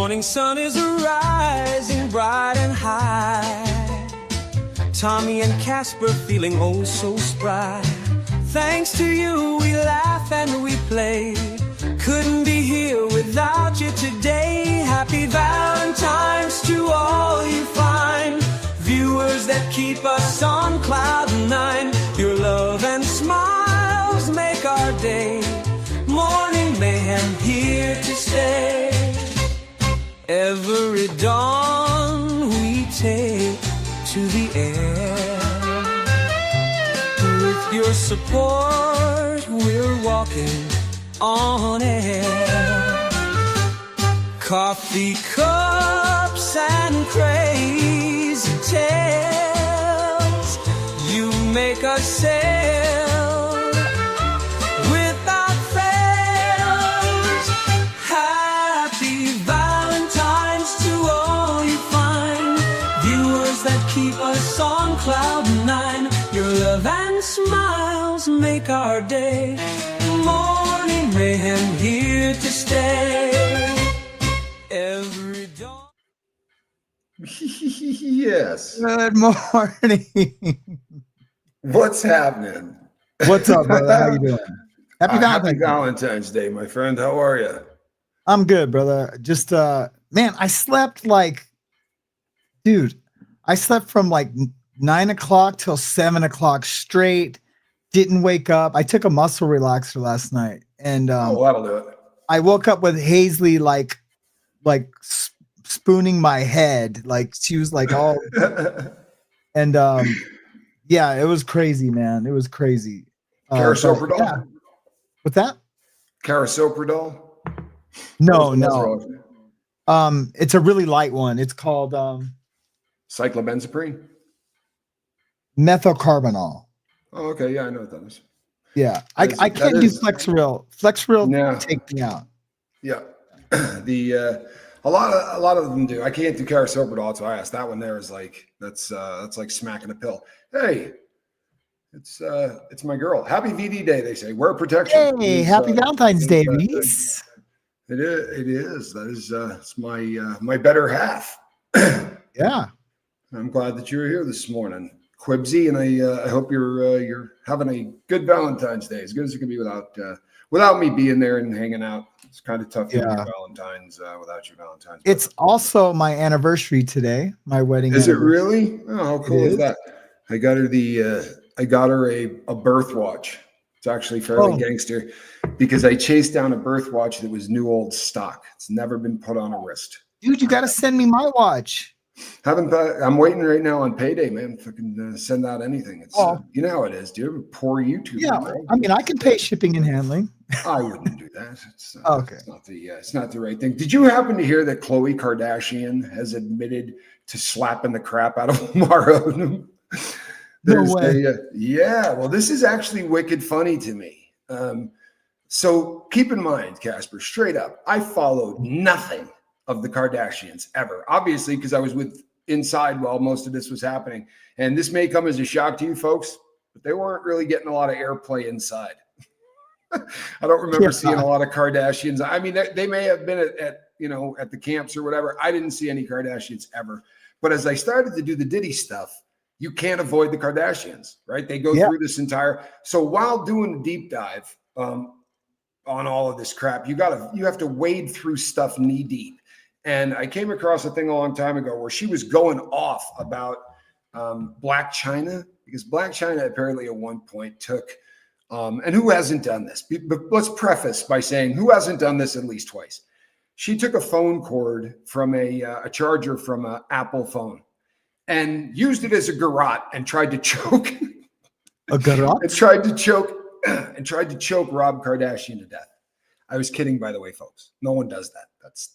morning sun is rising bright and high. Tommy and Casper feeling oh so spry. Thanks to you we laugh and we play. Couldn't be here without you today. Happy Valentine's to all you find viewers that keep us on cloud nine. Your love and smiles make our day. Morning Mayhem here to stay. Every dawn we take to the air. With your support we're walking on air. Coffee cups and crazy tales, you make us sail without fails. Happy Valentine's to all you find viewers that keep us on cloud nine. Your love and smiles make our day. Morning Mayhem here to stay. Every dawn. Yes. Good morning. What's happening? What's up, brother? How you doing? Happy Happy Valentine's. Valentine's Day, my friend. How are you? I'm good, brother. Just man, I slept like, dude, I slept from like 9 o'clock till 7 o'clock straight. Didn't wake up. I took a muscle relaxer last night, and that'll do it. I woke up with Hazley like spooning my head, like she was like all, and yeah, it was crazy, man. It was crazy. Carisoprodol? Yeah. What's that? Carisoprodol? No. It's a really light one. It's called Cyclobenzaprine? methylcarbonyl. Oh, okay. Yeah, I know what that is. Yeah, I can't do Flexeril. Flexeril take me out. Yeah, a lot of them do. I can't do Carisoprodol, so I asked. That one there is like that's like smacking a pill. Hey, it's my girl. Happy VD Day, they say. Wear protection. Hey, happy Valentine's Day, Reese. It is. That is it's my better half. Yeah, I'm glad that you're here this morning, Quibsy, and I hope you're having a good Valentine's Day, as good as it can be without me being there and hanging out. It's kind of tough to do Valentine's without your Valentine's. It's also my anniversary today. My wedding. Is it really? Oh, how cool is that? I got her a birth watch. It's actually fairly gangster because I chased down a birth watch that was new old stock. It's never been put on a wrist. Dude, you got to send me my watch. I'm waiting right now on payday, man. If I can send out anything, it's you know how it is, dude. Poor YouTube. Yeah, I mean, I can pay shipping and handling. I wouldn't do that. It's okay. It's not the right thing. Did you happen to hear that Khloe Kardashian has admitted to slapping the crap out of Lamar Odom? No way. Yeah. Well, this is actually wicked funny to me. So keep in mind, Casper, straight up, I followed nothing of the Kardashians ever, obviously, because I was inside while most of this was happening. And this may come as a shock to you folks, but they weren't really getting a lot of airplay inside. I don't remember seeing a lot of Kardashians. I mean, they may have been at the camps or whatever. I didn't see any Kardashians ever. But as I started to do the Diddy stuff, you can't avoid the Kardashians, right? They go through this entire. So while doing the deep dive on all of this crap, you have to wade through stuff knee deep. And I came across a thing a long time ago where she was going off about Black China, because Black China apparently at one point took, and who hasn't done this? But let's preface by saying who hasn't done this at least twice. She took a phone cord from a charger from an Apple phone and used it as a garrote and tried to choke. A garrote? And tried to choke Rob Kardashian to death. I was kidding, by the way, folks. No one does that.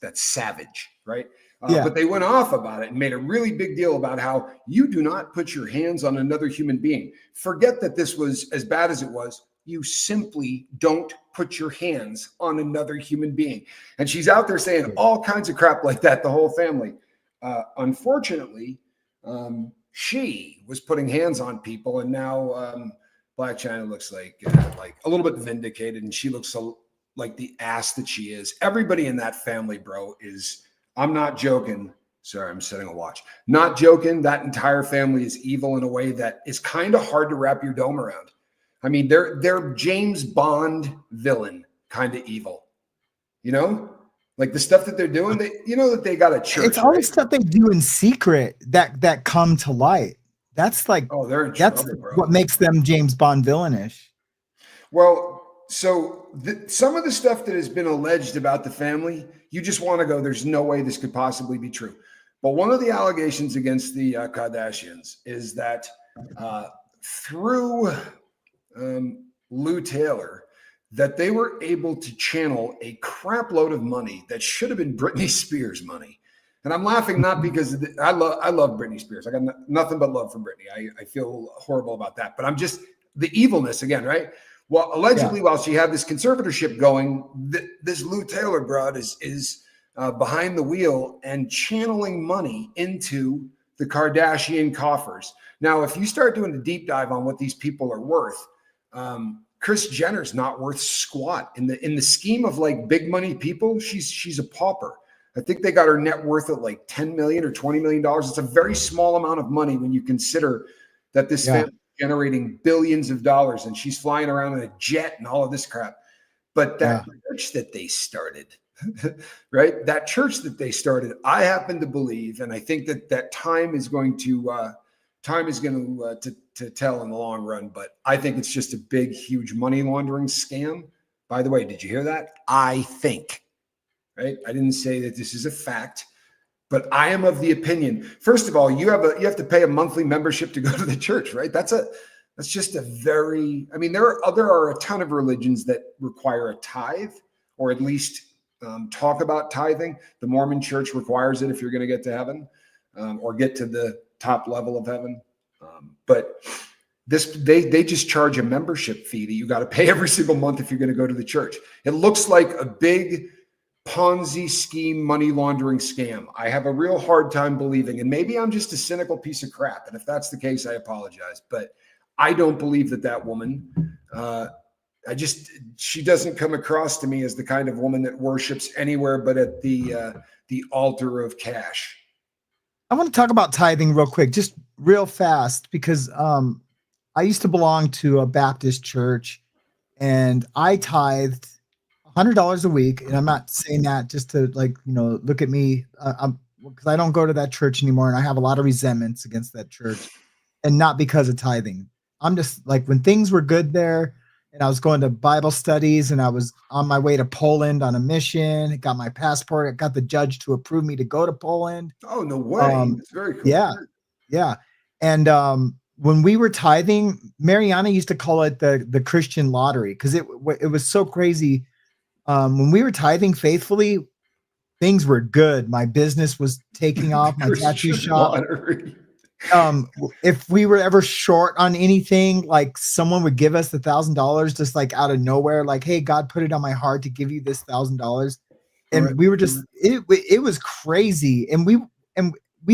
That's savage, right? But they went off about it and made a really big deal about how you do not put your hands on another human being. Forget that this was as bad as it was. You simply don't put your hands on another human being. And she's out there saying all kinds of crap like that, the whole family. Unfortunately, she was putting hands on people, and now Black China looks like a little bit vindicated, and she looks so like the ass that she is. Everybody in that family, bro, is I'm not joking. Sorry, I'm setting a watch. Not joking. That entire family is evil in a way that is kind of hard to wrap your dome around. I mean, they're James Bond villain kind of evil. You know, like the stuff that they're doing. That they got a church. It's all the stuff they do in secret that come to light. That's like, oh, they're in that's trouble, bro. what makes them James Bond villainish. Well, so some of the stuff that has been alleged about the family, you just want to go, there's no way this could possibly be true. But one of the allegations against the Kardashians is that through Lou Taylor, that they were able to channel a crap load of money that should have been Britney Spears money. And I'm laughing not because I love Britney Spears. I got nothing but love for Britney. I feel horrible about that. But I'm just the evilness again, right? Well, allegedly, while she had this conservatorship going, this Lou Taylor broad is behind the wheel and channeling money into the Kardashian coffers. Now, if you start doing a deep dive on what these people are worth, Kris Jenner's not worth squat in the scheme of like big money people. She's a pauper. I think they got her net worth at like $10 million or $20 million. It's a very small amount of money when you consider that this family is generating billions of dollars and she's flying around in a jet and all of this crap. But that church that they started, right? That church that they started, I happen to believe, and I think that time is going to tell in the long run. But I think it's just a big, huge money laundering scam. By the way, did you hear that? I think. Right? I didn't say that this is a fact, but I am of the opinion. First of all, you have to pay a monthly membership to go to the church, right? That's just a very. I mean, there are a ton of religions that require a tithe, or at least talk about tithing. The Mormon Church requires it if you're going to get to heaven, or get to the top level of heaven. But they just charge a membership fee that you got to pay every single month if you're going to go to the church. It looks like a big Ponzi scheme, money laundering scam. I have a real hard time believing, and maybe I'm just a cynical piece of crap. And if that's the case, I apologize, but I don't believe that woman, she doesn't come across to me as the kind of woman that worships anywhere but at the altar of cash. I want to talk about tithing real quick, just real fast, because I used to belong to a Baptist church and I tithed $100 a week. And I'm not saying that just to look at me, because I don't go to that church anymore. And I have a lot of resentments against that church, and not because of tithing. I'm just like, when things were good there and I was going to Bible studies and I was on my way to Poland on a mission, got my passport, I got the judge to approve me to go to Poland. Oh, no way. That's very cool. Yeah. And when we were tithing, Mariana used to call it the Christian lottery, because it was so crazy. When we were tithing faithfully, things were good. My business was taking off, my tattoo shop. Lottery. If we were ever short on anything, like someone would give us $1,000 just like out of nowhere, like, hey, God put it on my heart to give you this $1,000. And we were just, it was crazy. And we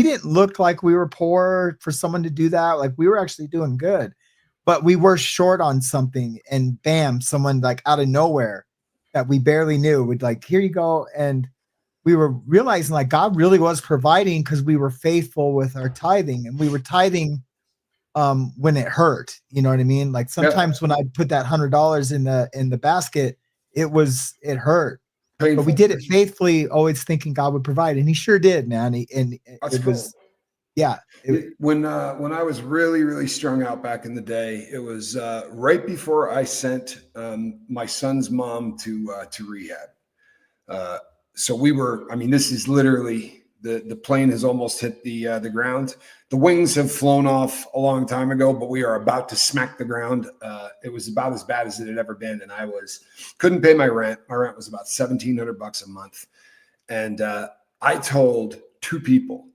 didn't look like we were poor for someone to do that. Like, we were actually doing good, but we were short on something, and bam, someone like out of nowhere that we barely knew would like, here you go. And we were realizing like God really was providing, because we were faithful with our tithing, and we were tithing when it hurt. You know what I mean? Like sometimes when I put that $100 in the basket, it hurt. Painful. But we did it faithfully, always thinking God would provide, and He sure did, man. That's cool. When I was really, really strung out back in the day, it was right before I sent my son's mom to rehab. So we were, I mean, this is literally the plane has almost hit the ground. The wings have flown off a long time ago, but we are about to smack the ground. It was about as bad as it had ever been, and I couldn't pay my rent. My rent was about $1,700 a month, and I told 2 people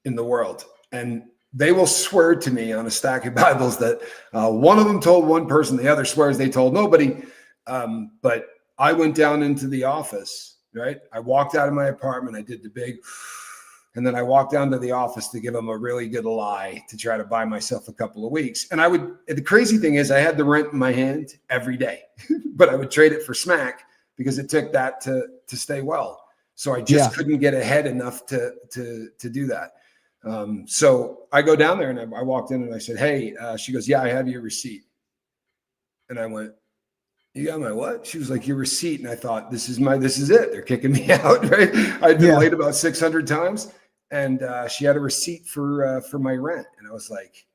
in the world, and they will swear to me on a stack of Bibles that one of them told one person, the other swears they told nobody. But I went down into the office, right? I walked out of my apartment. I did the big, and then I walked down to the office to give them a really good lie to try to buy myself a couple of weeks. And the crazy thing is I had the rent in my hand every day, but I would trade it for smack because it took that to stay well. So I just couldn't get ahead enough to do that. So I go down there and I walked in and I said, hey, she goes, yeah, I have your receipt. And I went, you got my what? She was like, your receipt. And I thought, this is it. They're kicking me out, right? I'd been late about 600 times. And she had a receipt for my rent. And I was like,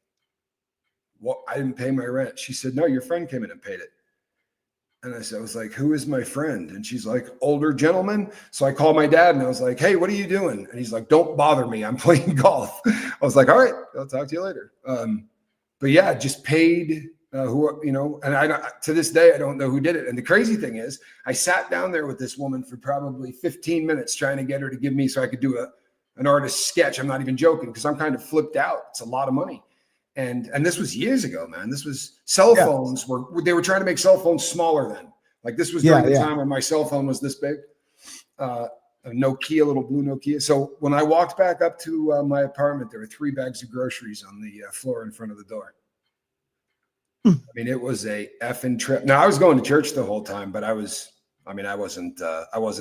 well, I didn't pay my rent. She said, no, your friend came in and paid it. And I was like, who is my friend? And she's like, older gentleman. So I called my dad and I was like, hey, what are you doing? And he's like, don't bother me. I'm playing golf. I was like, all right, I'll talk to you later. But yeah, just paid who, you know, and to this day, I don't know who did it. And the crazy thing is I sat down there with this woman for probably 15 minutes trying to get her to give me so I could do an artist sketch. I'm not even joking because I'm kind of flipped out. It's a lot of money. And this was years ago, man. This was cell phones they were trying to make cell phones smaller then. Like this was during the time when my cell phone was this big, a Nokia, little blue Nokia. So when I walked back up to my apartment, there were 3 bags of groceries on the floor in front of the door. I mean, it was a effing trip. Now I was going to church the whole time, but I wasn't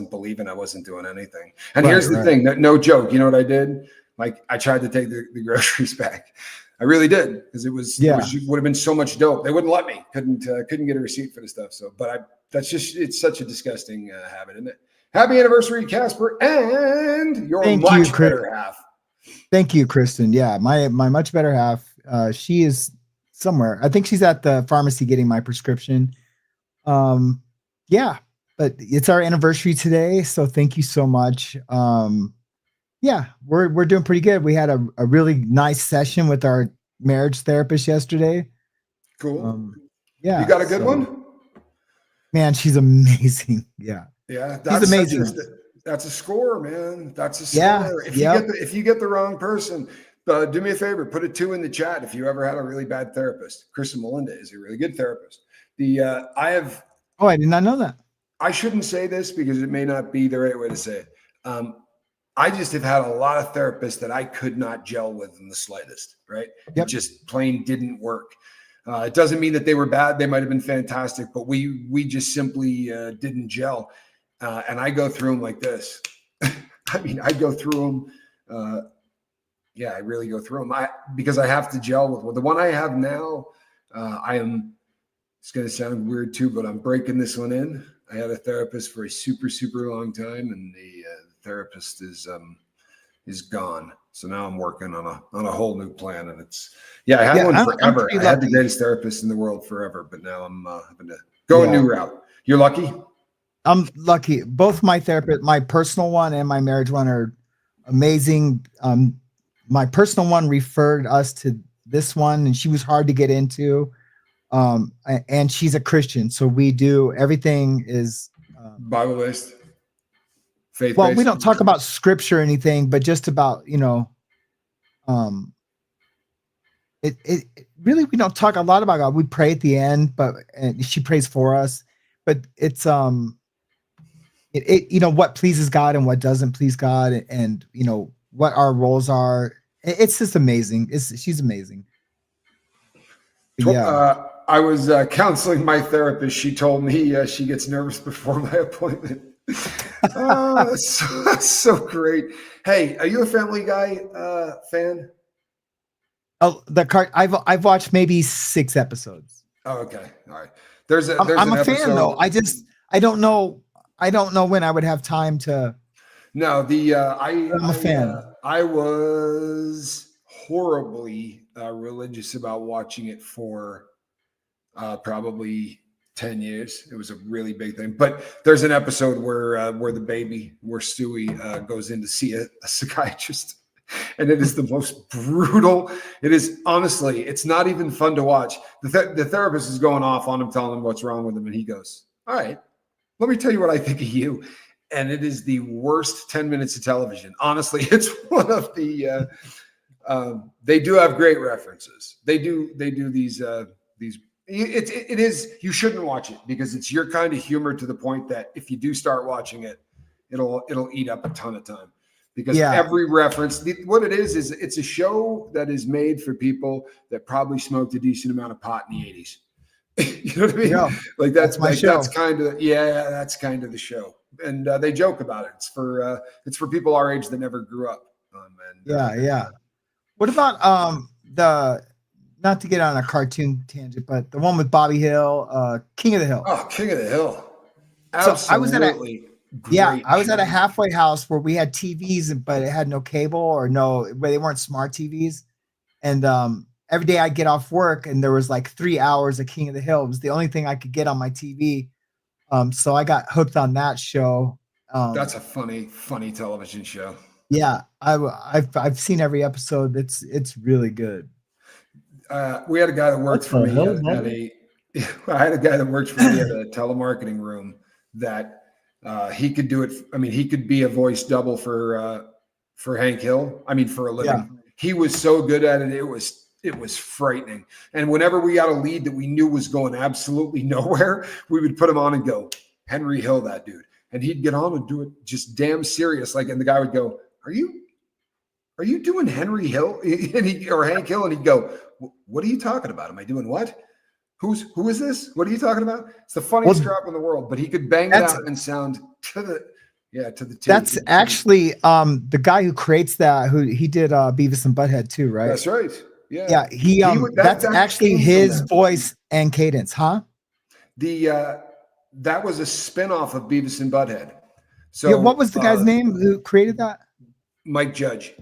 believing, I wasn't doing anything. And here's the thing, no joke. You know what I did? Like I tried to take the groceries back. I really did because it would have been so much dope. They wouldn't let me. Couldn't get a receipt for the stuff. So, but it's such a disgusting habit, isn't it? Happy anniversary, Casper, and your much better half. Thank you, Kristen. Yeah, my much better half. She is somewhere. I think she's at the pharmacy getting my prescription. Yeah, but it's our anniversary today, so thank you so much. Yeah, we're doing pretty good. We had a really nice session with our marriage therapist yesterday. Cool. Yeah. You got a good one? Man, she's amazing. Yeah. Yeah. She's amazing. That's a score, man. That's a score. If you get the wrong person, do me a favor, put a 2 in the chat if you ever had a really bad therapist. Chris and Melinda is a really good therapist. I did not know that. I shouldn't say this because it may not be the right way to say it. I just have had a lot of therapists that I could not gel with in the slightest, right? It just plain didn't work. It doesn't mean that they were bad. They might've been fantastic, but we just simply didn't gel. And I go through them like this. I mean, I go through them. I really go through them because I have to gel with the one I have now. It's going to sound weird too, but I'm breaking this one in. I had a therapist for a super, super long time, and the therapist is gone. So now I'm working on a whole new plan, and I had one forever. I had the greatest therapist in the world forever, but now I'm having to go a new route. You're lucky? I'm lucky. Both my therapist, my personal one and my marriage one, are amazing. My personal one referred us to this one, and she was hard to get into. And she's a Christian, so we do everything is Bible-based. Faith-based. Well, we don't talk about scripture or anything, but just about, it really, we don't talk a lot about God. We pray at the end, and she prays for us, but it's, what pleases God and what doesn't please God, and what our roles are. It's just amazing. She's amazing. Yeah. I was counseling my therapist. She told me she gets nervous before my appointment. So great. Hey, are you a Family Guy fan? Oh, I've watched maybe 6 episodes. Oh, okay. All right. I'm a fan though. I don't know when I would have time to. No, I'm a fan. I was horribly religious about watching it for probably 10 years. It was a really big thing. But there's an episode where Stewie goes in to see a psychiatrist, and it is the most brutal. It is, honestly, it's not even fun to watch. The therapist is going off on him, telling him what's wrong with him, and he goes, all right, let me tell you what I think of you. And it is the worst 10 minutes of television. Honestly, it's one of the they do have great references. They do these it is, you shouldn't watch it because it's your kind of humor, to the point that if you do start watching it, it'll eat up a ton of time, because every reference, what it is it's a show that is made for people that probably smoked a decent amount of pot in the 80s. You know what I mean? Yeah, like that's my show. That's kind of the show. they joke about it. It's for people our age that never grew up. Yeah. What about the, not to get on a cartoon tangent, but the one with Bobby Hill, King of the Hill. Oh, King of the Hill. So I was at a show. halfway house where we had TVs, but it had no cable but they weren't smart TVs. And every day I'd get off work and there was like 3 hours of King of the Hill. It was the only thing I could get on my TV. So I got hooked on that show. That's a funny television show. Yeah, I've seen every episode. It's really good. We had a guy that worked for me I had a guy that worked for me at a telemarketing room that he could do it. I mean, he could be a voice double for Hank Hill. I mean, for a living. Yeah. He was so good at it. It was frightening. And whenever we got a lead that we knew was going absolutely nowhere, we would put him on and go, Henry Hill, that dude. And he'd get on and do it just damn serious. And the guy would go, Are you doing Henry Hill or Hank Hill? And he'd go, what are you talking about? Am I doing what? Who is this? What are you talking about? It's the funniest drop in the world, but he could bang it out and sound to the T. That's actually the guy who creates that, who he did Beavis and Butthead too, right? That's right. Yeah. Yeah. That's actually his voice and cadence, huh? That was a spinoff of Beavis and Butthead. So what was the guy's name who created that? Mike Judge.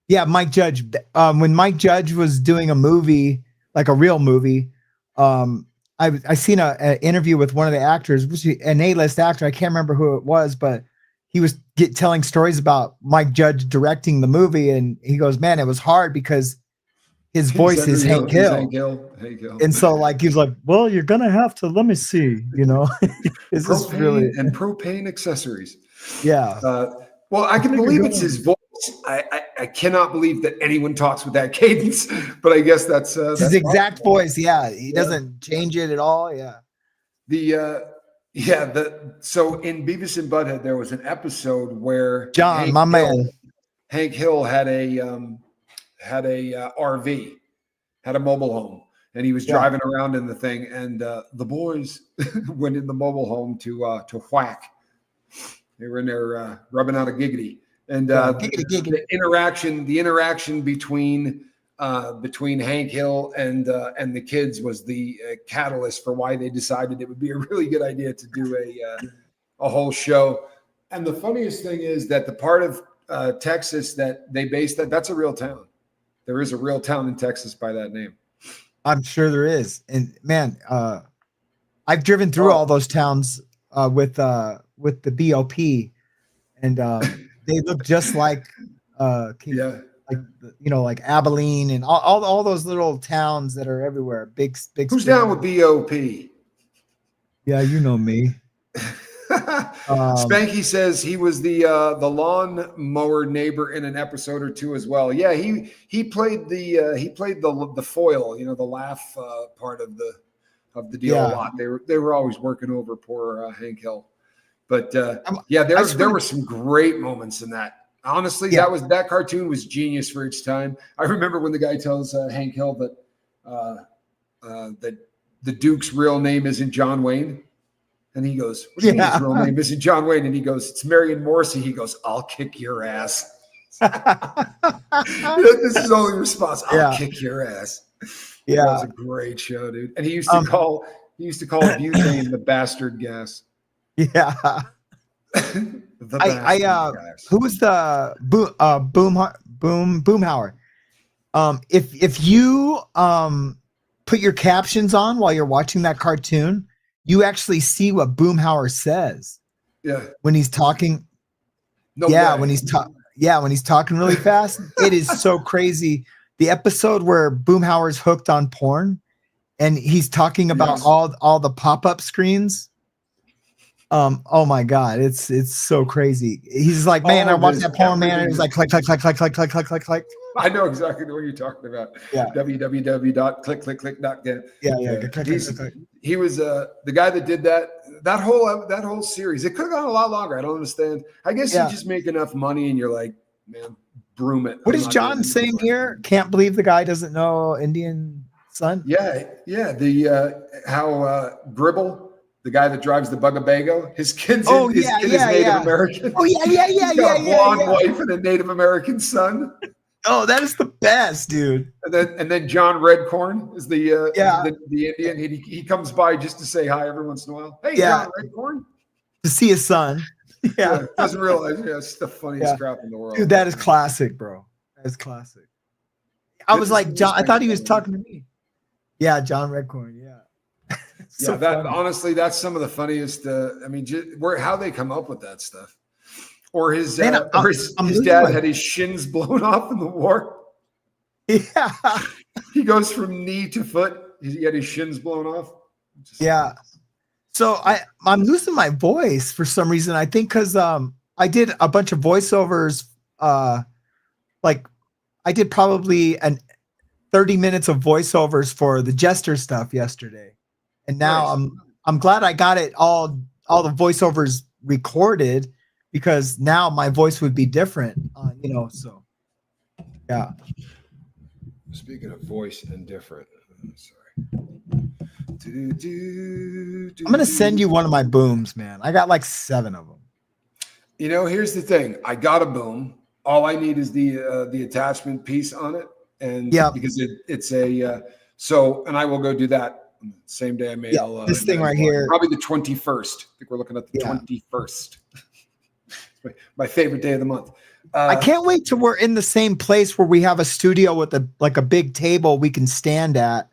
Yeah, Mike Judge. When Mike Judge was doing a movie, like a real movie, I seen an interview with one of the actors, which is an A-list actor. I can't remember who it was, but he was telling stories about Mike Judge directing the movie, and he goes, "Man, it was hard because his voice is Hank Hill." Hank Hill. And so, he was like, "Well, you're gonna have to let me see," It's just really and propane accessories. Yeah. Well, I can believe it's his voice. I cannot believe that anyone talks with that cadence, but I guess that's his exact voice. Yeah, he doesn't change it at all. Yeah. So in Beavis and Butthead, there was an episode where Hank Hill had a RV, had a mobile home, and he was driving around in the thing, and the boys went in the mobile home to whack. They were in there rubbing out a giggity. And the interaction between Hank Hill and the kids was the catalyst for why they decided it would be a really good idea to do a whole show. And the funniest thing is that the part of Texas that they based that's a real town. There is a real town in Texas by that name. I'm sure there is. And man, I've driven through all those towns with the BOP, and they look just like like Abilene and all those little towns that are everywhere. Big. Who's down with BOP? Yeah, you know me. Spanky says he was the lawn mower neighbor in an episode or two as well. Yeah, he played the foil, the laugh part of the deal a lot. They were always working over poor Hank Hill. But there were some great moments in that. Honestly, that cartoon was genius for its time. I remember when the guy tells Hank Hill that the Duke's real name isn't John Wayne, and he goes, "What do you mean his real name isn't John Wayne?" And he goes, "It's Marion Morrissey." He goes, "I'll kick your ass." This is only response. I'll kick your ass. Yeah, that was a great show, dude. And he used to call butane the bastard gas. Yeah. Who was the Boomhauer? If you put your captions on while you're watching that cartoon, you actually see what Boomhauer says. Yeah. When he's talking. When he's talking really fast, it is so crazy. The episode where Boomhauer's hooked on porn, and he's talking about all the pop-up screens. Oh my God, it's so crazy. He's like, man, I watched that porn, man. And he's like, click. I know exactly what you're talking about. Yeah. www.click.get. Yeah. He was the guy that did that whole series. It could have gone a lot longer. I don't understand. I guess you just make enough money and you're like, man, broom it. What is John saying here? Can't believe the guy doesn't know Indian Son. Yeah. The how Gribble. The the guy that drives the Bugabego. His kid is Native American. Oh yeah. He's got a blonde wife and a Native American son. Oh, that is the best, dude. And then John Redcorn is the Indian. He comes by just to say hi every once in a while. Hey, John Redcorn. To see his son. Yeah. Doesn't realize it's the funniest crap in the world. Dude, that is classic, bro. That is classic. I was like, John, I thought he was talking to me. Yeah, John Redcorn. Yeah. So honestly, that's some of the funniest. How they come up with that stuff. Or his dad had his shins blown off in the war. Yeah. He goes from knee to foot. He had his shins blown off. Yeah. So I'm losing my voice for some reason. I think because I did a bunch of voiceovers. Like I did probably 30 minutes of voiceovers for the Jester stuff yesterday. And now I'm glad I got it all the voiceovers recorded, because now my voice would be different, so yeah. Speaking of voice and different, I'm gonna send you one of my booms, man. I got like 7 of them. Here's the thing. I got a boom. All I need is the attachment piece on it, and because it's and I will go do that same day I mail this thing right here. Probably the 21st. I think we're looking at the 21st. My favorite day of the month. I can't wait till we're in the same place where we have a studio with a big table we can stand at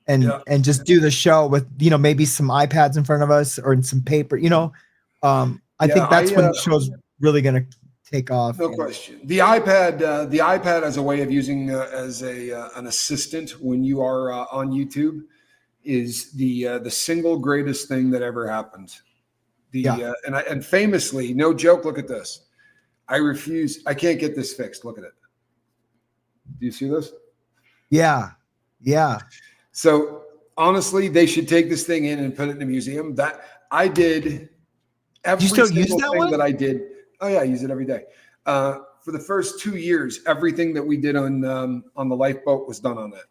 and just do the show with, maybe some iPads in front of us or some paper, I think that's when the show's really going to take off. No question. The iPad as a way of using as an assistant when you are on YouTube is the single greatest thing that ever happened. And famously, no joke, look at this. I can't get this fixed. Look at it. Do you see this? Yeah. Yeah. So honestly, they should take this thing in and put it in a museum. That I did every single thing that I did. Oh yeah, I use it every day. For the first 2 years, everything that we did on the lifeboat was done on it.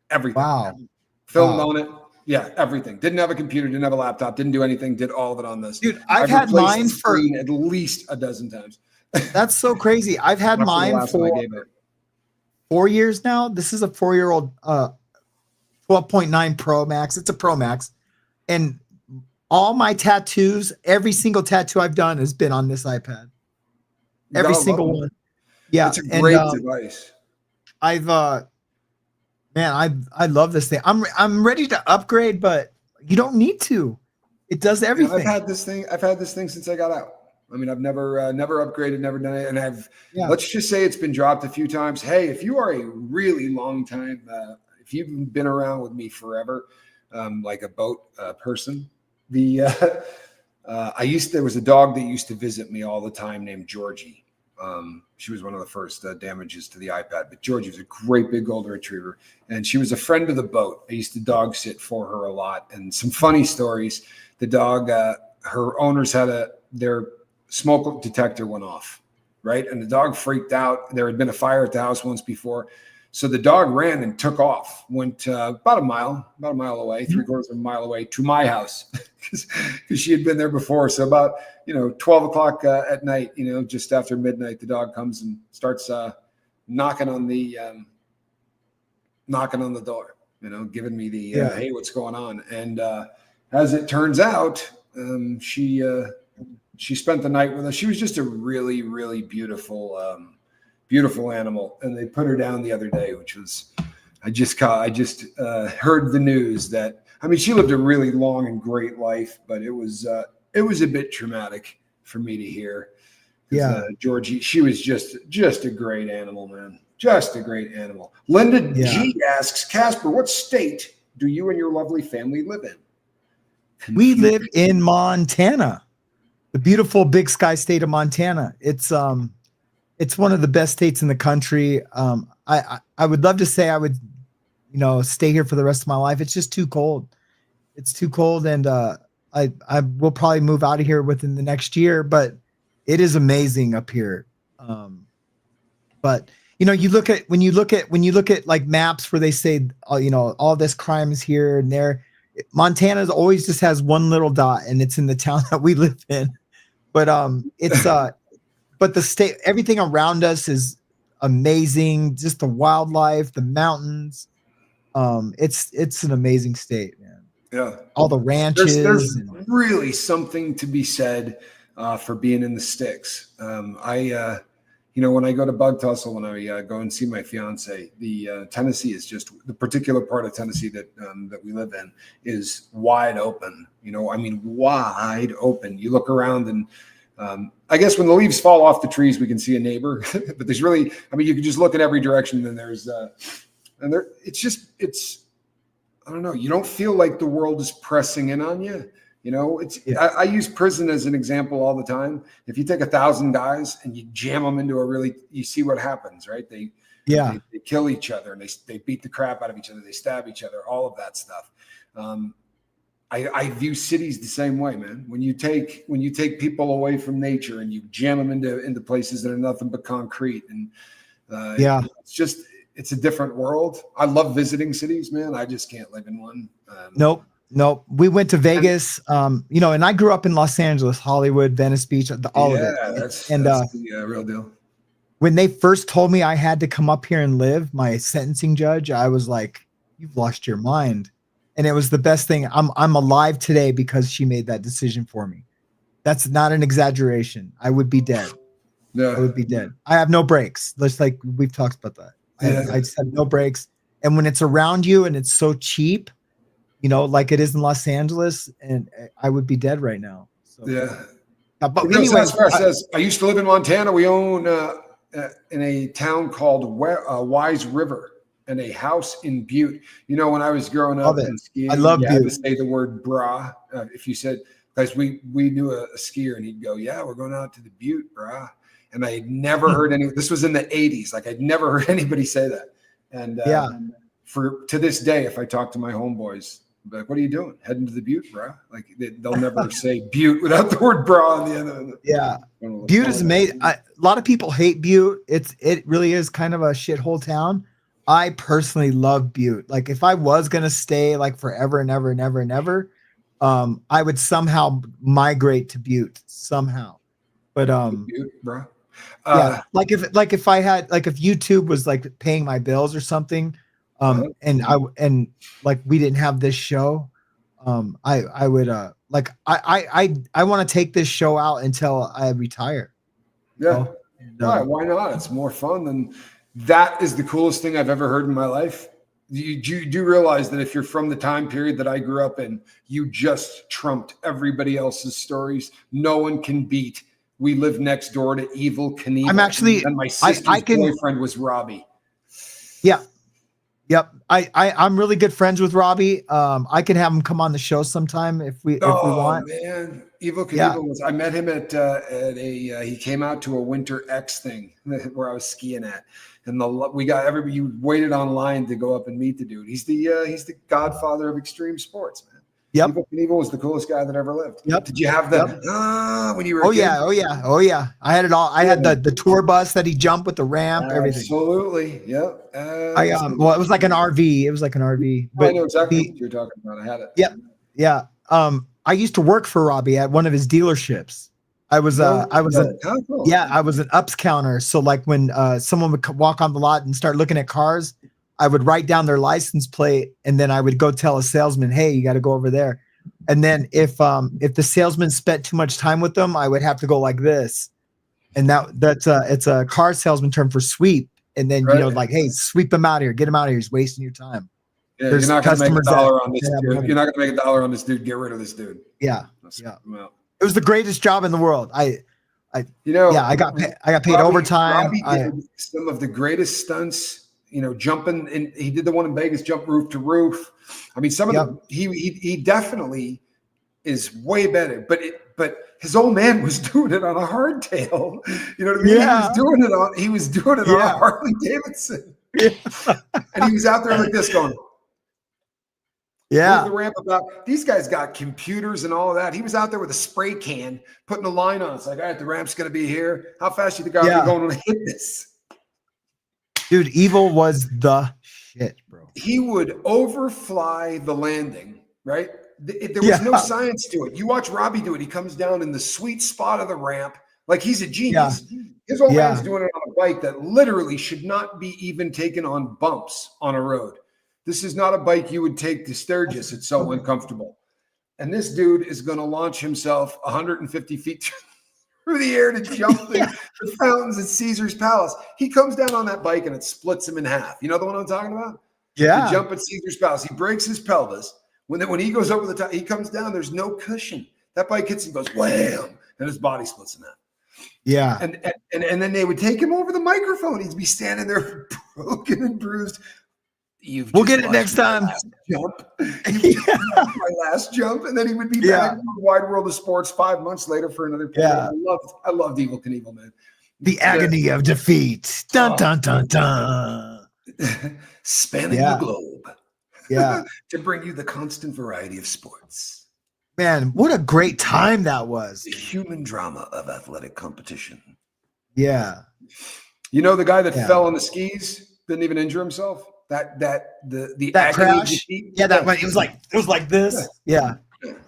Everything. Wow. Filmed on it. Yeah, everything. Didn't have a computer, didn't have a laptop, didn't do anything, did all of it on this. Dude, I've had mine for at least a dozen times. That's so crazy. I've had mine for 4 years now. This is a 4-year-old 12.9 Pro Max. It's a Pro Max. And all my tattoos, every single tattoo I've done has been on this iPad. Every single one. Yeah. It's a great device. I love this thing. I'm ready to upgrade, but you don't need to. It does everything. I've had this thing since I got out. I mean, I've never upgraded, never done it. And let's just say it's been dropped a few times. Hey, if you are a really long time, if you've been around with me forever, like a boat person, there was a dog that used to visit me all the time named Georgie. She was one of the first damages to the iPad, but Georgie was a great big golden retriever, and she was a friend of the boat. I used to dog sit for her a lot, and some funny stories. The dog, her owners had their smoke detector went off, right? And the dog freaked out. There had been a fire at the house once before. So the dog ran and took off, went about a mile away, 3/4 of a mile away to my house because she had been there before. So about, 12 o'clock at night, just after midnight, the dog comes and starts knocking on the door, giving me the, hey, what's going on? And as it turns out, she spent the night with us. She was just a really, really beautiful animal, and they put her down the other day, which was I just heard the news that she lived a really long and great life, but it was a bit traumatic for me to hear. Georgie, she was just a great animal, man, just a great animal. Linda G asks, Casper, what state do you and your lovely family live in? We live in Montana, the beautiful Big Sky state of Montana. It's one of the best states in the country. I would love to say I would, stay here for the rest of my life. It's just too cold. It's too cold, and I will probably move out of here within the next year. But it is amazing up here. But when you look at like maps where they say, all this crime is here and there, Montana's always just has one little dot, and it's in the town that we live in. But it's but the state, everything around us is amazing. Just the wildlife, the mountains. It's an amazing state, man. Yeah, all the ranches. There's really something to be said for being in the sticks. When I go to Bug Tussle, when I go and see my fiance, the Tennessee is just the particular part of Tennessee that we live in is wide open. Wide open. You look around and I guess when the leaves fall off the trees, we can see a neighbor, but there's really, you can just look in every direction and there's, I don't know. You don't feel like the world is pressing in on you. I use prison as an example all the time. If you take 1,000 guys and you jam them into you see what happens, right? They kill each other and they beat the crap out of each other. They stab each other, all of that stuff. I view cities the same way, man. When you take people away from nature and you jam them into places that are nothing but concrete, and it's a different world. I love visiting cities, man. I just can't live in one. Nope. We went to Vegas, and I grew up in Los Angeles, Hollywood, Venice Beach, all of it. That's the real deal. When they first told me I had to come up here and live, my sentencing judge, I was like, "You've lost your mind." And it was the best thing. I'm alive today because she made that decision for me. That's not an exaggeration. I would be dead. Yeah. I would be dead. I have no brakes. Just like we've talked about that. I just have no brakes. And when it's around you and it's so cheap, like it is in Los Angeles, and I would be dead right now. So, but anyway, I used to live in Montana. We own in a town called Wise River and a house in Butte. When I was growing up and skiing, I love you Butte. had to say the word brah. If you said, guys, we knew a skier and he'd go, "Yeah, we're going out to the Butte, brah." And I had never heard this was in the 80s. Like I'd never heard anybody say that. And to this day, if I talk to my homeboys, I'm like, "What are you doing? Heading to the Butte, bro?" Like they'll never say Butte without the word "bra" on the end of it. Yeah, Butte is amazing. A lot of people hate Butte. It really is kind of a shithole town. I personally love Butte. Like if I was gonna stay like forever and ever and ever and ever, I would somehow migrate to Butte somehow. But Butte, bro. Like if YouTube was like paying my bills or something. And like we didn't have this show, I would I want to take this show out until I retire. Yeah, why not? It's more fun than that. Is the coolest thing I've ever heard in my life. You do realize that if you're from the time period that I grew up in, you just trumped everybody else's stories. No one can beat. We live next door to Evil Knievel. And my sister's boyfriend was Robbie. Yeah. Yep. I'm really good friends with Robbie. I can have him come on the show sometime if we want. Man, Evil Knievel I met him at he came out to a Winter X thing where I was skiing at, and we got everybody. You waited online to go up and meet the dude. He's the godfather of extreme sports, man. Yep. Evil Knievel was the coolest guy that ever lived. Yep. Did you have when you were? Oh yeah. I had it all. I had the tour bus that he jumped with the ramp, everything. Absolutely. Yep. It was like an RV. It was like an RV. But I know exactly what you're talking about. I had it. Yep. Yeah. I used to work for Robbie at one of his dealerships. I was an ups counter. So like when someone would walk on the lot and start looking at cars, I would write down their license plate, and then I would go tell a salesman, "Hey, you got to go over there." And then if the salesman spent too much time with them, I would have to go like this. And it's a car salesman term for sweep. And then like, "Hey, sweep him out here, get him out of here. He's wasting your time." Yeah, you're not going to make a dollar on this dude. You're not going to make a dollar on this dude. Get rid of this dude. Yeah. It was the greatest job in the world. I got paid overtime. Robbie did some of the greatest stunts. Jumping, and he did the one in Vegas, jump roof to roof. I mean, he definitely is way better. But his old man was doing it on a hardtail. You know what I mean? Yeah. He was doing it on a Harley Davidson. Yeah. And he was out there like this going. Yeah. The ramp about these guys got computers and all of that. He was out there with a spray can, putting a line on. It's like, all right, the ramp's going to be here. How fast you think I'm going to hit this? Dude, Evil was the shit, bro. He would overfly the landing right? There was no science to it. You watch Robbie do it. He comes down in the sweet spot of the ramp like he's a genius. His old man's doing it on a bike that literally should not be even taken on bumps on a road. This is not a bike you would take to Sturgis. It's so uncomfortable. And this dude is going to launch himself 150 feet through the air to jump the fountains at Caesar's Palace. He comes down on that bike and it splits him in half. You know the one I'm talking about? Yeah. The jump at Caesar's Palace. He breaks his pelvis. When he goes over the top, he comes down. There's no cushion. That bike hits him, goes wham, and his body splits in half. Yeah. And then they would take him over the microphone. He'd be standing there broken and bruised. We'll get it next time. Jump. My last jump. And then he would be back in the wide world of sports 5 months later for another play. Yeah. I loved Evel Knievel, man. The agony of defeat. Dun, dun, dun, dun. Spanning the globe. Yeah. To bring you the constant variety of sports. Man, what a great time that was. The human drama of athletic competition. Yeah. You know the guy that fell on the skis, didn't even injure himself? That crash. It was like this. Yeah.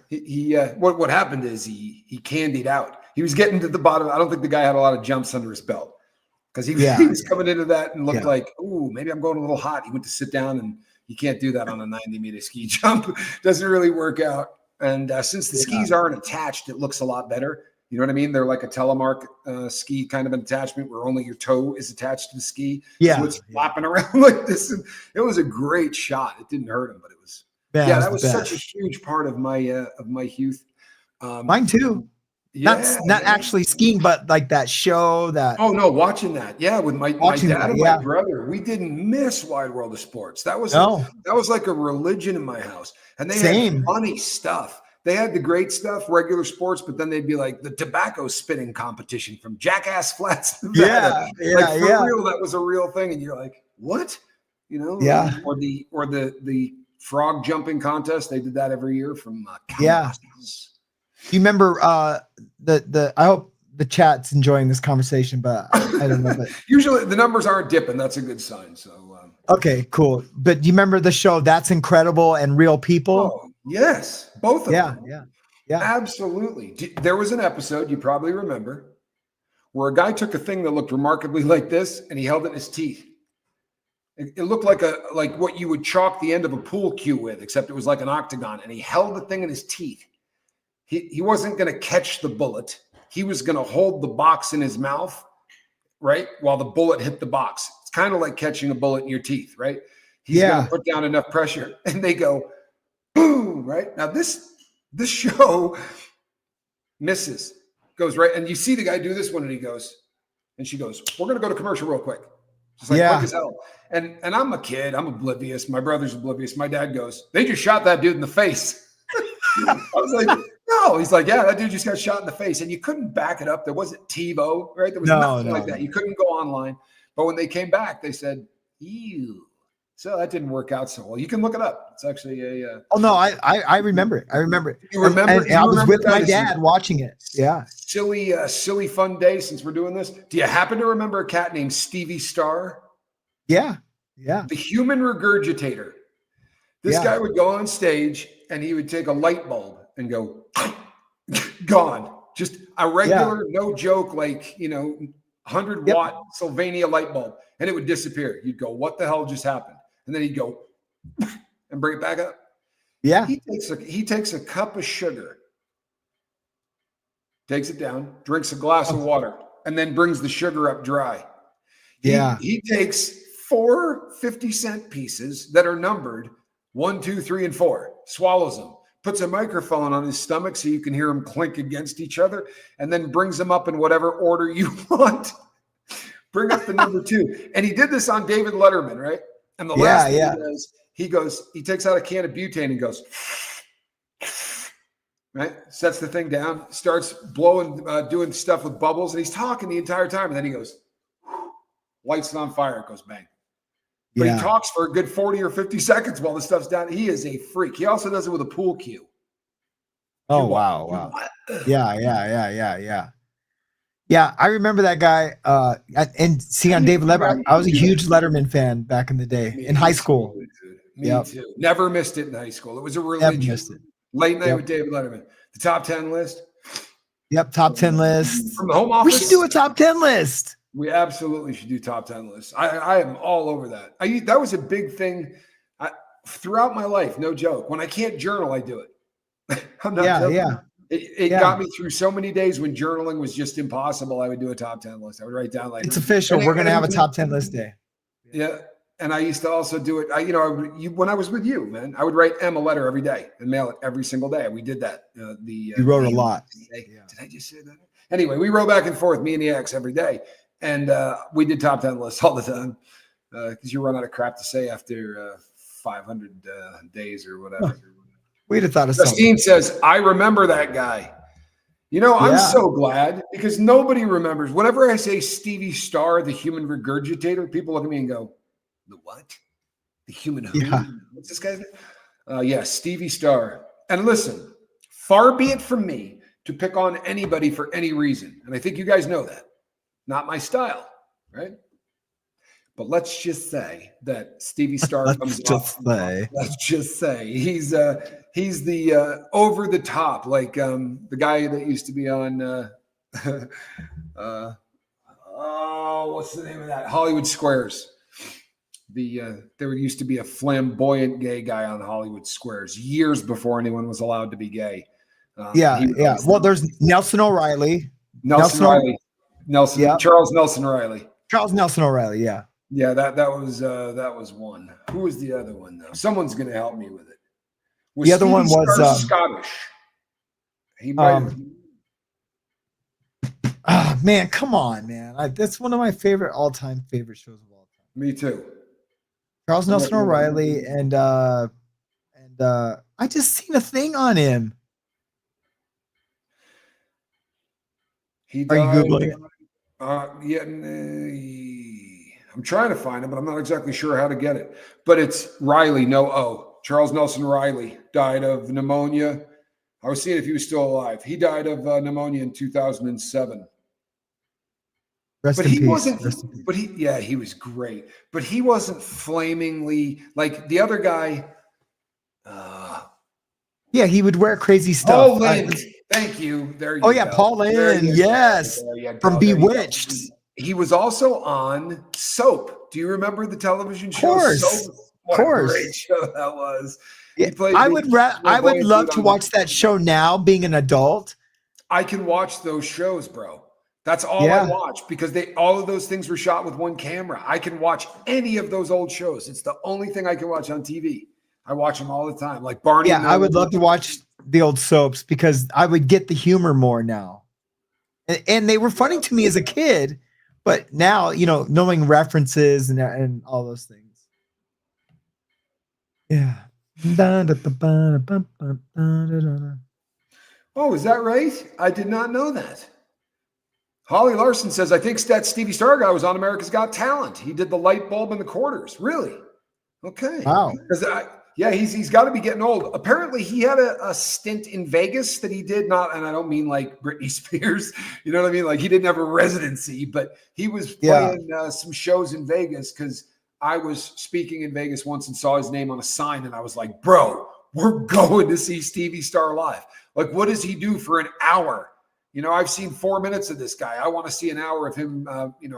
He what happened is he candied out. He was getting to the bottom. I don't think the guy had a lot of jumps under his belt because he was coming into that and looked like, oh, maybe I'm going a little hot. He went to sit down, and you can't do that on a 90-meter ski jump. Doesn't really work out. And since the skis aren't attached, it looks a lot better. You know what I mean? They're like a telemark ski kind of an attachment where only your toe is attached to the ski. Yeah. So it's flopping around like this. And it was a great shot. It didn't hurt him, but it was. That was such a huge part of my youth. Mine too. Not actually skiing, but like that show that. Oh no, watching that. Yeah, with my dad and my brother. We didn't miss Wide World of Sports. That was like a religion in my house. And they had funny stuff. They had the great stuff, regular sports, but then they'd be like the tobacco spitting competition from Jackass Flats, Nevada. For real, that was a real thing. And you're like, what? You know? Yeah. Or the frog jumping contest. They did that every year from You remember I hope the chat's enjoying this conversation, but I don't know. But usually the numbers aren't dipping. That's a good sign. So okay, cool. But you remember the show That's Incredible and Real People? Oh, yes, both of them. Yeah, absolutely. There was an episode you probably remember where a guy took a thing that looked remarkably like this and he held it in his teeth. It looked like what you would chalk the end of a pool cue with, except it was like an octagon, and he held the thing in his teeth. He wasn't going to catch the bullet. He was going to hold the box in his mouth, right, while the bullet hit the box. It's kind of like catching a bullet in your teeth, right? He's going to put down enough pressure, and they go, boom, right? Now this show misses, goes right, and you see the guy do this one, and he goes, and she goes, we're going to go to commercial real quick. Just like quick as hell. And I'm a kid. I'm oblivious. My brother's oblivious. My dad goes, they just shot that dude in the face. I was like, no. He's like, yeah, that dude just got shot in the face. And you couldn't back it up. There wasn't TiVo, right? There was nothing like that. You couldn't go online. But when they came back, they said, ew. So that didn't work out so well. You can look it up. It's actually a. Oh no, I remember it. I remember it. You remember? And I was with my dad watching it. Yeah. Silly fun day since we're doing this. Do you happen to remember a cat named Stevie Starr? Yeah. The human regurgitator. This guy would go on stage and he would take a light bulb and go, gone. Just a regular, no joke, 100-watt Sylvania light bulb, and it would disappear. You'd go, what the hell just happened? And then he'd go and bring it back up. Yeah. He takes a cup of sugar, takes it down, drinks a glass of water, and then brings the sugar up dry. He takes 4 50-cent pieces that are numbered 1, 2, 3, and 4, swallows them, puts a microphone on his stomach so you can hear them clink against each other, and then brings them up in whatever order you want. Bring up the number 2. And he did this on David Letterman, right? And the last thing he takes out a can of butane and goes, right? Sets the thing down, starts blowing, doing stuff with bubbles, and he's talking the entire time. And then he goes, lights it on fire, it goes bang. But he talks for a good 40 or 50 seconds while the stuff's down. He is a freak. He also does it with a pool cue. Oh, wow. Yeah. Yeah, I remember that guy. And see, on David Letterman, I was a huge Letterman fan back in the day, in high school. Me too. Never missed it in high school. It was a Never religion. missed it. Late night with David Letterman. The top 10 list. Yep, top 10 list. From the home office. We should do a top 10 list. We absolutely should do top 10 lists. I am all over that. That was a big thing throughout my life. No joke. When I can't journal, I do it. I'm not joking. Yeah. It got me through so many days when journaling was just impossible. I would do a top 10 list. I would write down it's official. We're going to have a top 10 list day. Yeah. And I used to also do it. When I was with you, man, I would write Em a letter every day and mail it every single day. We did that. You wrote a lot. Did I just say that? Anyway, we wrote back and forth, me and the ex, every day. And we did top 10 lists all the time because you run out of crap to say after 500 days or whatever. We'd have thought of Justine something. says, I remember that guy. I'm so glad because nobody remembers. Whenever I say Stevie Starr, the human regurgitator, people look at me and go, the what? The human who? Yeah. What's this guy's name? Stevie Starr. And listen, far be it from me to pick on anybody for any reason. And I think you guys know that. Not my style, right? But let's just say that Stevie Starr comes off. Let's just say he's the over the top, like the guy that used to be on what's the name of that? Hollywood Squares. There used to be a flamboyant gay guy on Hollywood Squares years before anyone was allowed to be gay. Well, there's Nelson O'Reilly. Charles Nelson Riley. Charles Nelson O'Reilly, yeah. Yeah, that was one. Who was the other one though? Someone's going to help me with it. The other one was Scottish. He might. Man, come on, man! That's one of my all-time favorite shows of all time. Me too. Charles Nelson O'Reilly, and I just seen a thing on him. He died. Are you Googling it? I'm trying to find it, but I'm not exactly sure how to get it. But it's Riley, no O. Charles Nelson Riley died of pneumonia. I was seeing if he was still alive. He died of pneumonia in 2007. He was great. But he wasn't flamingly like the other guy. He would wear crazy stuff. Paul Lynde. Thank you. There you go. Paul Lynde. Yes. From Bewitched. He was also on Soap. Do you remember the television show? Of course. Soap? What a great show that was. Yeah. I would love to watch that show now, being an adult. I can watch those shows, bro. That's all I watch because all of those things were shot with one camera. I can watch any of those old shows. It's the only thing I can watch on TV. I watch them all the time, like Barney. Yeah, I would love to watch the old soaps because I would get the humor more now. And they were funny to me as a kid, but now, knowing references and all those things. Yeah. Oh, is that right? I did not know that. Holly Larson says, I think that Stevie Starr guy was on America's Got Talent. He did the light bulb in the quarters. Really? Okay. Wow. He's got to be getting old. Apparently, he had a stint in Vegas that he did not, and I don't mean like Britney Spears. You know what I mean? Like he didn't have a residency, but he was playing some shows in Vegas because I was speaking in Vegas once and saw his name on a sign, and I was like, bro, we're going to see Stevie Starr live. Like, what does he do for an hour? I've seen 4 minutes of this guy. I want to see an hour of him,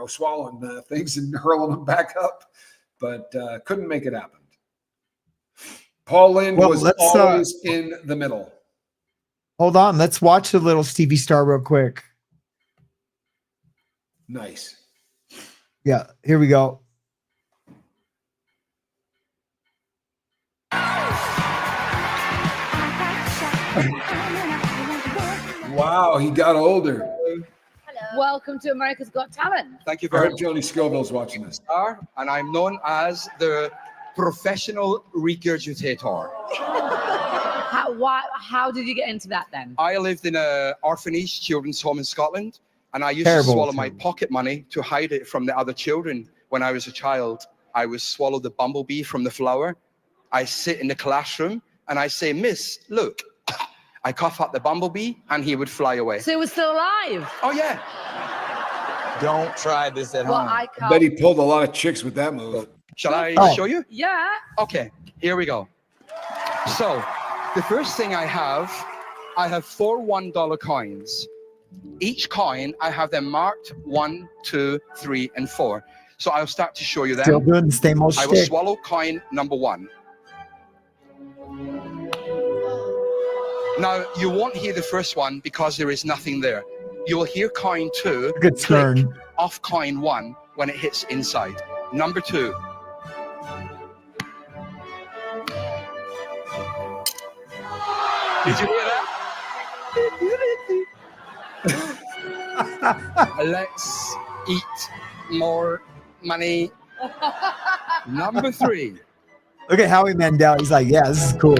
swallowing things and hurling them back up, but couldn't make it happen. Paul Lynde was always in the middle. Hold on. Let's watch a little Stevie Starr real quick. Nice. Yeah, here we go. Wow, he got older. Hello. Welcome to America's Got Talent. Thank you very much. Joni Scoville's watching this. And I'm known as the professional regurgitator. How did you get into that then? I lived in an orphanage children's home in Scotland, and I used to swallow my pocket money to hide it from the other children. When I was a child, I would swallow the bumblebee from the flower. I sit in the classroom and I say, Miss, look. I cough up the bumblebee and he would fly away. So he was still alive? Oh, yeah. Don't try this at home. I bet he pulled a lot of chicks with that move. Shall I show you? Yeah. Okay, here we go. So, the first thing I have 4 $1 coins. Each coin, I have them marked 1, 2, 3, and 4. So I'll start to show you them. Still doing the same old I will shtick. swallow coin number 1. Now, you won't hear the first one because there is nothing there. You will hear coin 2 Good click turn. off coin 1 when it hits inside. Number 2. Did you hear that? Let's eat more money. Number 3. Look at Howie Mandel. He's like, yeah, this is cool.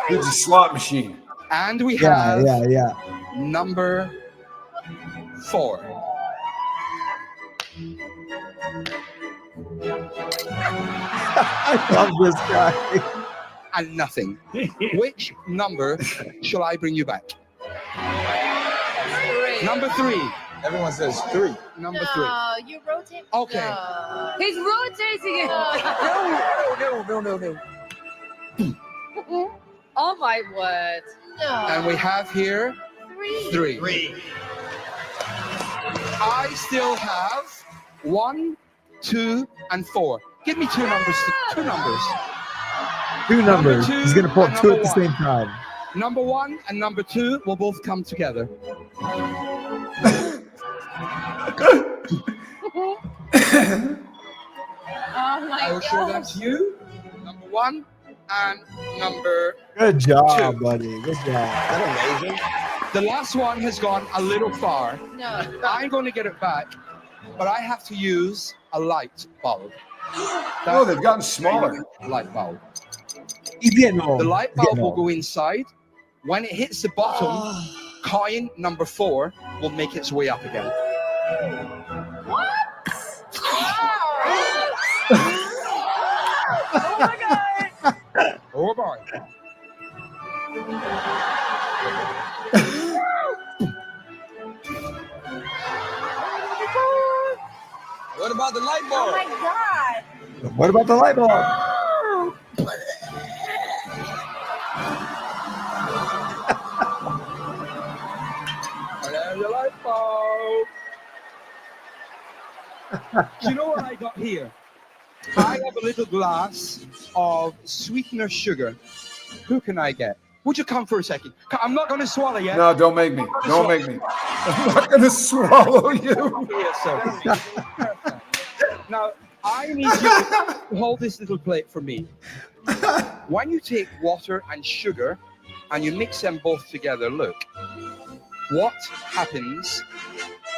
It's a slot machine. And we Yeah, have yeah. number 4. I love this guy. And nothing. Which number shall I bring you back? 3. Number 3. Everyone says 3. Number 3. You rotate. Okay. No. He's rotating it. No. Oh my word. No. And we have here 3. 3. I still have 1, 2, and 4. Give me 2 numbers. 2 numbers. 2 numbers. Number 2 He's gonna pull and 2 at number the 1. same time. Number 1 and number 2 will both come together. Oh my I will show them gosh. to you. Number 1 and number. Good job, 2. buddy. Good job. That's amazing. The last one has gone a little far. No. I'm going to get it back, but I have to use a light bulb. Oh, they've gotten smaller. Light bulb. He's getting old. The light He's getting bulb will old. go inside. When it hits the bottom, coin number 4 will make its way up again. Oh my god. Oh boy. What about the light Oh bulb? my god. What about the light bulb? There's the light bulb. Do you know what I got here? I have a little glass of sweetener sugar. Who can I get? Would you come for a second? I'm not going to swallow yet. No, don't make me. Don't make me. I'm not gonna swallow you. Here, sir. Now, I need you to hold this little plate for me. When you take water and sugar and you mix them both together, look, what happens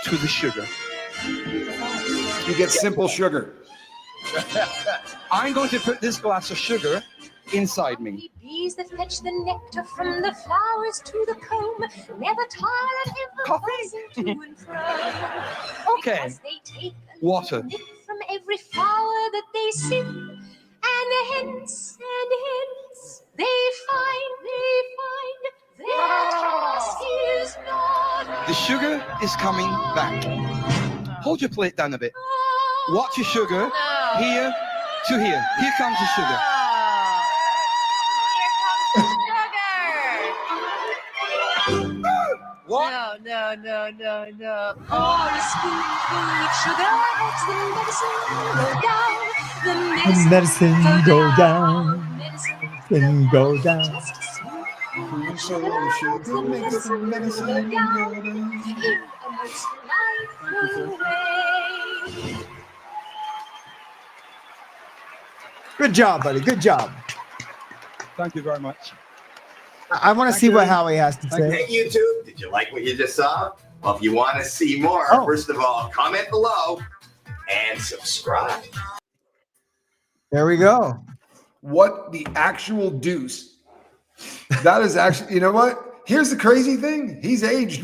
to the sugar? You get simple sugar. I'm going to put this glass of sugar inside me. Bees that fetch the nectar from the flowers to the comb never tire of ever Coffee? buzzing to and fro. Okay. Because they take a Water. nip from every flower that they sip, and hence they find their task is not. The sugar is coming back. Hold your plate down a bit. Watch your sugar. No. Here to here. Here comes the sugar. What? No. Oh, the spoonful of sugar helps the medicine go down. The medicine Then go down. just a spoonful of sugar helps the medicine go down. In a most delightful way. Good job, buddy. Good job. Thank you very much. I want to see what Howie has to say. Hey, YouTube, did you like what you just saw? Well, if you want to see more, Oh. first of all, comment below and subscribe. There we go. What the actual deuce? That is actually, you know what? Here's the crazy thing. He's aged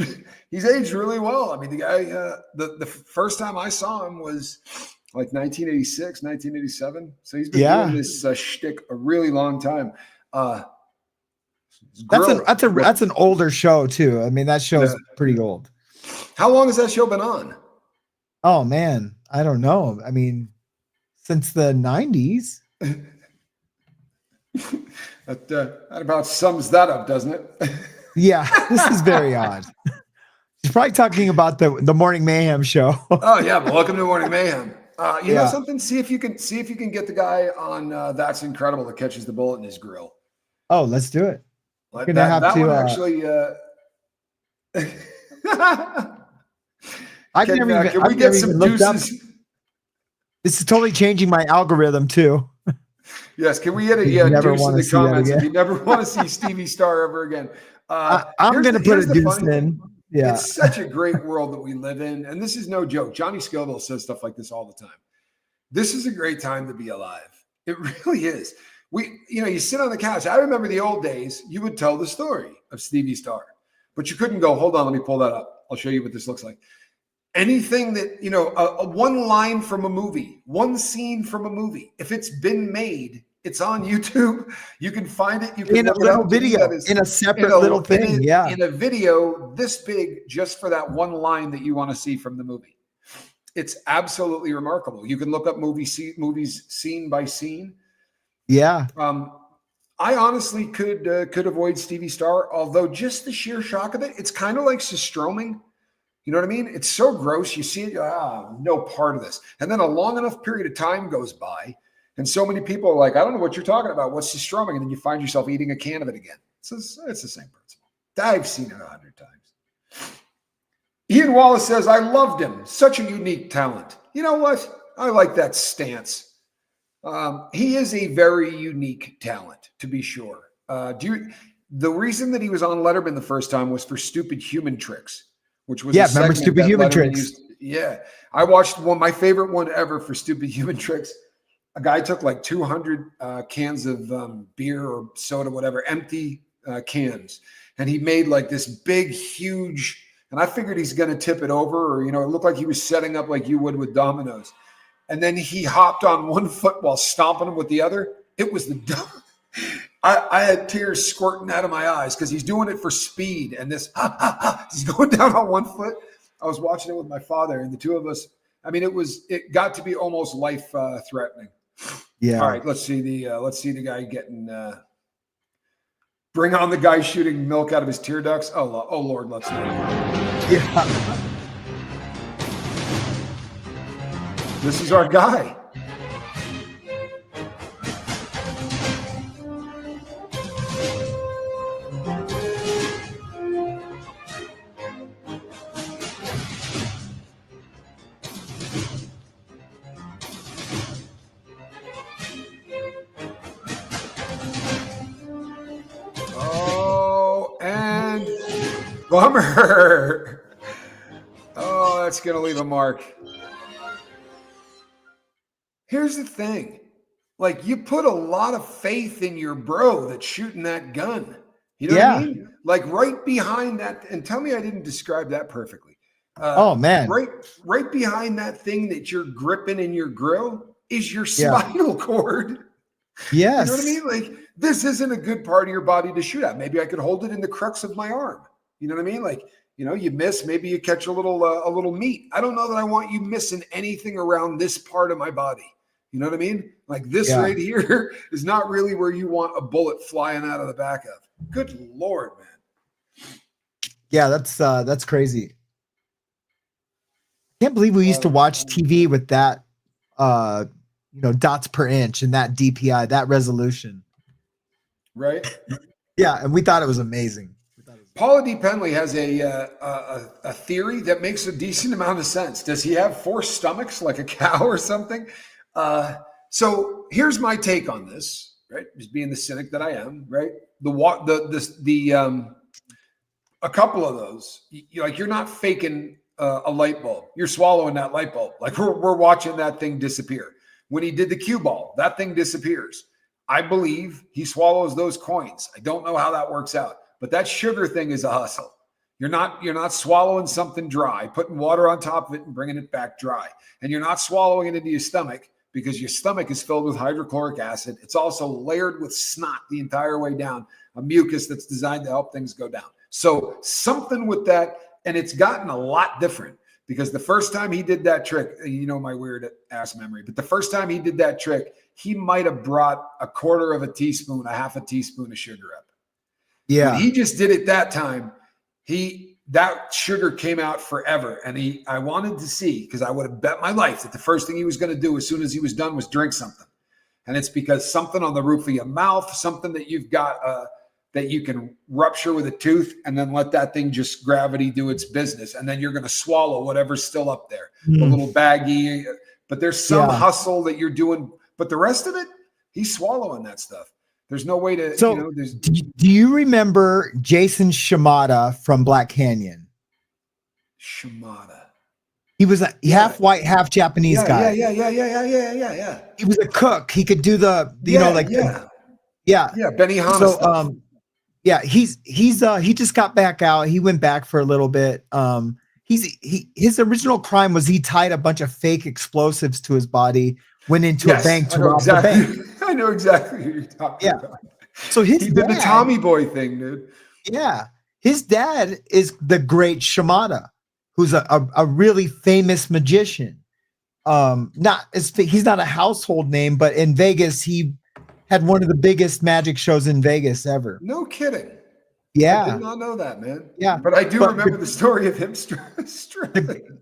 really well. I mean, the guy, the first time I saw him was like 1986, 1987. So he's been doing this shtick a really long time. That's an older show too. I mean, that show's pretty old. How long has that show been on? Oh man, I don't know. I mean, since the 90s. That about sums that up, doesn't it? Yeah, this is very odd. He's probably talking about the Morning Mayhem Show. Oh yeah, but welcome to Morning Mayhem. You know Yeah. something? See if you can get the guy on That's Incredible that catches the bullet in his grill. Oh, let's do it. Like We're gonna have that to, one actually. I've Can never even, we I've get never some even looked up. deuces? This is totally changing my algorithm too. Yes, can we get a You never deuce in wanna the see that comments if again. you never want to see Stevie Star ever again? I'm Here's gonna the- put here's a the deuce funny thing. in. Yeah. It's such a great world that we live in, and this is no joke. Johnny Scoville says stuff like this all the time. This is a great time to be alive. It really is. You sit on the couch. I remember the old days. You would tell the story of Stevie Star, but you couldn't go. Hold on, let me pull that up. I'll show you what this looks like. Anything that a one line from a movie, one scene from a movie. If it's been made, it's on YouTube. You can find it. You can In a look it little up. video, in a separate little thing. Yeah. In a video this big, just for that one line that you want to see from the movie. It's absolutely remarkable. You can look up movies scene by scene. Yeah. I honestly could avoid Stevie Star, although just the sheer shock of it, it's kind of like Systroming. You know what I mean? It's so gross. You see it, no part of this. And then a long enough period of time goes by, and so many people are like, I don't know what you're talking about. What's Systroming? And then you find yourself eating a can of it again. It's the same principle. I've seen it 100 times. Ian Wallace says, I loved him. Such a unique talent. You know what? I like that stance. He is a very unique talent, to be sure. The reason that he was on Letterman the first time was for Stupid Human Tricks, which was remember Stupid Human Tricks? I watched my favorite one ever for Stupid Human Tricks. A guy took like 200 cans of beer or soda, whatever, empty cans, and he made like this big, huge. And I figured he's going to tip it over, or, it looked like he was setting up like you would with dominoes. And then he hopped on one foot while stomping him with the other. It was the dumb. I had tears squirting out of my eyes because he's doing it for speed. And this, he's going down on one foot. I was watching it with my father, and the two of us, it got to be almost life threatening. Yeah. All right, let's see the guy getting, bring on the guy shooting milk out of his tear ducts. Oh Lord, let's see. Yeah. This is our guy. Oh, and bummer. Oh, that's going to leave a mark. Here's the thing. Like, you put a lot of faith in your bro that's shooting that gun. You know what I mean? Like, right behind that, and tell me I didn't describe that perfectly. Oh, man. Right behind that thing that you're gripping in your grill is your spinal cord. Yes. You know what I mean? Like, this isn't a good part of your body to shoot at. Maybe I could hold it in the crux of my arm. You know what I mean? Like, you miss, maybe you catch a little meat. I don't know that I want you missing anything around this part of my body. You know what I mean? Like, this right here is not really where you want a bullet flying out of the back of. Good Lord, man. Yeah, that's crazy. I can't believe we used to watch TV with that, dots per inch and that DPI, that resolution. Right? Yeah, and we thought it was amazing. Paula D. Penley has a theory that makes a decent amount of sense. Does he have 4 stomachs like a cow or something? So here's my take on this, right? Just being the cynic that I am, right? A couple of those, you're not faking a light bulb. You're swallowing that light bulb. Like, we're watching that thing disappear. When he did the cue ball, that thing disappears. I believe he swallows those coins. I don't know how that works out, but that sugar thing is a hustle. You're not swallowing something dry, putting water on top of it and bringing it back dry. And you're not swallowing it into your stomach because your stomach is filled with hydrochloric acid. It's also layered with snot the entire way down, a mucus that's designed to help things go down. So something with that, and it's gotten a lot different because the first time he did that trick, you know my weird ass memory, but the first time he did that trick, he might have brought a quarter of a teaspoon, a half a teaspoon of sugar up. Yeah. When he just did it that time, that sugar came out forever. And I wanted to see, because I would have bet my life that the first thing he was going to do as soon as he was done was drink something. And it's because something on the roof of your mouth, something that you've got that you can rupture with a tooth and then let that thing just gravity do its business. And then you're going to swallow whatever's still up there, the little baggie. But there's some hustle that you're doing. But the rest of it, he's swallowing that stuff. There's no way to, so, do you remember Jason Shimada from Black Canyon? Shimada. He was a half white, half Japanese guy. Yeah. He was a cook. He could do Benny Hanna. So, he just got back out. He went back for a little bit. His original crime was he tied a bunch of fake explosives to his body, went into a bank to rob the bank. I know exactly who you're talking about. So he did the Tommy Boy thing, dude. Yeah. His dad is the great Shimada, who's a really famous magician. He's not a household name, but in Vegas, he had one of the biggest magic shows in Vegas ever. No kidding. Yeah. I did not know that, man. Yeah. But I do remember the story of him struggling.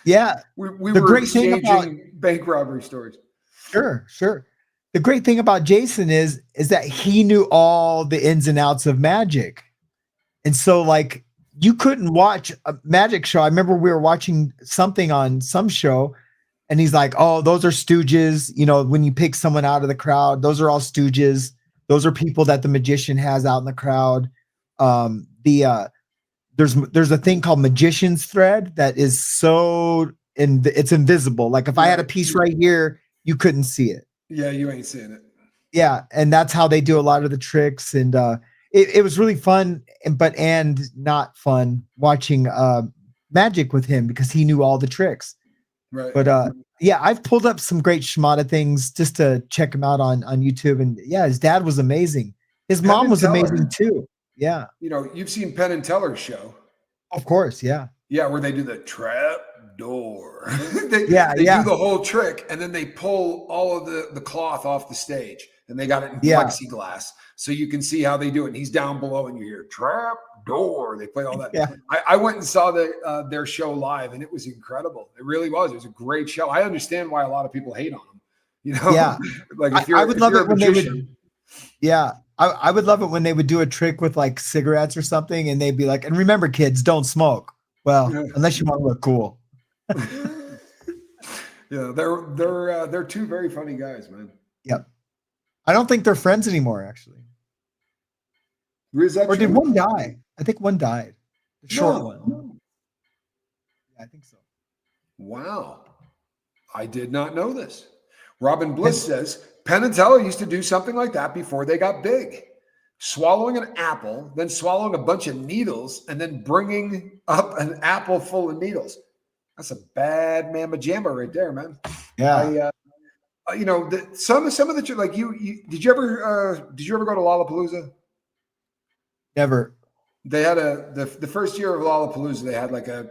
Yeah. We were exchanging bank robbery stories. Sure. The great thing about Jason is that he knew all the ins and outs of magic. And so like you couldn't watch a magic show. I remember we were watching something on some show and he's like, oh, those are stooges. You know, when you pick someone out of the crowd, those are all stooges. Those are people that the magician has out in the crowd. There's a thing called magician's thread that is it's invisible. Like if I had a piece right here, you couldn't see it. Yeah, you ain't seeing it. Yeah, and that's how they do a lot of the tricks. And it was really fun, and not fun watching magic with him because he knew all the tricks. Right. But I've pulled up some great Shimada things just to check him out on YouTube. And yeah, his dad was amazing. His mom was amazing too. Yeah. You know, you've seen Penn and Teller's show. Of course, yeah. Yeah, where they do the trap door. they do the whole trick, and then they pull all of the cloth off the stage, and they got it in plexiglass, so you can see how they do it. And he's down below, and you hear trap door. They play all that. Yeah. I went and saw their show live, and it was incredible. It really was. It was a great show. I understand why a lot of people hate on them. You know, like I would love it when they would. Yeah. I would love it when they would do a trick with like cigarettes or something, and they'd be like, and remember, kids, don't smoke. Well, unless you want to look cool. Yeah, they're two very funny guys, man. Yep. I don't think they're friends anymore, actually. Is that or true? did one die? I think one died. The short one. Yeah, I think so. Wow. I did not know this. Robin Bliss says Penn and Teller used to do something like that before they got big. Swallowing an apple, then swallowing a bunch of needles, and then bringing up an apple full of needles. That's a bad mamma jamma right there, man. Yeah. You know, some of the like you did you ever go to Lollapalooza? Never. They had the first year of Lollapalooza. They had like a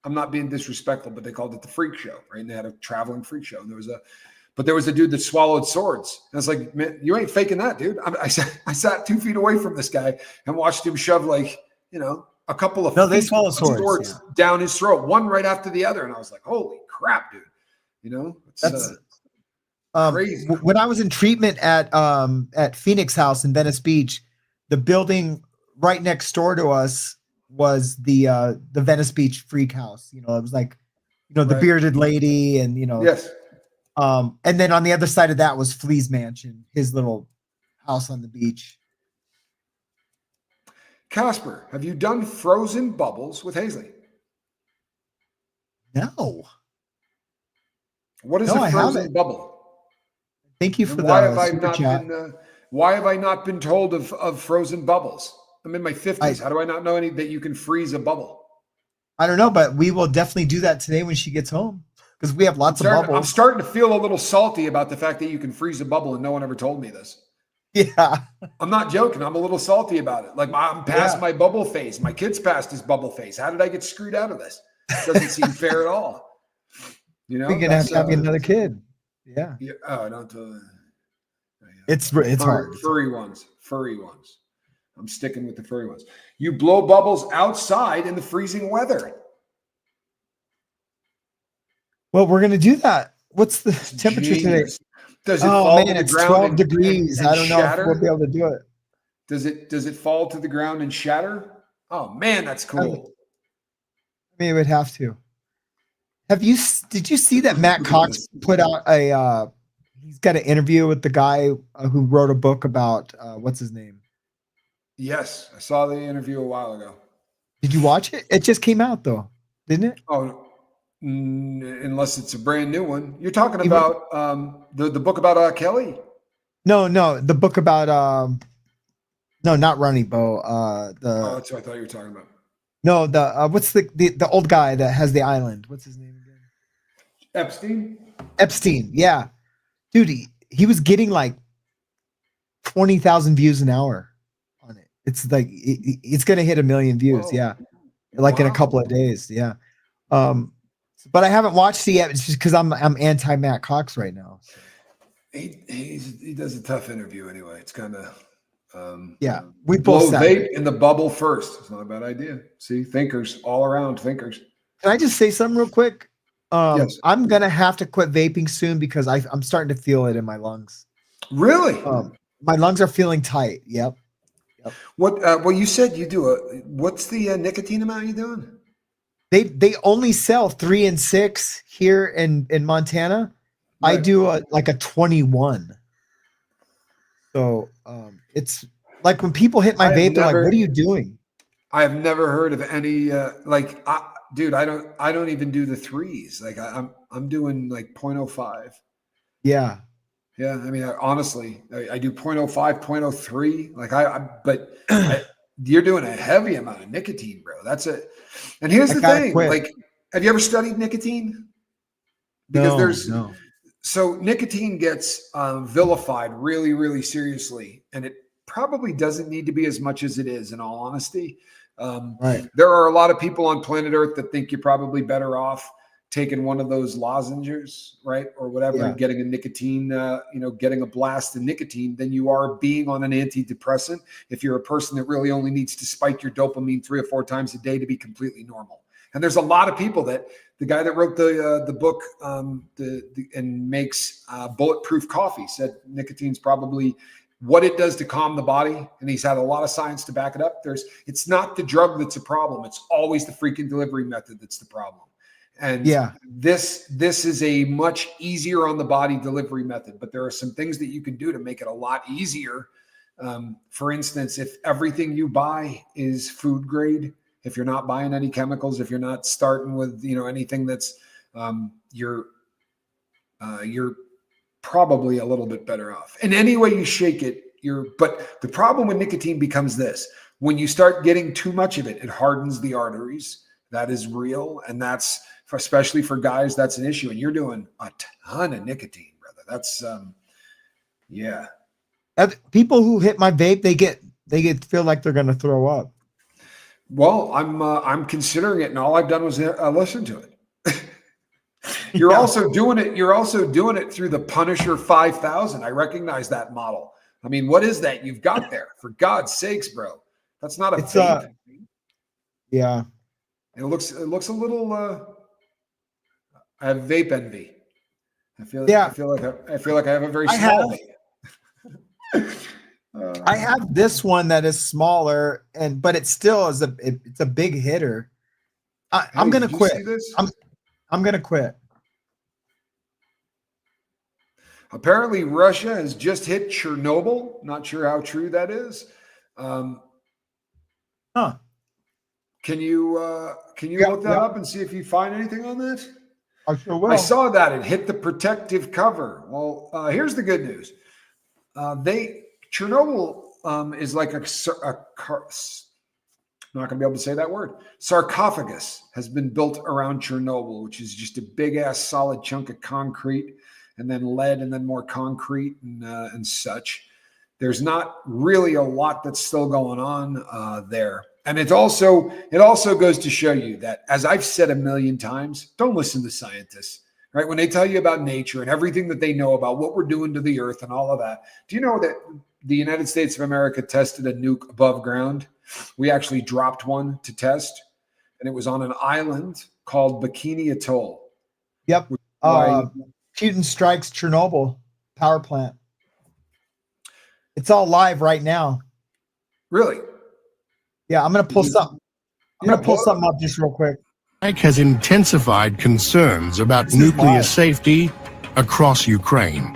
I'm not being disrespectful, but they called it the freak show, right? And they had a traveling freak show. And there was a dude that swallowed swords. And I was like, man, you ain't faking that, dude. I sat 2 feet away from this guy and watched him shove like, you know, a couple of they swallow swords down his throat, one right after the other. And I was like, holy crap, dude. You know, that's crazy. When I was in treatment at Phoenix House in Venice Beach, the building right next door to us was the Venice Beach Freak House. You know, it was like, you know, the bearded lady and, you know, yes. And then on the other side of that was Flea's mansion, his little house on the beach. Casper, have you done frozen bubbles with Hazley? No. What is a frozen bubble? Thank you for that. Why have I not been told of frozen bubbles? I'm in my 50s. How do I not know that you can freeze a bubble? I don't know, but we will definitely do that today when she gets home. Because we have lots of bubbles. I'm starting to feel a little salty about the fact that you can freeze a bubble and no one ever told me this. Yeah. I'm not joking. I'm a little salty about it. Like I'm past my bubble phase. My kid's past his bubble phase. How did I get screwed out of this? Doesn't seem fair at all. You know, We're gonna have to have another kid. Yeah. Yeah. Oh, don't. It's hard. Furry ones. I'm sticking with the furry ones. You blow bubbles outside in the freezing weather. Well, we're gonna do that. What's the temperature today? Does it fall to the it's ground 12 and, degrees. and I don't know shatter? if we'll be able to do it. Does it fall to the ground and shatter? Oh man, that's cool. I mean, it would have to. Did you see that Matt Cox put out he's got an interview with the guy who wrote a book about what's his name? Yes, I saw the interview a while ago. Did you watch it? It just came out though, didn't it? Oh, unless it's a brand new one. You're talking about the book about Kelly? No, the book about no, not Ronnie Bo. That's what I thought you were talking about. No, what's the old guy that has the island? What's his name again? Epstein. Yeah, dude, he was getting like 20,000 views an hour on it. It's like it's gonna hit 1 million views. Whoa. Yeah, like in a couple of days. Yeah, but I haven't watched it yet. It's just because I'm anti Matt Cox right now. So. He does a tough interview anyway. It's kind of. Yeah, we both vape in the bubble first. It's not a bad idea. See, thinkers all around. Thinkers. Can I just say something real quick? Yes. I'm gonna have to quit vaping soon because I'm starting to feel it in my lungs. Really? My lungs are feeling tight. Yep. What? Well, you said you do what's the nicotine amount you doing? They only sell 3 and 6 here in Montana. Right. I do like a 21. So it's like when people hit my vape, they're like, "What are you doing?" I have never heard of any dude. I don't even do the 3s. Like I'm doing like 0.05. Yeah. I mean, honestly, I do 0.05, 0.03. Like you're doing a heavy amount of nicotine, bro. That's it. And here's the thing: like, have you ever studied nicotine? Because no. So nicotine gets vilified really, really seriously, and it probably doesn't need to be as much as it is, in all honesty. Right. There are a lot of people on planet Earth that think you're probably better off taking one of those lozenges, right, or whatever, and getting a nicotine, getting a blast of nicotine than you are being on an antidepressant if you're a person that really only needs to spike your dopamine 3 or 4 times a day to be completely normal. And there's a lot of people that the guy that wrote the book and makes Bulletproof Coffee said nicotine's probably what it does to calm the body. And he's had a lot of science to back it up. It's not the drug that's a problem. It's always the freaking delivery method that's the problem. And this is a much easier on the body delivery method, but there are some things that you can do to make it a lot easier. For instance, if everything you buy is food grade, if you're not buying any chemicals, if you're not starting with, anything that's, you're probably a little bit better off. And any way you shake it, but the problem with nicotine becomes this: when you start getting too much of it, it hardens the arteries. That is real. And that's, especially for guys, that's an issue. And you're doing a ton of nicotine, brother. That's, people who hit my vape, they get feel like they're going to throw up. Well, I'm considering it, and all I've done was listen to it. You're also doing it through the Punisher 5000. I recognize that model. I mean, what is that you've got there? For God's sakes, bro, that's not a vape. Yeah. It looks a little. I have vape envy. I feel like I have a very small vape. I have this one that is smaller, but it still is it's a big hitter. I'm gonna quit. I'm gonna quit. Apparently, Russia has just hit Chernobyl. Not sure how true that is. Can you look that up and see if you find anything on that? I sure will. I saw that it hit the protective cover. Well, here's the good news. Chernobyl is like I'm not going to be able to say that word. Sarcophagus has been built around Chernobyl, which is just a big ass solid chunk of concrete, and then lead, and then more concrete and such. There's not really a lot that's still going on there. And it also goes to show you that, as I've said a million times, don't listen to scientists, right? When they tell you about nature and everything that they know about what we're doing to the earth and all of that. Do you know that the United States of America tested a nuke above ground? We actually dropped one to test, and it was on an island called Bikini Atoll. Yep. Putin strikes Chernobyl power plant. It's all live right now. Really? Yeah, I'm gonna pull something. I'm gonna pull something up just real quick. Has intensified concerns about nuclear safety across Ukraine.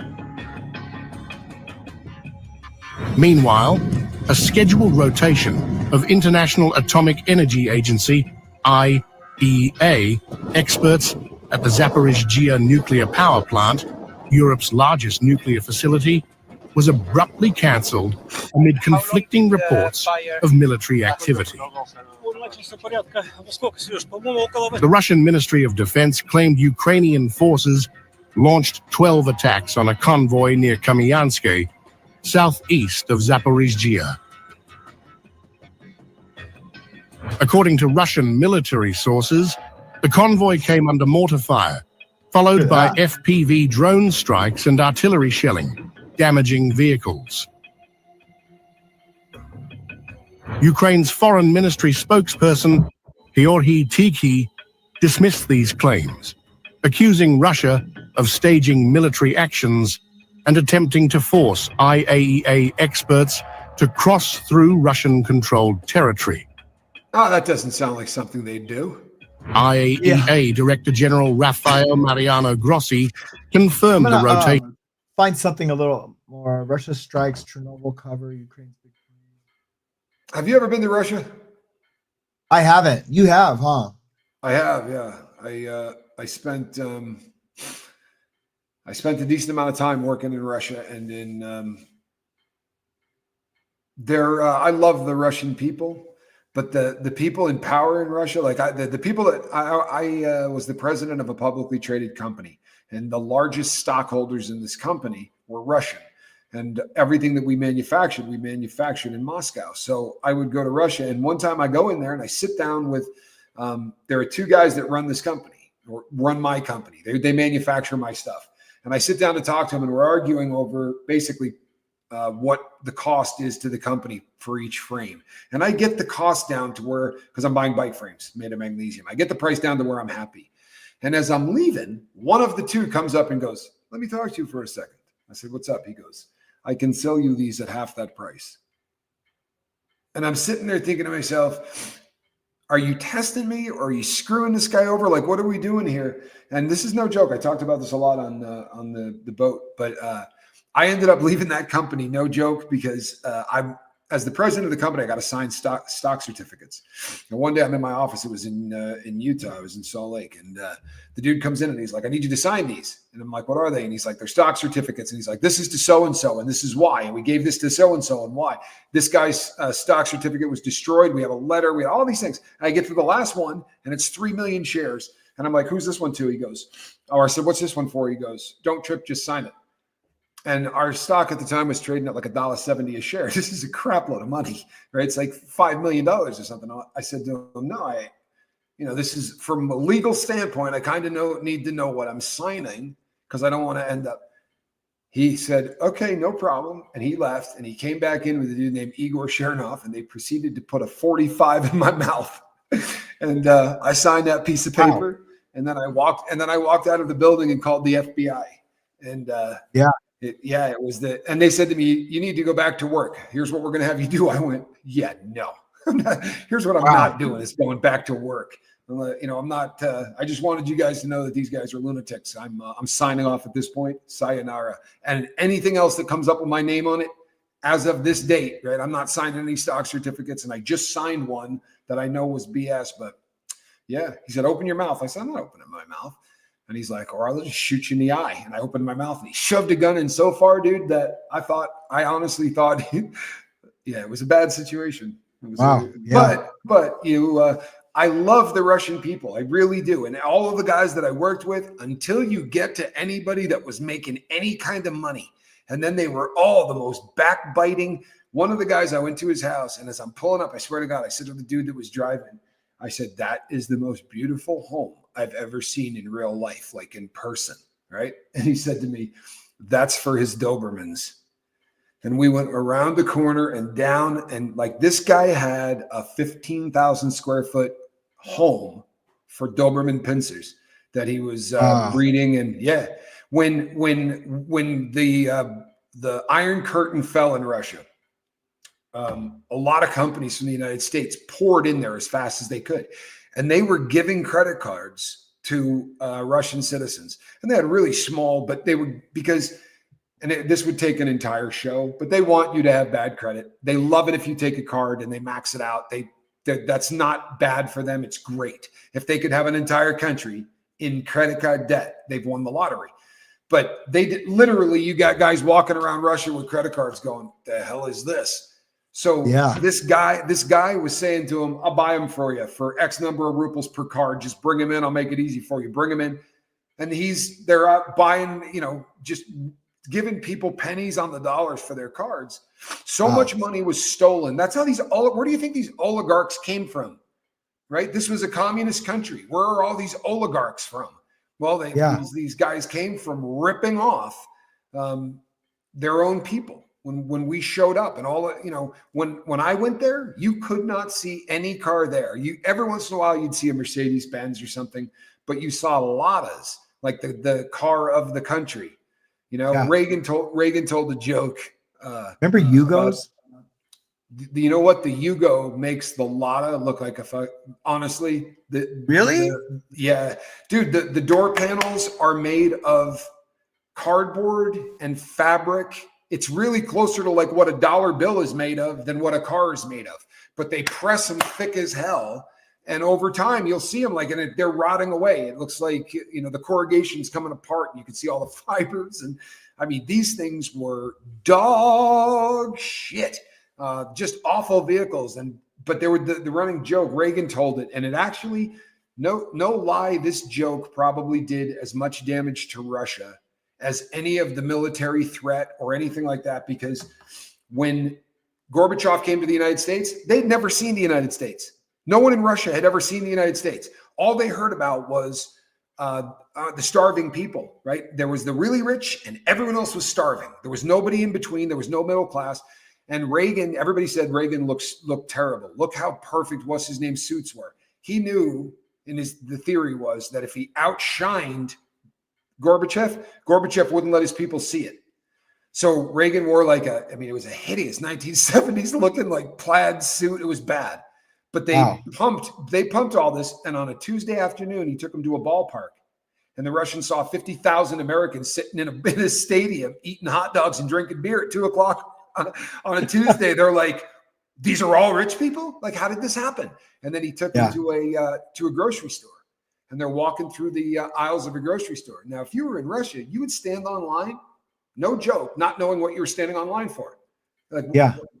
Meanwhile, a scheduled rotation of International Atomic Energy Agency IAEA experts at the Zaporizhzhia nuclear power plant, Europe's largest nuclear facility, was abruptly cancelled amid conflicting reports of military activity. The Russian Ministry of Defense claimed Ukrainian forces launched 12 attacks on a convoy near Kamyansk, southeast of Zaporizhzhia. According to Russian military sources, the convoy came under mortar fire, followed by FPV drone strikes and artillery shelling, damaging vehicles. Ukraine's foreign ministry spokesperson, Georgy Tykhy, dismissed these claims, accusing Russia of staging military actions and attempting to force IAEA experts to cross through Russian-controlled territory. Oh, that doesn't sound like something they'd do. IAEA Director General Rafael Mariano Grossi confirmed the rotation. Find something a little more. Russia strikes Chernobyl cover Ukraine's big. Have you ever been to Russia? I haven't. You have, huh? I have, yeah. I spent a decent amount of time working in Russia, and in I love the Russian people, but the people in power in Russia, like the people that I was the president of a publicly traded company, and the largest stockholders in this company were Russian. And everything that we manufactured in Moscow. So I would go to Russia, and one time I go in there and I sit down with, there are two guys that run this company, or run my company. They manufacture my stuff. And I sit down to talk to them, and we're arguing over basically what the cost is to the company for each frame. And I get the cost down to where, because I'm buying bike frames made of magnesium, I get the price down to where I'm happy. And as I'm leaving, one of the two comes up and goes, "Let me talk to you for a second." I said, "What's up?" He goes, "I can sell you these at half that price." And I'm sitting there thinking to myself, are you testing me, or are you screwing this guy over? Like, what are we doing here? And this is no joke. I talked about this a lot on the boat, but I ended up leaving that company, no joke, because as the president of the company, I got to sign stock certificates. And one day I'm in my office. It was in Utah. I was in Salt Lake, and the dude comes in and he's like, "I need you to sign these." And I'm like, "What are they?" And he's like, "They're stock certificates." And he's like, "This is to so-and-so, and this is why. And we gave this to so-and-so, and why. This guy's stock certificate was destroyed. We have a letter. We have all these things." And I get to the last one, and it's 3 million shares. And I'm like, "Who's this one to?" He goes, "Oh," I said, "What's this one for?" He goes, "Don't trip, just sign it." And our stock at the time was trading at like $1.70 a share. This is a crap load of money, right? It's like $5 million or something. I said to him, "No, this is from a legal standpoint. I kind of need to know what I'm signing, because I don't want to end up." He said, "Okay, no problem." And he left, and he came back in with a dude named Igor Chernov, and they proceeded to put a 45 in my mouth. And I signed that piece of paper. Wow. And then I walked out of the building and called the FBI. And it was and they said to me, "You need to go back to work. Here's what we're going to have you do." I went, "Yeah, no, here's what I'm not doing is going back to work. I'm not, I just wanted you guys to know that these guys are lunatics. I'm signing off at this point. Sayonara. And anything else that comes up with my name on it as of this date, right? I'm not signing any stock certificates. And I just signed one that I know was BS, but yeah." He said, "Open your mouth." I said, "I'm not opening my mouth." And he's like, "Or I'll just shoot you in the eye." And I opened my mouth, and he shoved a gun in so far, dude, that I honestly thought, it was a bad situation. It was wow. But I love the Russian people. I really do. And all of the guys that I worked with, until you get to anybody that was making any kind of money, and then they were all the most backbiting, One of the guys, I went to his house, and as I'm pulling up, I swear to God, I said to the dude that was driving, I said, that is the most beautiful home I've ever seen in real life, like in person, right? And he said to me, that's for his Dobermans. And we went around the corner and down, and like this guy had a 15,000 square foot home for Doberman Pinschers that he was breeding. And yeah, when the Iron Curtain fell in Russia, a lot of companies from the United States poured in there as fast as they could, and they were giving credit cards to Russian citizens, and they had really small, but they were this would take an entire show, but they want you to have bad credit. They love it if you take a card and they max it out. That's not bad for them. It's great. If they could have an entire country in credit card debt, they've won the lottery. But literally, you got guys walking around Russia with credit cards going, the hell is this? So this guy was saying to him, I'll buy them for you for X number of rubles per card. Just bring them in. I'll make it easy for you. Bring them in. And they're out buying, just giving people pennies on the dollars for their cards. So much money was stolen. That's how where do you think these oligarchs came from? Right? This was a communist country. Where are all these oligarchs from? Well, these guys came from ripping off their own people. When we showed up and when I went there, you could not see any car there. Every once in a while you'd see a Mercedes Benz or something, but you saw Ladas, like the car of the country. Reagan told a joke. Remember Yugos? You know what? The Yugo makes the Lada look like honestly. Really? Yeah. Dude, the door panels are made of cardboard and fabric. It's really closer to like what a dollar bill is made of than what a car is made of. But they press them thick as hell. And over time, you'll see them and they're rotting away. It looks like, the corrugation's coming apart and you can see all the fibers. And I mean, these things were dog shit, just awful vehicles. But they were the running joke. Reagan told it. And it actually, no lie, this joke probably did as much damage to Russia as any of the military threat or anything like that. Because when Gorbachev came to the United States, they'd never seen the United States. No one in Russia had ever seen the United States. All they heard about was the starving people, right? There was the really rich and everyone else was starving. There was nobody in between. There was no middle class. And Reagan, everybody said Reagan looked terrible. Look how perfect what's his name suits were. He knew, the theory was that if he outshined Gorbachev wouldn't let his people see it. So Reagan wore it was a hideous 1970s looking like plaid suit. It was bad. But they pumped all this. And on a Tuesday afternoon, he took them to a ballpark. And the Russians saw 50,000 Americans sitting in a stadium eating hot dogs and drinking beer at 2:00 on a Tuesday. They're like, these are all rich people? Like, how did this happen? And then he took them to a grocery store. And they're walking through the aisles of a grocery store. Now, if you were in Russia, you would stand online, no joke, not knowing what you were standing online for. Like,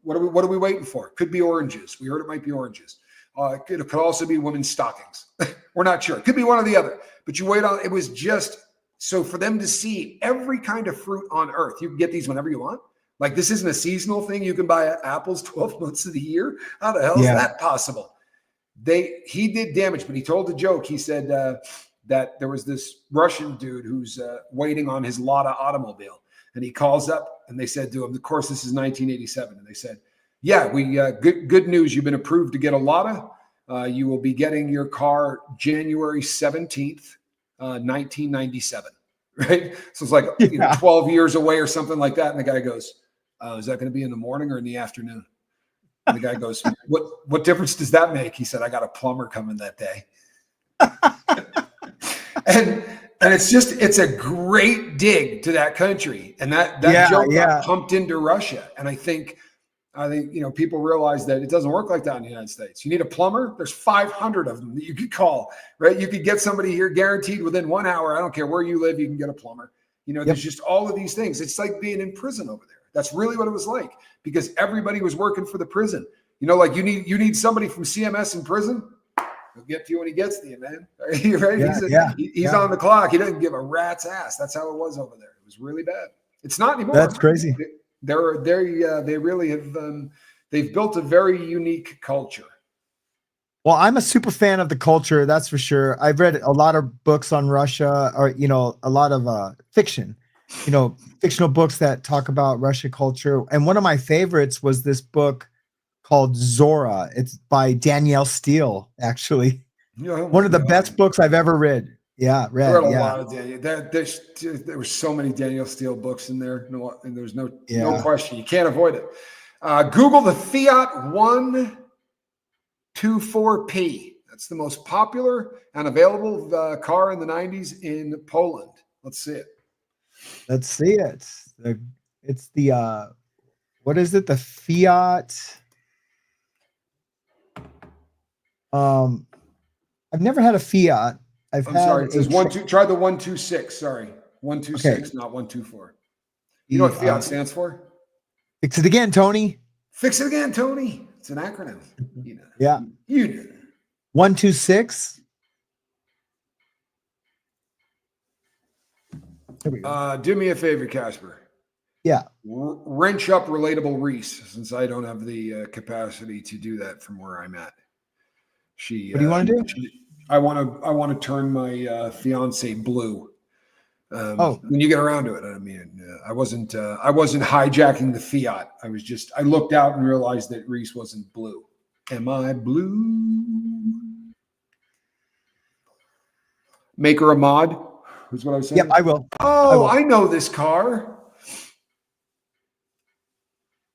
what are we waiting for? Could be oranges. We heard it might be oranges. It could also be women's stockings. We're not sure. It could be one or the other. But you wait on. It was just so for them to see every kind of fruit on earth. You can get these whenever you want. Like, this isn't a seasonal thing. You can buy apples 12 months of the year. How the hell is that possible? He did damage, but he told a joke. He said that there was this Russian dude who's waiting on his Lada automobile. And he calls up and they said to him, of course, this is 1987. And they said, yeah, we good news. You've been approved to get a Lada. You will be getting your car January 17th, 1997. Right. So it's like 12 years away or something like that. And the guy goes, is that going to be in the morning or in the afternoon? And the guy goes, what difference does that make? He said, I got a plumber coming that day. And it's a great dig to that country. And that joke got pumped into Russia. And I think, people realize that it doesn't work like that in the United States. You need a plumber. There's 500 of them that you could call, right? You could get somebody here guaranteed within 1 hour. I don't care where you live. You can get a plumber. There's just all of these things. It's like being in prison over there. That's really what it was like, because everybody was working for the prison. Like you need somebody from CMS in prison. He'll get to you when he gets to you, man. Right? He's on the clock. He doesn't give a rat's ass. That's how it was over there. It was really bad. It's not anymore. That's crazy. They really have they've built a very unique culture. Well, I'm a super fan of the culture, that's for sure. I've read a lot of books on Russia, or a lot of fiction, fictional books that talk about Russia culture. And one of my favorites was this book called Zora. It's by Danielle Steele, actually. One of the best books I've ever read. Yeah, read. A lot of Daniel. There were so many Danielle Steele books in there. No, and there's no question. You can't avoid it. Google the Fiat 124P. That's the most popular and available car in the 90s in Poland. Let's see it. Let's see it. It's the what is it? The Fiat. I've never had a Fiat. I'm sorry. It says try the 126. Sorry, 126, okay. Not 124. You know what Fiat stands for? Fix it again, Tony. Fix it again, Tony. It's an acronym. Yeah. You know. 126. Do me a favor, Casper. Yeah. Wrench up relatable Reese, since I don't have the capacity to do that from where I'm at. What do you want to do? I want to turn my fiance blue. When you get around to it, I mean, I wasn't hijacking the Fiat. I looked out and realized that Reese wasn't blue. Am I blue? Make her a mod. Is what I was saying. Yep, I will. Oh, I know this car.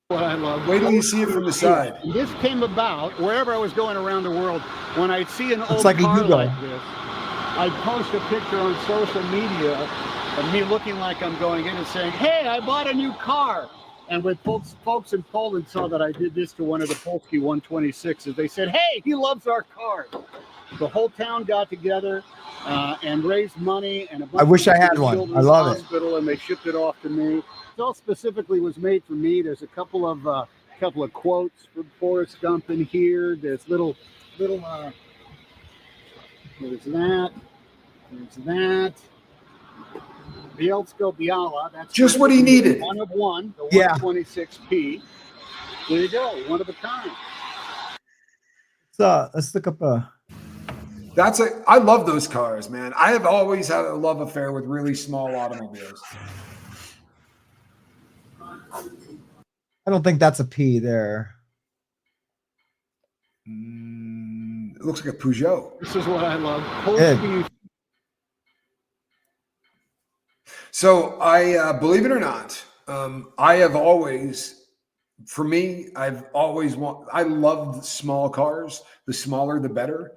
What I love. Wait till you see it from the side. And this came about wherever I was going around the world. When I'd see an old like car like this, I'd post a picture on social media of me looking like I'm going in and saying, "Hey, I bought a new car." And when folks in Poland saw that I did this to one of the Polski 126s, they said, "Hey, he loves our car." The whole town got together and raised money. And I wish I had one. I love it. And they shipped it off to me. It all specifically was made for me. There's a couple of quotes from Forrest Gump in here. There's little there's that. There's that. Bielsko Biala. That's just what he needed. One of one. The 126P. There you go. One of a kind. Let's look up I love those cars, man. I have always had a love affair with really small automobiles. I don't think that's a P there. It looks like a Peugeot. This is what I love. So I believe it or not, I have always, for me, I loved small cars. The smaller, the better.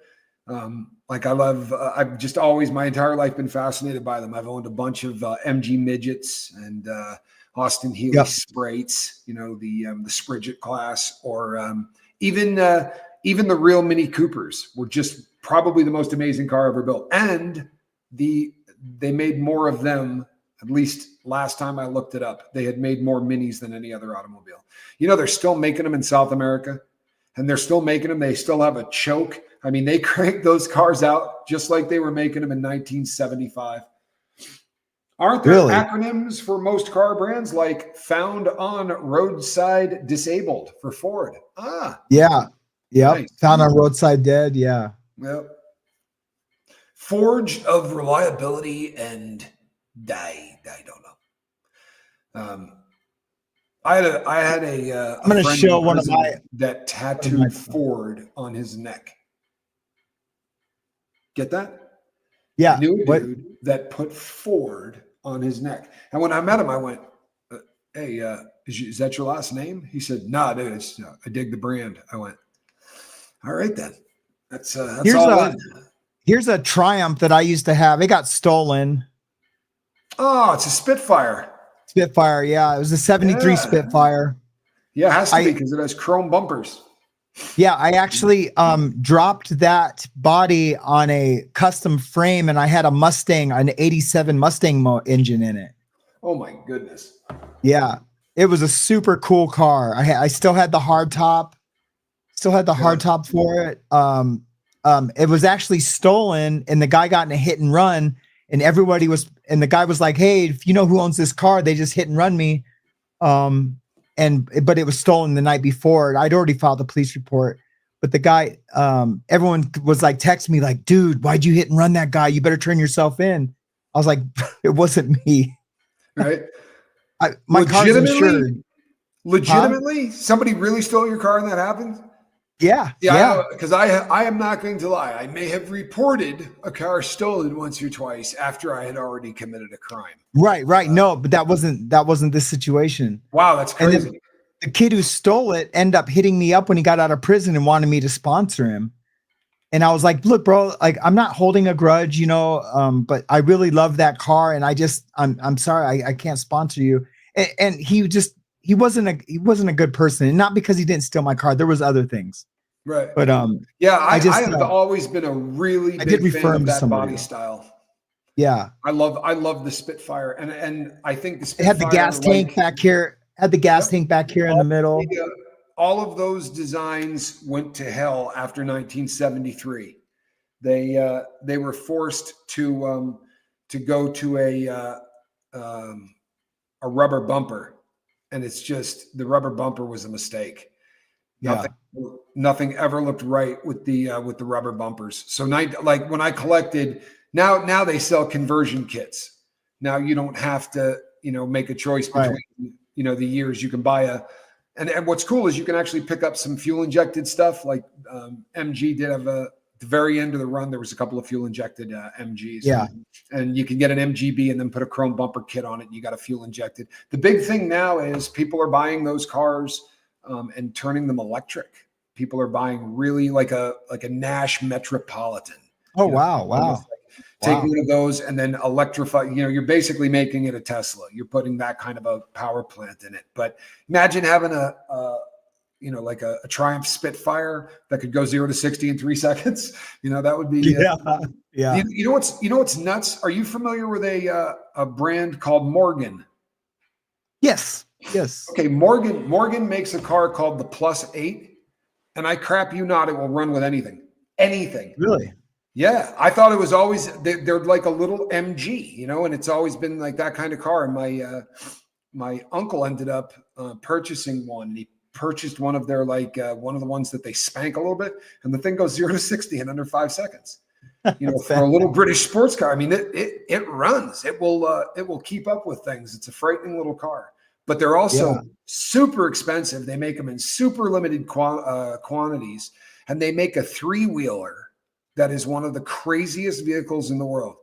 I've just always, my entire life, been fascinated by them. I've owned a bunch of MG midgets and Austin Healey Sprates, the Sprigget class, or even the real Mini Coopers were just probably the most amazing car ever built. And they made more of them, at least last time I looked it up. They had made more Minis than any other automobile. They're still making them in South America, and they're still making them. They still have a choke. I mean, they cranked those cars out just like they were making them in 1975. Aren't there acronyms for most car brands, like found on roadside disabled for Ford? Yeah. Nice. Found on roadside dead. Yeah. Yep. Forge of reliability and I don't know. I had a I'm going to show one of that tattooed Ford on his neck. Get that? Yeah. New dude that put Ford on his neck. And when I met him, I went, "Hey, is that your last name?" He said, "No, dude, I dig the brand." I went, "All right, then. That's Here's a Triumph that I used to have. It got stolen. Oh, it's a Spitfire. Spitfire, yeah. It was a 73 Spitfire. Yeah, it has to be because it has chrome bumpers. Yeah, I actually dropped that body on a custom frame, and I had a Mustang, an 87 Mustang engine in it. Oh my goodness. Yeah, it was a super cool car. I still had the hard top. Still had the hard top for it. It was actually stolen, and the guy got in a hit and run, and the guy was like, "Hey, if you know who owns this car, they just hit and run me." but it was stolen the night before. I'd already filed a police report. But the guy, everyone was like, text me like, dude, why'd you hit and run that guy? You better turn yourself in. I was like, it wasn't me. Right. My car's insured. Legitimately? Huh? Somebody really stole your car and that happened? Yeah. Because I am not going to lie. I may have reported a car stolen once or twice after I had already committed a crime. Right. No, but that wasn't the situation. Wow, that's crazy. The kid who stole it ended up hitting me up when he got out of prison and wanted me to sponsor him. And I was like, look, bro, like I'm not holding a grudge, you know, but I really love that car. And I'm sorry, I can't sponsor you. And he wasn't a good person. And not because he didn't steal my car. There was other things. Right. But yeah, I have always been a really big fan of that body style. Yeah. I love the Spitfire. And I think the Spitfire it had the gas tank back here. Had the gas tank back here in the middle. All of those designs went to hell after 1973. They were forced to go to a rubber bumper, and it's just the rubber bumper was a mistake. Yeah. Nothing ever looked right with the rubber bumpers. So like when I collected, now they sell conversion kits. Now you don't have to make a choice between the years. You can buy and what's cool is you can actually pick up some fuel injected stuff. Like MG did have at the very end of the run, there was a couple of fuel injected MGs. Yeah. And you can get an MGB and then put a chrome bumper kit on it. And you got a fuel injected. The big thing now is people are buying those cars and turning them electric. People are buying really like a Nash Metropolitan. Oh, wow. Take one of those and then electrify, you're basically making it a Tesla. You're putting that kind of a power plant in it. But imagine having a Triumph Spitfire that could go 0 to 60 in 3 seconds. That would be, yeah. You know what's nuts? Are you familiar with a brand called Morgan? Yes. Okay. Morgan makes a car called the Plus 8, and I crap you not, it will run with anything. Really? Yeah, I thought it was always they're like a little MG, and it's always been like that kind of car. And my uncle ended up purchasing one. And he purchased one of their one of the ones that they spank a little bit, and the thing goes 0 to 60 in under 5 seconds. For a little British sports car, I mean, it runs. It will keep up with things. It's a frightening little car, but they're also super expensive. They make them in super limited quantities, and they make a 3-wheeler. That is one of the craziest vehicles in the world.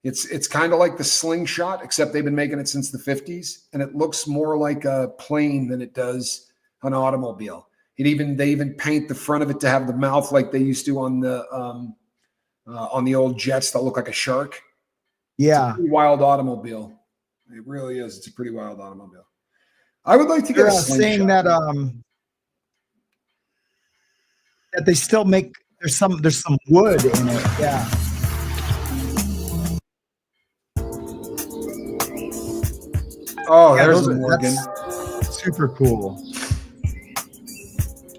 It's kind of like the Slingshot, except they've been making it since the 50s, and it looks more like a plane than it does an automobile. They even paint the front of it to have the mouth like they used to on the old jets that look like a shark. Yeah, it's a pretty wild automobile. It really is. It's a pretty wild automobile. I would like to get a Slingshot. Saying that that they still make. There's some wood in it. Yeah. Oh, there's a Morgan. Super cool.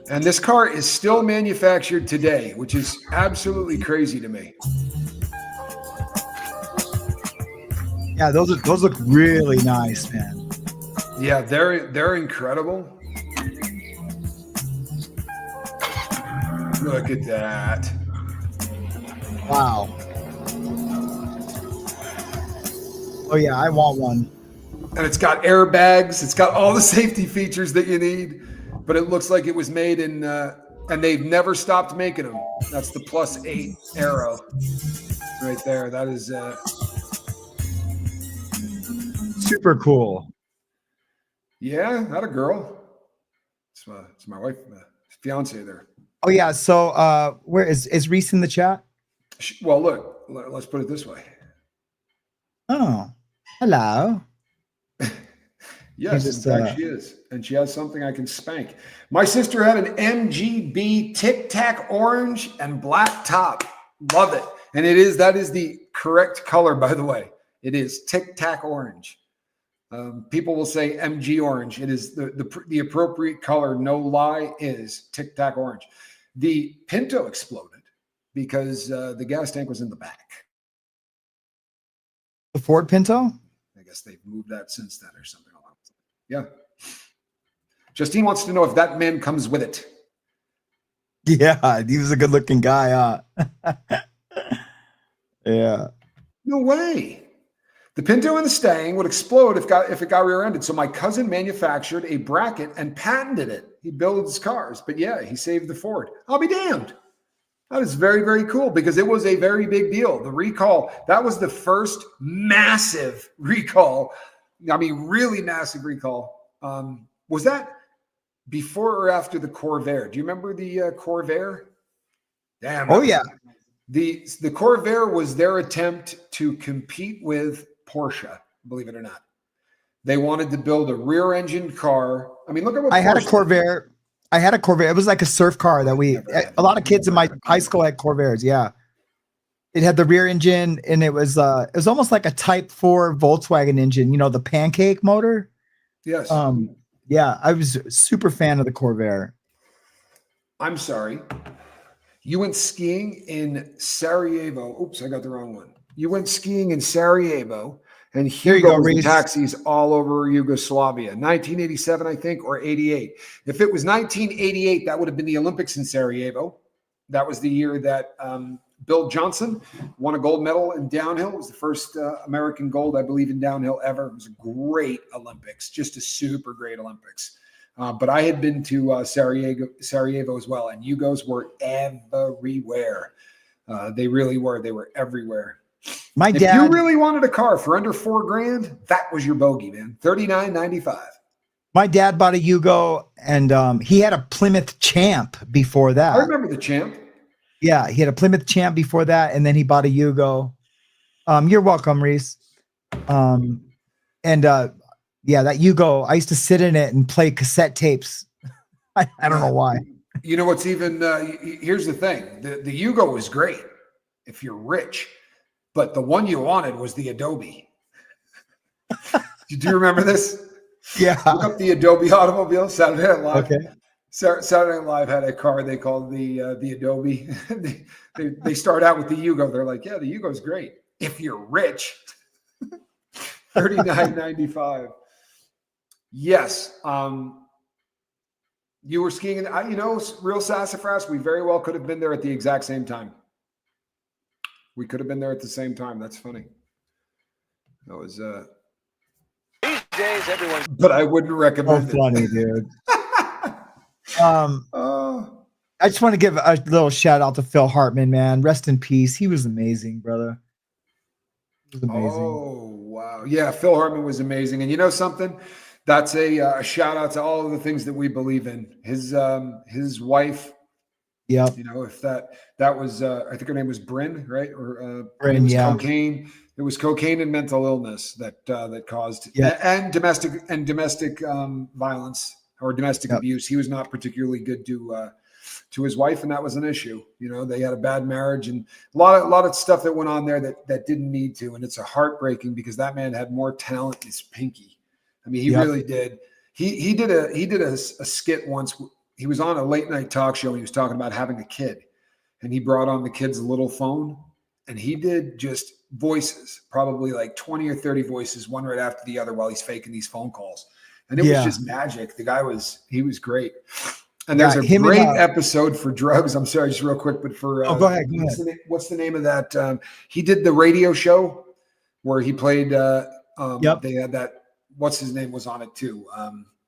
And this car is still manufactured today, which is absolutely crazy to me. Yeah, those look really nice, man. Yeah, they're incredible. Look at that. Wow. Oh yeah, I want one. And it's got airbags. It's got all the safety features that you need, but it looks like it was made in, and they've never stopped making them. That's the Plus 8 Aero right there. That is super cool. Yeah, not a girl. It's my wife, fiance there. Oh yeah. So where is Reese in the chat? Well, look, let's put it this way. Oh, hello. Yes, in fact, she is. And she has something I can spank. My sister had an MGB Tic Tac orange and black top. Love it. And that is the correct color, by the way. It is Tic Tac orange. People will say MG orange. It is the appropriate color. No lie, is Tic Tac orange. The Pinto exploded because the gas tank was in the back. The Ford Pinto? I guess they've moved that since then or something. Yeah. Justine wants to know if that man comes with it. Yeah, he was a good looking guy. Yeah. No way. The Pinto and the Stang would explode if it got rear-ended. So my cousin manufactured a bracket and patented it. He builds cars, but yeah, he saved the Ford. I'll be damned. That is very, very cool because it was a very big deal. The recall, that was the first massive recall. I mean, really massive recall. Was that before or after the Corvair? Do you remember the Corvair? Damn. Oh, yeah. The Corvair was their attempt to compete with Porsche, believe it or not. They wanted to build a rear-engine car. I mean, look at what I had a Corvair. It was like a surf car that a lot of kids in my high school had Corvairs. Yeah. It had the rear engine and it was almost like a Type 4 Volkswagen engine, you know, the pancake motor. Yes. Yeah, I was a super fan of the Corvair. I'm sorry. You went skiing in Sarajevo. Oops, I got the wrong one. You went skiing in Sarajevo, and Hugo was in taxis all over Yugoslavia. 1987, I think, or 88. If it was 1988, that would have been the Olympics in Sarajevo. That was the year that Bill Johnson won a gold medal in downhill. It was the first American gold, I believe, in downhill ever. It was a great Olympics, just a super great Olympics. But I had been to Sarajevo as well, and Yugos were everywhere. They really were. They were everywhere. If you really wanted a car for under $4,000, that was your bogey, man. $39.95. My dad bought a Yugo, and he had a Plymouth Champ before that. I remember the Champ. Yeah, he had a Plymouth Champ before that, and then he bought a Yugo. You're welcome, Reese. Yeah, that Yugo, I used to sit in it and play cassette tapes. I don't know why. You know what's even, here's the thing. The Yugo was great if you're rich, but the one you wanted was the Adobe. Do you remember this? Yeah. Look up the Adobe automobile, Saturday Night Live. Okay. Saturday Night Live had a car they called the Adobe. they start out with the Yugo. They're like, yeah, the Yugo's great if you're rich. $39.95. Yes. You were skiing, real sassafras. We very well could have been there at the exact same time. We could have been there at the same time. That's funny. That was these days, everyone. But I wouldn't recommend it. Funny, dude. I just want to give a little shout out to Phil Hartman, man. Rest in peace. He was amazing, brother. He was amazing. Oh, wow. Yeah, Phil Hartman was amazing. And you know something? That's a shout out to all of the things that we believe in. His wife. Yeah. You know, if that was, I think her name was Bryn, right? Or Bryn, yeah. Cocaine. It was cocaine and mental illness that caused, and domestic violence or domestic abuse. He was not particularly good to his wife, and that was an issue. You know, they had a bad marriage and a lot of stuff that went on there that didn't need to. And it's a heartbreaking because that man had more talent than his pinky. I mean, he really did. He did a skit once. He was on a late night talk show and he was talking about having a kid, and he brought on the kid's little phone, and he did just voices, probably like 20 or 30 voices, one right after the other while he's faking these phone calls. And it was just magic. The guy was great. And there's a great episode for drugs. I'm sorry, just real quick, but for go ahead. What's the name of that? He did the radio show where he played. They had that. What's his name was on it too?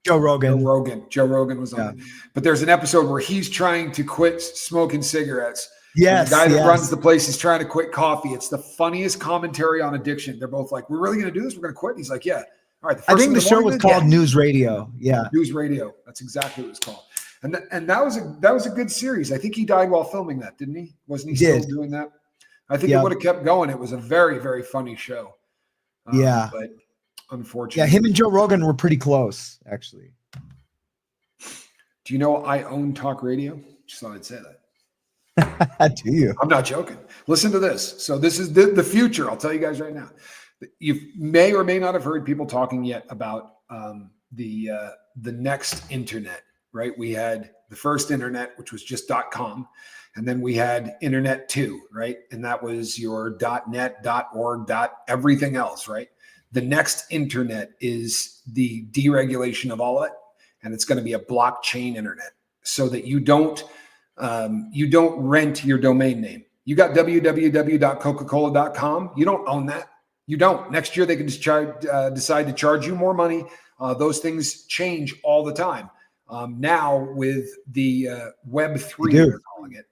Joe Rogan. Joe Rogan was on it. But there's an episode where he's trying to quit smoking cigarettes. Yes. The guy that runs the place is trying to quit coffee. It's the funniest commentary on addiction. They're both like, "We're really going to do this? We're going to quit?" And he's like, "Yeah." All right. I think the show was called News Radio. Yeah. News Radio. That's exactly what it was called. And that was a good series. I think he died while filming that, didn't he? Wasn't he still doing that? I think it would have kept going. It was a very, very funny show. But unfortunately. Yeah, him and Joe Rogan were pretty close, actually. Do you know I own talk radio? Just thought I'd say that. Do you? I'm not joking. Listen to this. So this is the future. I'll tell you guys right now. You may or may not have heard people talking yet about the next internet. Right. We had the first internet, which was just .com. And then we had internet 2, right? And that was your .net, .org, everything else, right? The next internet is the deregulation of all of it. and it's going to be a blockchain internet, so that you don't rent your domain name. You got www.coca-cola.com. You don't own that. You don't. Next year they can just decide to charge you more money. Those things change all the time. Now with the Web3, we're calling it.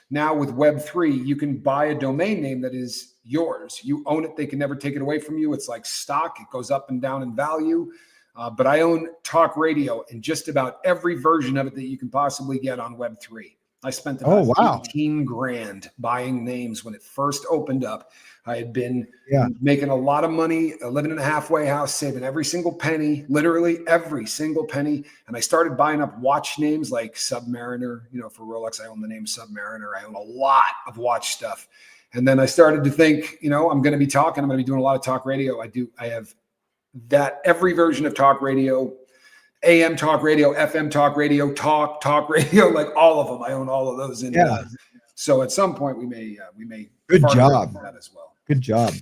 Now with Web3, you can buy a domain name that is yours. You own it. They can never take it away from you. It's like stock. It goes up and down in value. But I own talk radio and just about every version of it that you can possibly get on Web3. I spent about 18 grand buying names when it first opened up. I had been making a lot of money, living in a halfway house, saving every single penny, literally every single penny. And I started buying up watch names like Submariner. You know, for Rolex, I own the name Submariner. I own a lot of watch stuff. And then I started to think, you know, I'm going to be doing a lot of talk radio. I have that every version of talk radio, AM talk radio, FM talk radio, talk radio, like all of them. I own all of those. So at some point we may good job that as well. Good job.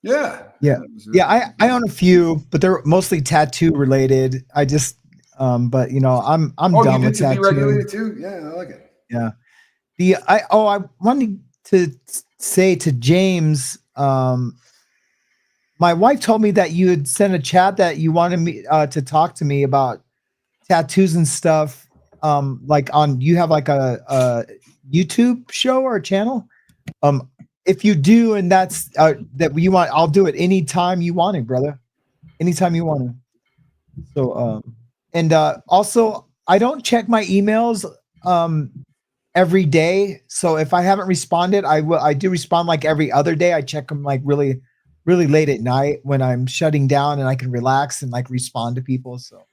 Yeah. I own a few, but they're mostly tattoo related. I just but you know, I'm done with tattoo. Regulated too? Yeah, I like it. Yeah. I wanted to say to James, my wife told me that you had sent a chat that you wanted me to talk to me about tattoos and stuff. Like you have like a YouTube show or a channel. If you do, and that's that you want, I'll do it anytime you want it, brother. Anytime you want it. So, and also I don't check my emails every day. So if I haven't responded, I do respond like every other day. I check them like really late at night when I'm shutting down and I can relax and like respond to people. So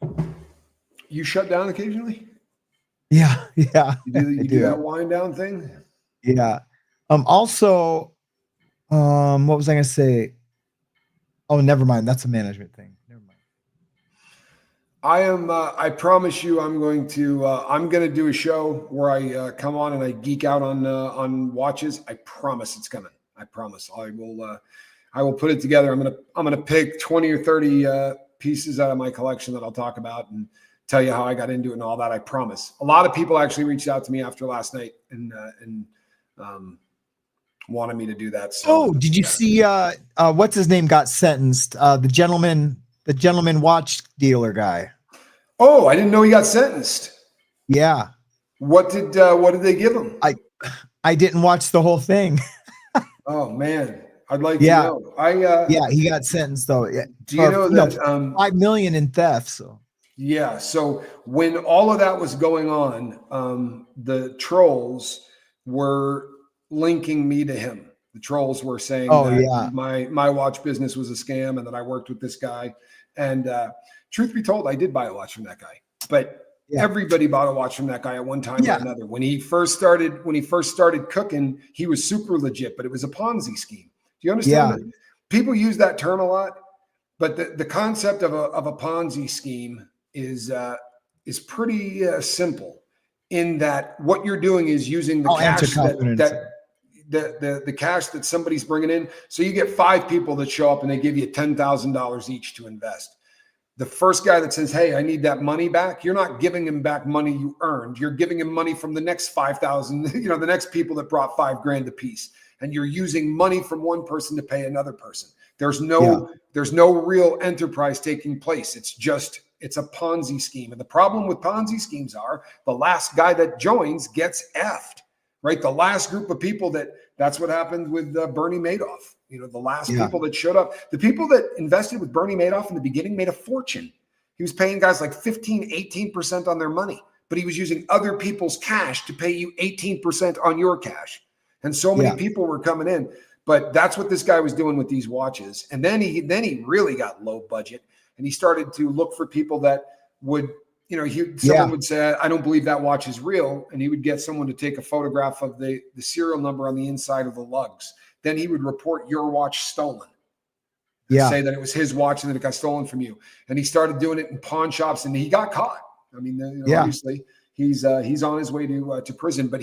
you shut down occasionally? Yeah. You do that wind down thing? Yeah. Also, what was I going to say? Oh, never mind. That's a management thing. Never mind. I promise you, I'm going to do a show where I come on and I geek out on watches. I promise it's coming. I promise. I will put it together. I'm going to pick 20 or 30 pieces out of my collection that I'll talk about and tell you how I got into it and all that. I promise. A lot of people actually reached out to me after last night and wanted me to do that. So, did you see what's his name got sentenced? The gentleman watch dealer guy. Oh, I didn't know he got sentenced. Yeah. What did they give him? I didn't watch the whole thing. Oh man, I'd like to know. He got sentenced though. Yeah. Do you know that $5 million in theft? So yeah. So when all of that was going on, the trolls were linking me to him. The trolls were saying that my watch business was a scam and that I worked with this guy. And truth be told, I did buy a watch from that guy. But everybody bought a watch from that guy at one time or another. When he first started cooking, he was super legit, but it was a Ponzi scheme. Do you understand that? People use that term a lot, but the concept of a Ponzi scheme is pretty simple in that what you're doing is using the cash the cash that somebody's bringing in. So you get 5 people that show up and they give you $10,000 each to invest. The first guy that says, hey, I need that money back, you're not giving him back money you earned. You're giving him money from the next 5,000, the next people that brought $5,000 a piece. And you're using money from one person to pay another person. There's no real enterprise taking place. It's a Ponzi scheme. And the problem with Ponzi schemes are the last guy that joins gets effed, right? The last group of people that's what happened with Bernie Madoff. The last people that showed up, the people that invested with Bernie Madoff in the beginning made a fortune. He was paying guys like 15, 18% on their money, but he was using other people's cash to pay you 18% on your cash. And so many people were coming in, but that's what this guy was doing with these watches. And then he really got low budget and he started to look for people that would, someone would say, I don't believe that watch is real. And he would get someone to take a photograph of the serial number on the inside of the lugs. Then he would report your watch stolen. Say that it was his watch and that it got stolen from you. And he started doing it in pawn shops and he got caught. I mean, obviously he's on his way to prison, but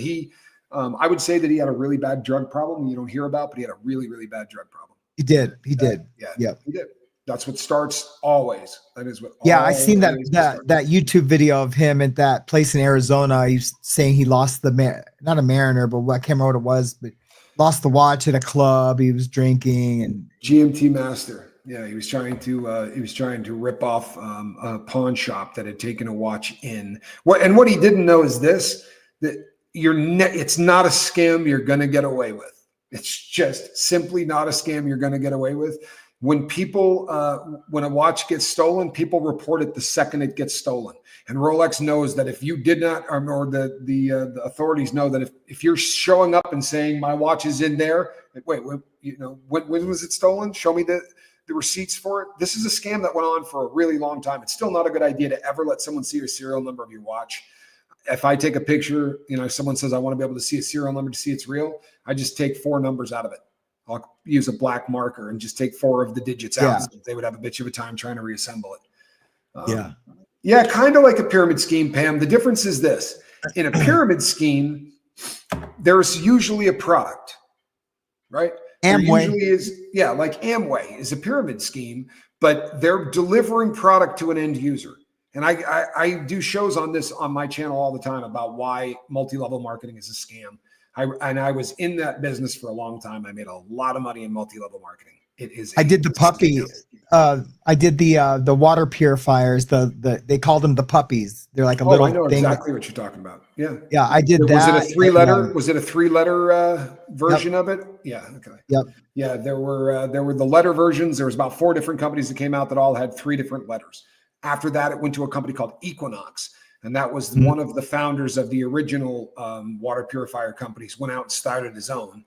I would say that he had a really bad drug problem you don't hear about, but he had a really, really bad drug problem. He did. Yeah, he did. That's what starts always. That is what. Yeah, I seen that starts. that YouTube video of him at that place in Arizona. He's saying he lost not a Mariner, but I can't remember what it was, but lost the watch at a club. He was drinking and GMT Master. Yeah, he was trying to rip off a pawn shop that had taken a watch in. What he didn't know is this: that it's not a scam you're going to get away with. It's just simply not a scam you're going to get away with. When when a watch gets stolen, people report it the second it gets stolen. And Rolex knows that if you did not, or the authorities know that if you're showing up and saying my watch is in there, wait, when was it stolen? Show me the receipts for it. This is a scam that went on for a really long time. It's still not a good idea to ever let someone see your serial number of your watch. If I take a picture, someone says I want to be able to see a serial number to see it's real, I just take 4 numbers out of it. I'll use a black marker and just take 4 of the digits out. So they would have a bitch of a time trying to reassemble it. Yeah, kind of like a pyramid scheme, Pam. The difference is this: in a pyramid scheme, there's usually a product, right? Amway. There usually is, like Amway is a pyramid scheme, but they're delivering product to an end user. And I do shows on this on my channel all the time about why multi-level marketing is a scam. I was in that business for a long time. I made a lot of money in multi-level marketing. It is. I did the puppy. I did the water purifiers. They called them the puppies. They're like a little. I know thing exactly what you're talking about. Yeah. Yeah, I did that. Was it a 3-letter? Was it a 3-letter version of it? Yeah. Okay. Yep. Yeah. There were the letter versions. There was about 4 different companies that came out that all had 3 different letters. After that, it went to a company called Equinox. And that was one of the founders of the original water purifier companies, went out and started his own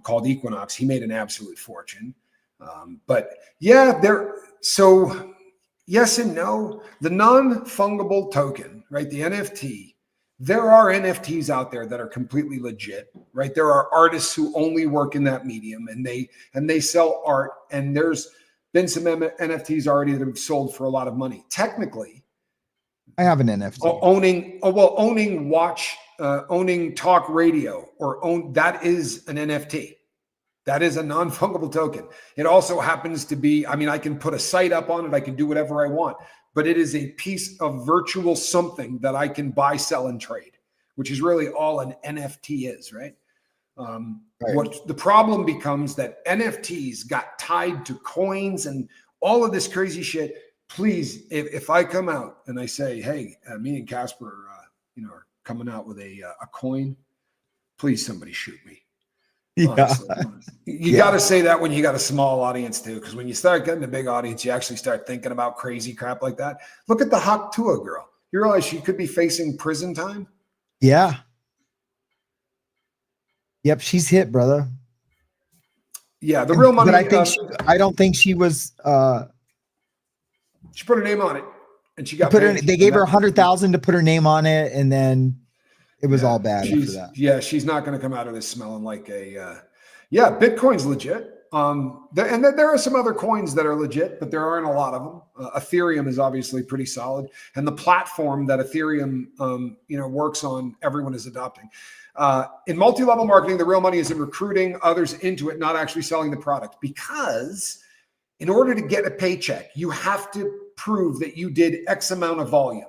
called Equinox. He made an absolute fortune. But yeah, so yes and no. The non-fungible token, right? The NFT, there are NFTs out there that are completely legit, right? There are artists who only work in that medium and they sell art. And there's been some NFTs already that have sold for a lot of money. Technically, I have an NFT. Owning talk radio that is an NFT. That is a non-fungible token. It also happens to be, I can put a site up on it. I can do whatever I want, but it is a piece of virtual something that I can buy, sell, and trade, which is really all an NFT is, right? What the problem becomes that NFTs got tied to coins and all of this crazy shit. Please, if I come out and I say, hey, me and Casper, are coming out with a coin, please somebody shoot me. Yeah. You got to say that when you got a small audience too, because when you start getting a big audience, you actually start thinking about crazy crap like that. Look at the Hak Tua girl. You realize she could be facing prison time? Yeah. Yep, she's hit, brother. Yeah, the real money. But I don't think she was. She put her name on it, and she got paid. They gave her $100,000 to put her name on it, and then it was all bad after that. Yeah, she's not going to come out of this smelling like a. Bitcoin's legit. And then there are some other coins that are legit, but there aren't a lot of them. Ethereum is obviously pretty solid, and the platform that Ethereum, works on, everyone is adopting. In multi-level marketing, the real money is in recruiting others into it, not actually selling the product, because in order to get a paycheck, you have to prove that you did X amount of volume.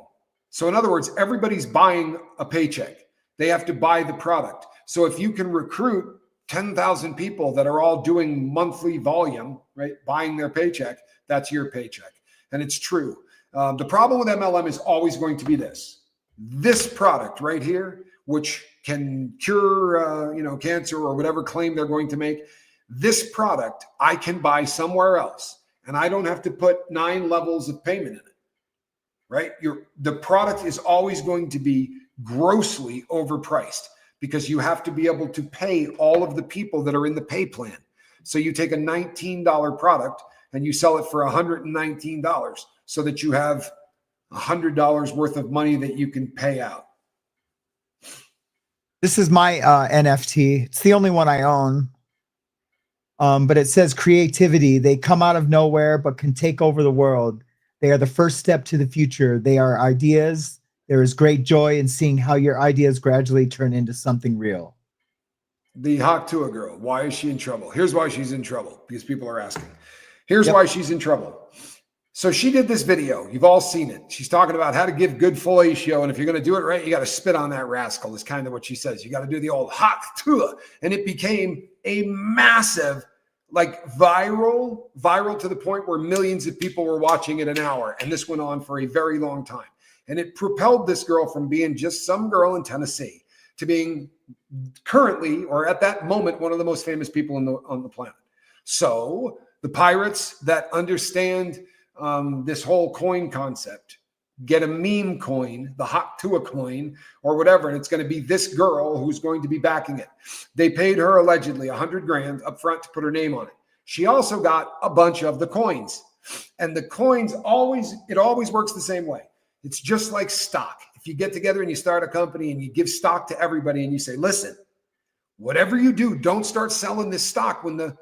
So in other words, everybody's buying a paycheck. They have to buy the product. So if you can recruit 10,000 people that are all doing monthly volume, right, buying their paycheck, that's your paycheck. And it's true. The problem with MLM is always going to be this product right here, which can cure, cancer or whatever claim they're going to make. This product I can buy somewhere else, and I don't have to put 9 levels of payment in it, right? The product is always going to be grossly overpriced because you have to be able to pay all of the people that are in the pay plan. So you take a $19 product and you sell it for $119 so that you have $100 worth of money that you can pay out. This is my NFT. It's the only one I own. But it says creativity. They come out of nowhere, but can take over the world. They are the first step to the future. They are ideas. There is great joy in seeing how your ideas gradually turn into something real. The Hak Tua girl, why is she in trouble? Here's why she's in trouble, because people are asking. Here's why she's in trouble. So she did this video. You've all seen it. She's talking about how to give good fellatio. And if you're going to do it right, you got to spit on that rascal is kind of what she says. You got to do the old hot tua. And it became a massive, like viral to the point where millions of people were watching it an hour. And this went on for a very long time. And it propelled this girl from being just some girl in Tennessee to being currently, or at that moment, one of the most famous people on the planet. So the pirates that understand this whole coin concept get a meme coin, the hot tua coin or whatever, and it's going to be this girl who's going to be backing it. They paid her allegedly $100,000 up front to put her name on it. She also got a bunch of the coins, and the coins always works the same way. It's just like stock. If you get together and you start a company and you give stock to everybody and you say, listen, whatever you do, don't start selling this stock when the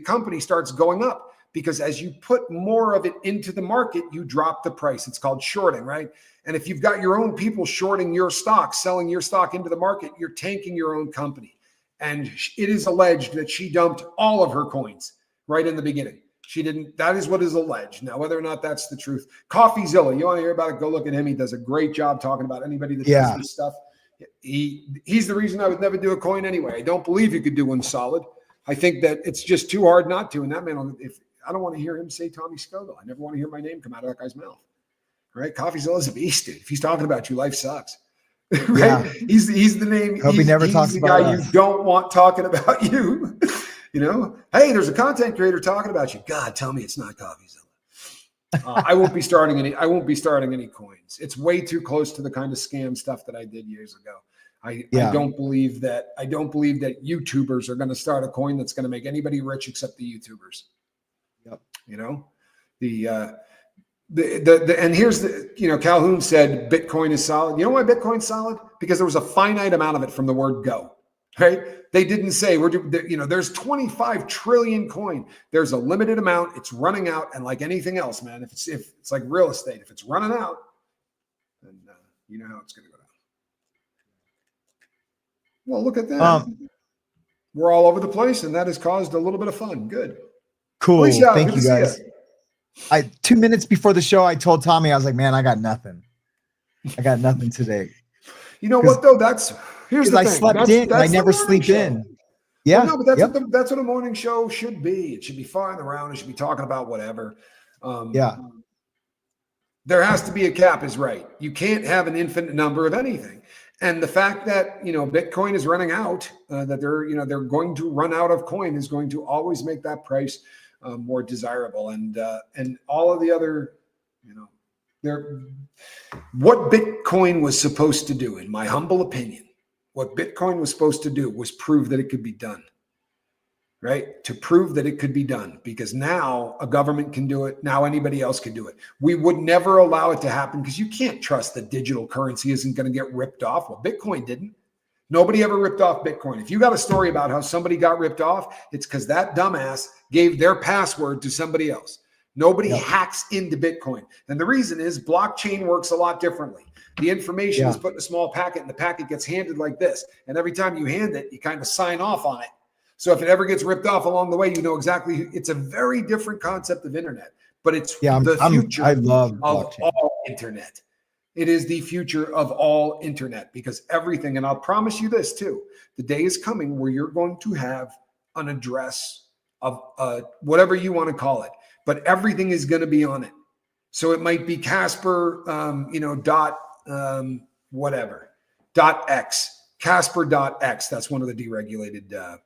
company starts going up. Because as you put more of it into the market, you drop the price. It's called shorting, right? And if you've got your own people shorting your stock, selling your stock into the market, you're tanking your own company. And it is alleged that she dumped all of her coins right in the beginning. She didn't. That is what is alleged. Now, whether or not that's the truth, CoffeeZilla, you want to hear about it? Go look at him. He does a great job talking about anybody that does this stuff. He's the reason I would never do a coin anyway. I don't believe you could do one solid. I think that it's just too hard not to. And that man, I don't want to hear him say Tommy Scoville. I never want to hear my name come out of that guy's mouth. Right? CoffeeZilla is a beast, dude. If he's talking about you, life sucks. Right? Yeah. He's the name. Hope he never talks the about guy us. You don't want talking about you. You know, hey, there's a content creator talking about you. God, tell me it's not CoffeeZilla. I won't be starting any coins. It's way too close to the kind of scam stuff that I did years ago. I don't believe that YouTubers are going to start a coin that's going to make anybody rich except the YouTubers. Yep. You know, and here's Calhoun said Bitcoin is solid. You know why Bitcoin's solid? Because there was a finite amount of it from the word go, right? They didn't say there's 25 trillion coin. There's a limited amount. It's running out. And like anything else, man, if it's like real estate, if it's running out, then you know how it's going to go down. Well, look at that. We're all over the place, and that has caused a little bit of fun. Good. Cool. Thank you, guys. 2 minutes before the show, I told Tommy, I was like, man, I got nothing. I got nothing today. You know what, though? Here's the thing. I slept in. I never sleep in. Yeah. Well, no, but that's what a morning show should be. It should be flying around. It should be talking about whatever. There has to be a cap is right. You can't have an infinite number of anything. And the fact that, Bitcoin is running out, that they're going to run out of coin is going to always make that price more desirable. And all of the other, what Bitcoin was supposed to do, in my humble opinion, what Bitcoin was supposed to do was prove that it could be done, right? To prove that it could be done, because now a government can do it. Now anybody else can do it. We would never allow it to happen because you can't trust that digital currency isn't going to get ripped off. Well, Bitcoin didn't. Nobody ever ripped off Bitcoin. If you got a story about how somebody got ripped off, it's because that dumbass gave their password to somebody else. Nobody hacks into Bitcoin. And the reason is blockchain works a lot differently. The information is put in a small packet, and the packet gets handed like this. And every time you hand it, you kind of sign off on it. So if it ever gets ripped off along the way, you know exactly. It's a very different concept of internet, but it's the future of all internet. It is the future of all internet, because everything, and I'll promise you this too, the day is coming where you're going to have an address of whatever you want to call it, but everything is going to be on it. So it might be Casper, .x. Casper.x. That's one of the deregulated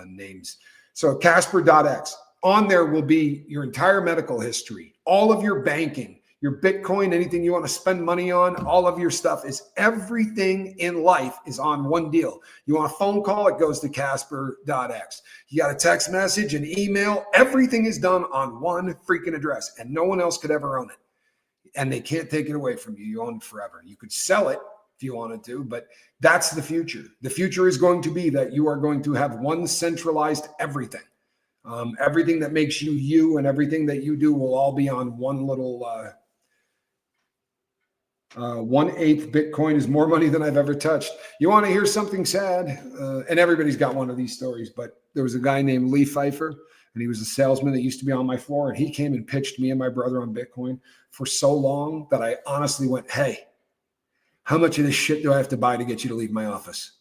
names. So Casper.x. On there will be your entire medical history, all of your banking, your Bitcoin, anything you want to spend money on, all of your stuff is everything in life is on one deal. You want a phone call, it goes to Casper.x. You got a text message, an email, everything is done on one freaking address, and no one else could ever own it. And they can't take it away from you. You own it forever. You could sell it if you wanted to, but that's the future. The future is going to be that you are going to have one centralized everything. Everything that makes you you and everything that you do will all be on one little 1/8 Bitcoin is more money than I've ever touched. You want to hear something sad? And everybody's got one of these stories, but there was a guy named Lee Pfeiffer, and he was a salesman that used to be on my floor, and he came and pitched me and my brother on Bitcoin for so long that I honestly went, hey, how much of this shit do I have to buy to get you to leave my office?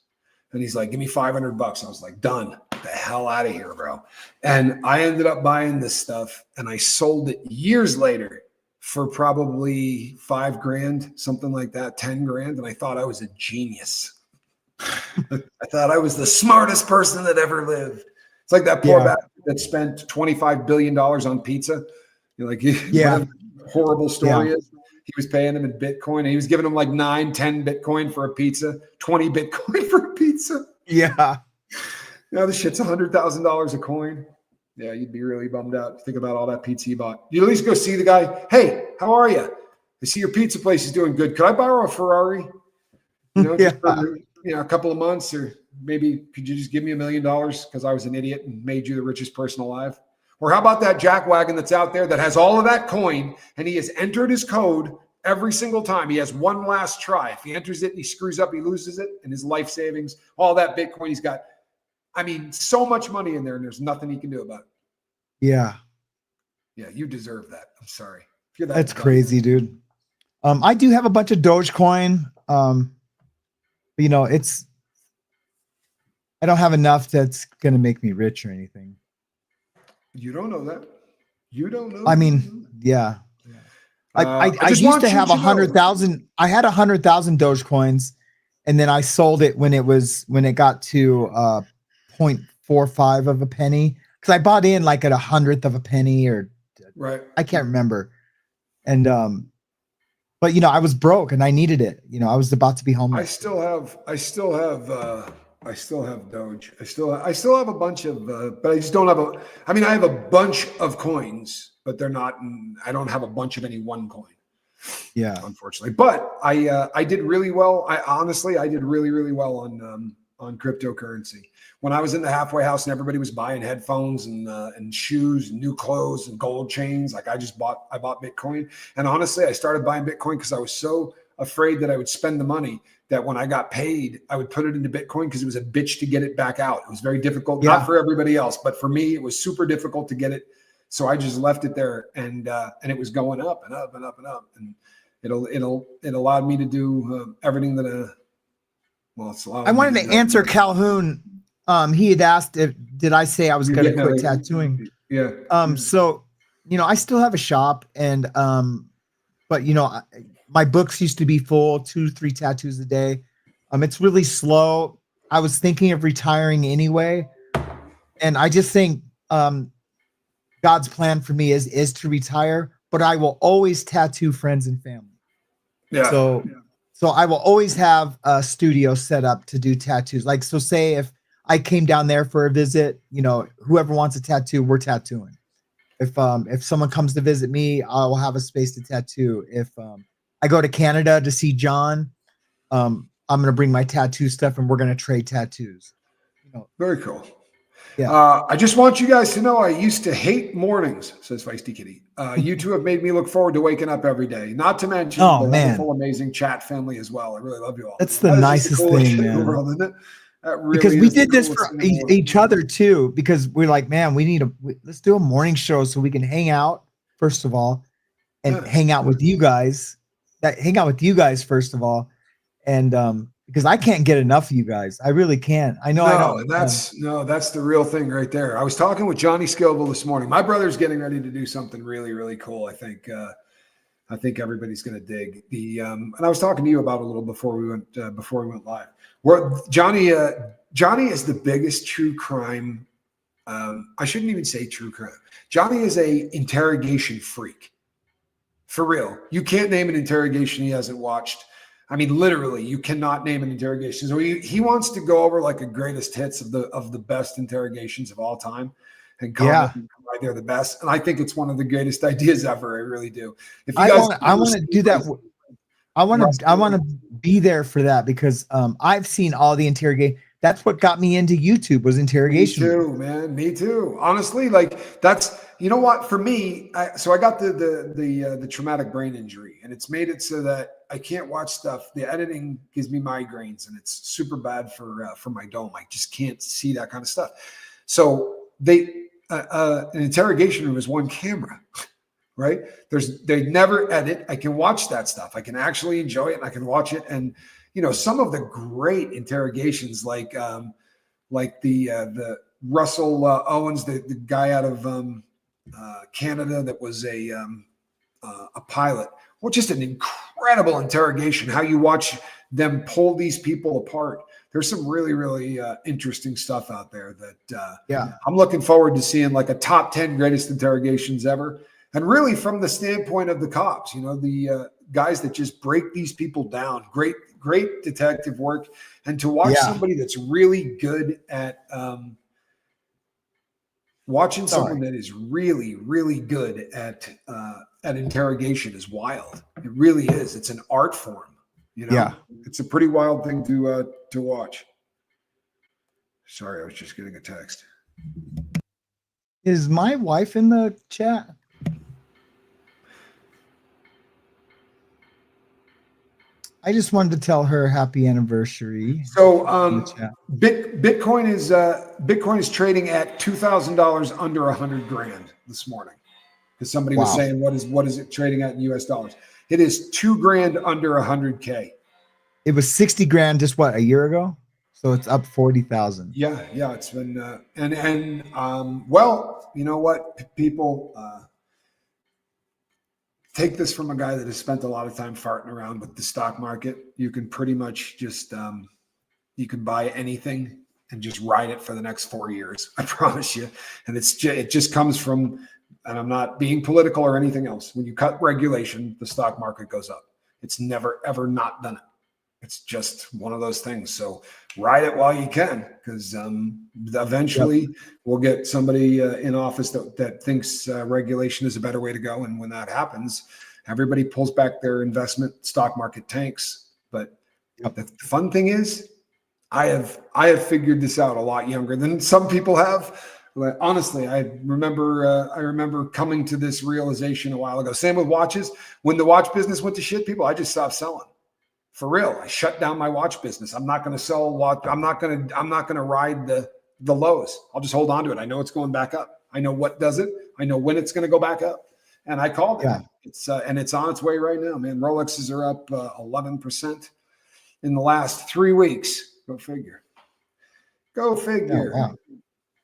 And he's like, give me $500. I was like, done. The hell out of here, bro. And I ended up buying this stuff, and I sold it years later for probably $5,000, something like that, 10 grand. And I thought I was a genius. I thought I was the smartest person that ever lived. It's like that poor bastard that spent $25 billion on pizza. You're like, what a horrible story is. He was paying them in Bitcoin, and he was giving them like 9, 10 Bitcoin for a pizza, 20 Bitcoin for a pizza. Yeah. Now this shit's $100,000 a coin. Yeah, you'd be really bummed out. Think about all that pizza you bought. You at least go see the guy. Hey, how are you? I see your pizza place is doing good. Could I borrow a Ferrari? You know, for, a couple of months, or maybe could you just give me $1 million because I was an idiot and made you the richest person alive? Or how about that jackwagon that's out there that has all of that coin, and he has entered his code every single time. He has one last try. If he enters it and he screws up, he loses it, and his life savings, all that Bitcoin he's got. I mean, so much money in there, and there's nothing he can do about it. Yeah. Yeah, you deserve that. I'm sorry. That's crazy, dude. I do have a bunch of Dogecoin. But, I don't have enough that's going to make me rich or anything. You don't know that. You don't know. I mean, yeah. I used to have 100,000. I had 100,000 Dogecoins, and then I sold it when it got to 0.45 of a penny, because I bought in like at 100th of a penny, or I can't remember. And but I was broke and I needed it. I was about to be homeless. I still have Doge. I still have a bunch of, but I just don't have I have a bunch of coins, but they're not, I don't have a bunch of any one coin. Yeah. Unfortunately. But I did really well. I did really, really well on cryptocurrency. When I was in the halfway house and everybody was buying headphones and shoes and new clothes and gold chains, like I bought Bitcoin. And honestly, I started buying Bitcoin because I was so afraid that I would spend the money that when I got paid, I would put it into Bitcoin because it was a bitch to get it back out. It was very difficult, not for everybody else, but for me, it was super difficult to get it. So I just left it there, and it was going up and up and up and up, and it allowed me to do everything that it's allowed. I wanted to answer Calhoun. He had asked did I say I was going to quit tattooing? Yeah. So I still have a shop, and but my books used to be full, 2-3 tattoos a day. It's really slow. I was thinking of retiring anyway, and I just think God's plan for me is to retire, but I will always tattoo friends and family. Yeah. So I will always have a studio set up to do tattoos. Like, so say if I came down there for a visit, whoever wants a tattoo, we're tattooing. If someone comes to visit me, I will have a space to tattoo. If I go to Canada to see John, I'm going to bring my tattoo stuff and we're going to trade tattoos. Very cool. Yeah. I just want you guys to know I used to hate mornings, says Feisty Kitty. You two have made me look forward to waking up every day. Not to mention the wonderful, amazing chat family as well. I really love you all. That's the nicest thing, man. In the world, isn't it? Really, because we did this for each other too, because we're like, man, let's do a morning show so we can hang out, first of all, and hang out with you guys. First of all. And because I can't get enough of you guys. I really can't. I know. That's the real thing right there. I was talking with Johnny Scoville this morning. My brother's getting ready to do something really, really cool. I think everybody's going to dig and I was talking to you about it a little before we went live. Where Johnny is the biggest true crime. I shouldn't even say true crime. Johnny is a interrogation freak. For real. You can't name an interrogation he hasn't watched. I mean, literally, you cannot name an interrogation. So he wants to go over like a greatest hits of the best interrogations of all time, and comment why they're the best. And I think it's one of the greatest ideas ever. I really do. If you guys, I want to do that. I want to be there for that because I've seen all the interrogation. That's what got me into YouTube was interrogation. Me too, man. Me too. Honestly, like that's, you know what, for me, so I got the traumatic brain injury, and it's made it so that I can't watch stuff. The editing gives me migraines, and it's super bad for my dome. I just can't see that kind of stuff. So an interrogation room is one camera, right? They never edit. I can watch that stuff. I can actually enjoy it, and I can watch it. And some of the great interrogations, like the Russell Owens, the guy out of Canada that was a pilot. Well, just an incredible interrogation. How you watch them pull these people apart. There's some really, really interesting stuff out there that I'm looking forward to seeing, like a top 10 greatest interrogations ever. And really from the standpoint of the cops, the guys that just break these people down. Great detective work. And to watch somebody that's really good at watching someone that is really, really good at interrogation is wild. It really is. It's an art form. It's a pretty wild thing to watch. Sorry, I was just getting a text. Is my wife in the chat? I just wanted to tell her happy anniversary. So Bitcoin is trading at $2,000 under $100,000 this morning. Because somebody was saying, what is it trading at in US dollars? It is $2,000 under $100K. It was 60 grand just a year ago? So it's up 40,000. Yeah, it's been well, you know what, people take this from a guy that has spent a lot of time farting around with the stock market. You can pretty much just you can buy anything and just ride it for the next 4 years. I promise you. And it just comes from, and I'm not being political or anything else. When you cut regulation, the stock market goes up. It's never, ever not done it. It's just one of those things. So ride it while you can, because eventually we'll get somebody in office that thinks regulation is a better way to go. And when that happens, everybody pulls back their investment, stock market tanks. But the fun thing is, I have figured this out a lot younger than some people have. But honestly, I remember coming to this realization a while ago. Same with watches. When the watch business went to shit, I just stopped selling. For real, I shut down my watch business. I'm not going to sell watch. I'm not going to ride the lows. I'll just hold on to it. I know it's going back up. I know what does it. I know when it's going to go back up. And I called it. It's and it's on its way right now, man. Rolexes are up 11% in the last 3 weeks. Go figure. Go figure. Oh, wow.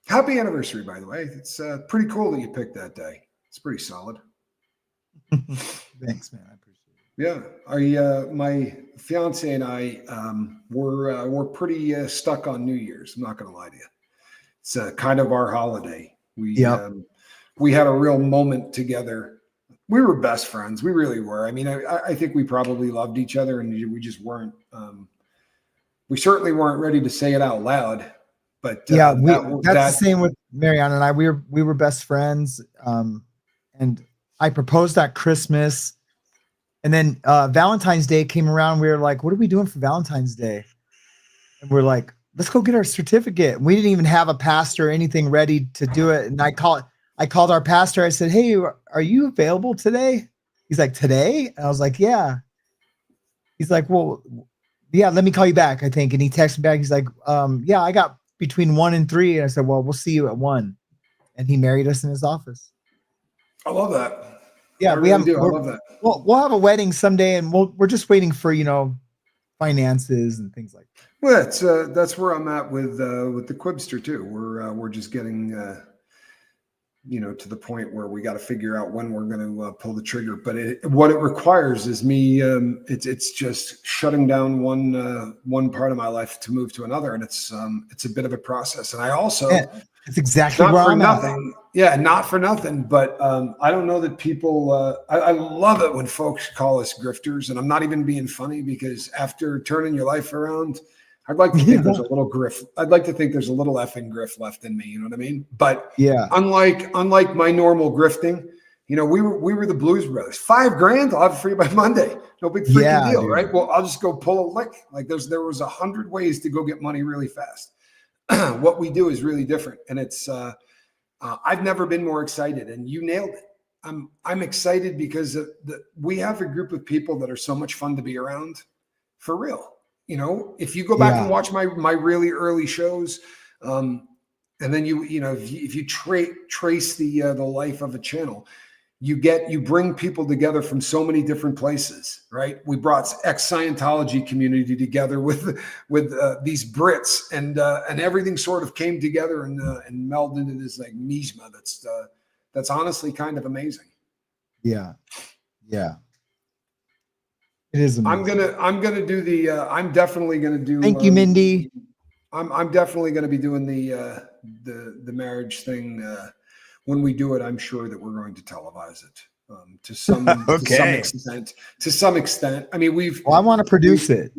Happy anniversary, by the way. It's pretty cool that you picked that day. It's pretty solid. Thanks, man. I appreciate it. Yeah, my fiance and I we're pretty stuck on New Year's. I'm not going to lie to you. It's kind of our holiday. We had a real moment together. We were best friends. We really were. I mean, I think we probably loved each other, and we just weren't. We certainly weren't ready to say it out loud. But that's the same with Marianne and I. We were best friends, and I proposed at Christmas. And then Valentine's Day came around. We were like, what are we doing for Valentine's Day? And we're like, let's go get our certificate. We didn't even have a pastor or anything ready to do it. And I called our pastor. I said, hey, are you available today? He's like, today? And I was like, yeah. He's like, well, yeah, let me call you back, I think. And he texted me back. He's like, yeah, I got between 1 and 3. And I said, well, we'll see you at 1. And he married us in his office. I love that. Yeah, I love that. We'll have a wedding someday, and we're just waiting for finances and things like that. Well, that's where I'm at with the Quibster too. We're just getting to the point where we got to figure out when we're going to pull the trigger. But what it requires is me. It's just shutting down one part of my life to move to another, and it's a bit of a process. And I also. It's exactly where I'm at. Yeah, not for nothing, but I don't know that people. I love it when folks call us grifters, and I'm not even being funny, because after turning your life around, I'd like to think there's a little griff. I'd like to think there's a little effing griff left in me. You know what I mean? But unlike my normal grifting, we were the Blues Brothers. $5,000, I'll have it for you by Monday. No big freaking deal, right? Well, I'll just go pull a lick. Like there was 100 ways to go get money really fast. What we do is really different, and it's I've never been more excited, and you nailed it. I'm excited because we have a group of people that are so much fun to be around, for real. If you go back and watch my really early shows, and then you know, if you trace the life of a channel, you bring people together from so many different places, right? We brought ex-Scientology community together with these Brits, and everything sort of came together and melded into this like miasma that's honestly kind of amazing. Yeah. It is amazing. I'm gonna do the I'm definitely gonna do. Thank you, Mindy. I'm definitely gonna be doing the marriage thing. When we do it, I'm sure that we're going to televise it to some extent. To some extent, I mean, I want to produce it.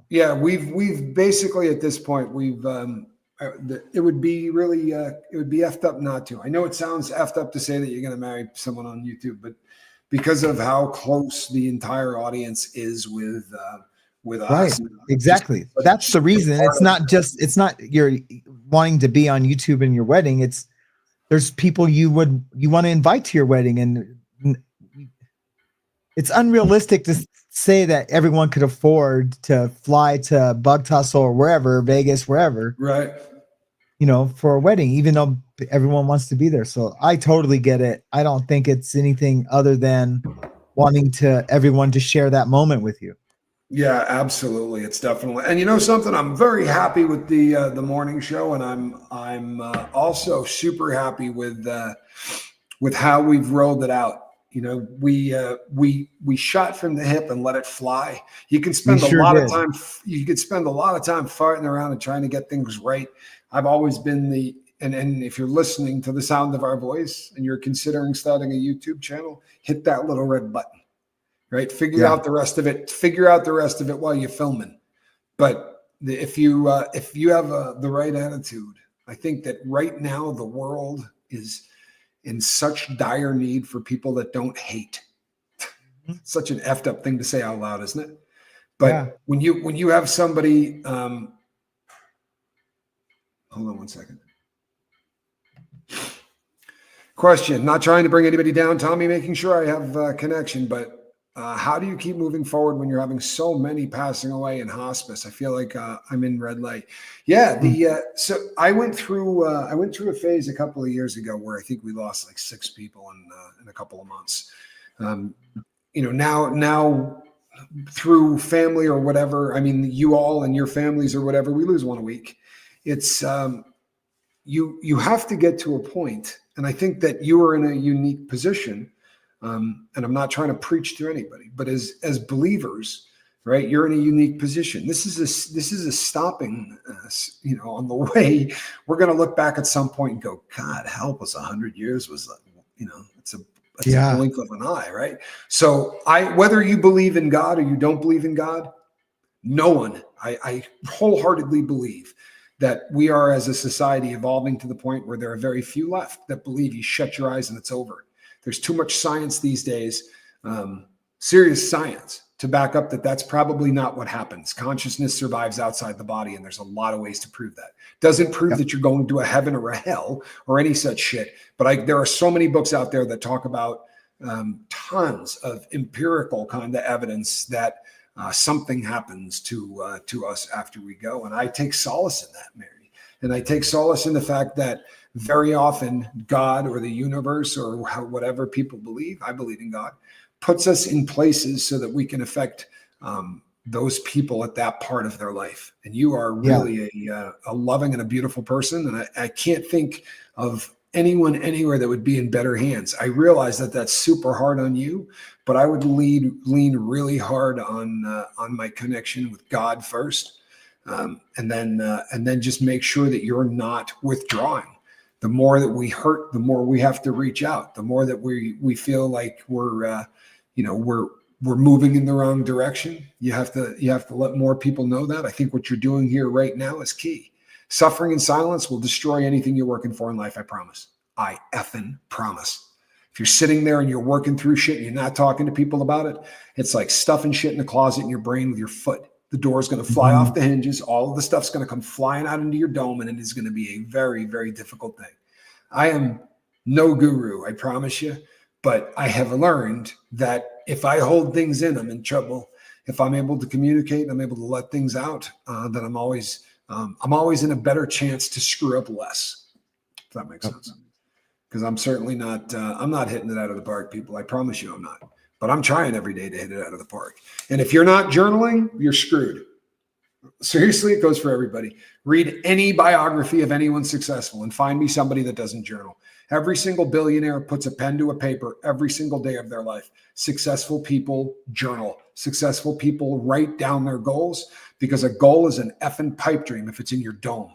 Yeah, we've basically at this point it would be really it would be effed up not to. I know it sounds effed up to say that you're going to marry someone on YouTube, but because of how close the entire audience is with Right. us, Exactly. That's the reason. It's not you're wanting to be on YouTube in your wedding. There's people you want to invite to your wedding, and it's unrealistic to say that everyone could afford to fly to Bug Tussle or wherever, Vegas, wherever, right? You know, for a wedding, even though everyone wants to be there. So I totally get it. I don't think it's anything other than wanting everyone to share that moment with you. Yeah, absolutely. It's definitely, and you know something, I'm very happy with the morning show, and I'm also super happy with how we've rolled it out. You know, we shot from the hip and let it fly. You can spend a lot of time. You could spend a lot of time farting around and trying to get things right. I've always been and if you're listening to the sound of our voice and you're considering starting a YouTube channel, hit that little red button. Right. Figure out the rest of it while you're filming. But if you have the right attitude, I think that right now the world is in such dire need for people that don't hate. Such an effed up thing to say out loud, isn't it? But when you have somebody, hold on one second. Question, not trying to bring anybody down, Tommy, making sure I have connection, but how do you keep moving forward when you're having so many passing away in hospice? I feel like I'm in red light. Yeah, so I went through a phase a couple of years ago where I think we lost like 6 people in a couple of months. You know, now through family or whatever, I mean, you all and your families or whatever, we lose one a week. It's you have to get to a point, and I think that you are in a unique position. And I'm not trying to preach to anybody, but as believers, right, you're in a unique position. This is a stopping, you know, on the way. We're going to look back at some point and go, God, help us. 100 years was, you know, it's a blink of an eye, right? So whether you believe in God or you don't believe in God, no one, I wholeheartedly believe that we are as a society evolving to the point where there are very few left that believe you shut your eyes and it's over. There's too much science these days, serious science, to back up that that's probably not what happens. Consciousness survives outside the body, and there's a lot of ways to prove that. Doesn't prove that you're going to a heaven or a hell or any such shit. But there are so many books out there that talk about tons of empirical kind of evidence that something happens to us after we go. And I take solace in that, Mary. And I take solace in the fact that very often God or the universe or whatever people believe, I believe in God, puts us in places so that we can affect those people at that part of their life. And you are really a loving and a beautiful person. And I can't think of anyone anywhere that would be in better hands. I realize that that's super hard on you, but I would lean really hard on my connection with God first. And then just make sure that you're not withdrawing. The more that we hurt, the more we have to reach out. The more that we feel like we're moving in the wrong direction. You have to let more people know that. I think what you're doing here right now is key. Suffering in silence will destroy anything you're working for in life. I promise. I effing promise. If you're sitting there and you're working through shit and you're not talking to people about it, it's like stuffing shit in a closet in your brain with your foot. The door is going to fly off the hinges. All of the stuff's going to come flying out into your dome, and it is going to be a very, very difficult thing. I am no guru, I promise you, but I have learned that if I hold things in, I'm in trouble. If I'm able to communicate, I'm able to let things out, then I'm always in a better chance to screw up less. if that makes sense. Because I'm certainly not, I'm not hitting it out of the park, people. I promise you I'm not. But I'm trying every day to hit it out of the park. And if you're not journaling, you're screwed. Seriously, it goes for everybody. Read any biography of anyone successful and find me somebody that doesn't journal. Every single billionaire puts a pen to a paper every single day of their life. Successful people journal. Successful people write down their goals, because a goal is an effing pipe dream if it's in your dome.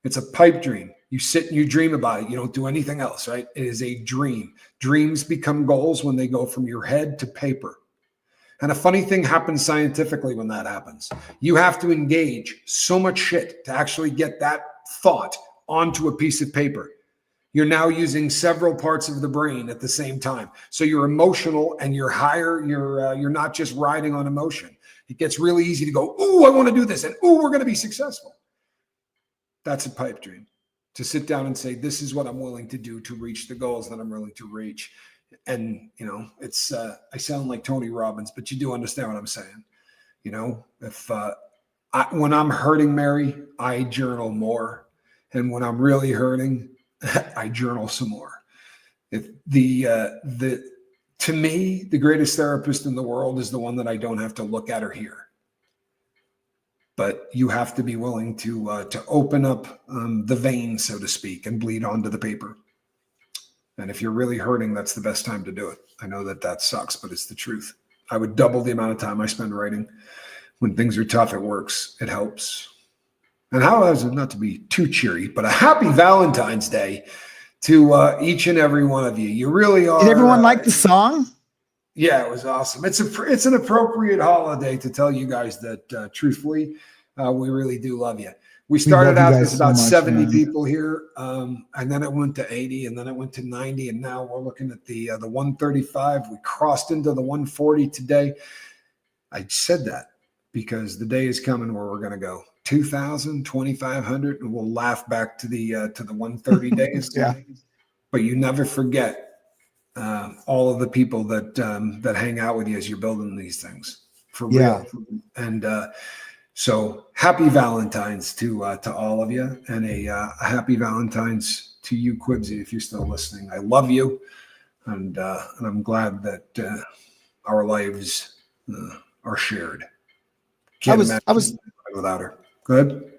It's a pipe dream. You sit and you dream about it. You don't do anything else, right? It is a dream. Dreams become goals when they go from your head to paper. And a funny thing happens scientifically when that happens. You have to engage so much shit to actually get that thought onto a piece of paper. You're now using several parts of the brain at the same time. So you're emotional and you're higher. You're not just riding on emotion. It gets really easy to go, ooh, I want to do this. And ooh, we're going to be successful. That's a pipe dream. To sit down and say, this is what I'm willing to do to reach the goals that I'm willing to reach. And, you know, it's, I sound like Tony Robbins, but you do understand what I'm saying. You know, if, when I'm hurting, Mary, I journal more. And when I'm really hurting, I journal some more. If to me, the greatest therapist in the world is the one that I don't have to look at or hear. But you have to be willing to open up the vein, so to speak, and bleed onto the paper. And if you're really hurting, that's the best time to do it. I know that sucks, but it's the truth. I would double the amount of time I spend writing. When things are tough, it works. It helps. And how is it, not to be too cheery, but a happy Valentine's Day to each and every one of you. You really are. Did everyone like the song? Yeah, it was awesome. It's an appropriate holiday to tell you guys that, truthfully, we really do love you. We started out as about 70 people here, and then it went to 80, and then it went to 90, and now we're looking at the 135. We crossed into the 140 today. I said that because the day is coming where we're going to go 2,000, 2,500, and we'll laugh back to the 130 days. Yeah. But you never forget all of the people that hang out with you as you're building these things, for real. And so happy Valentine's to all of you, and a happy Valentine's to you, Quibsy, if you're still listening. I love you, and I'm glad that our lives are shared. I was without her. Go ahead.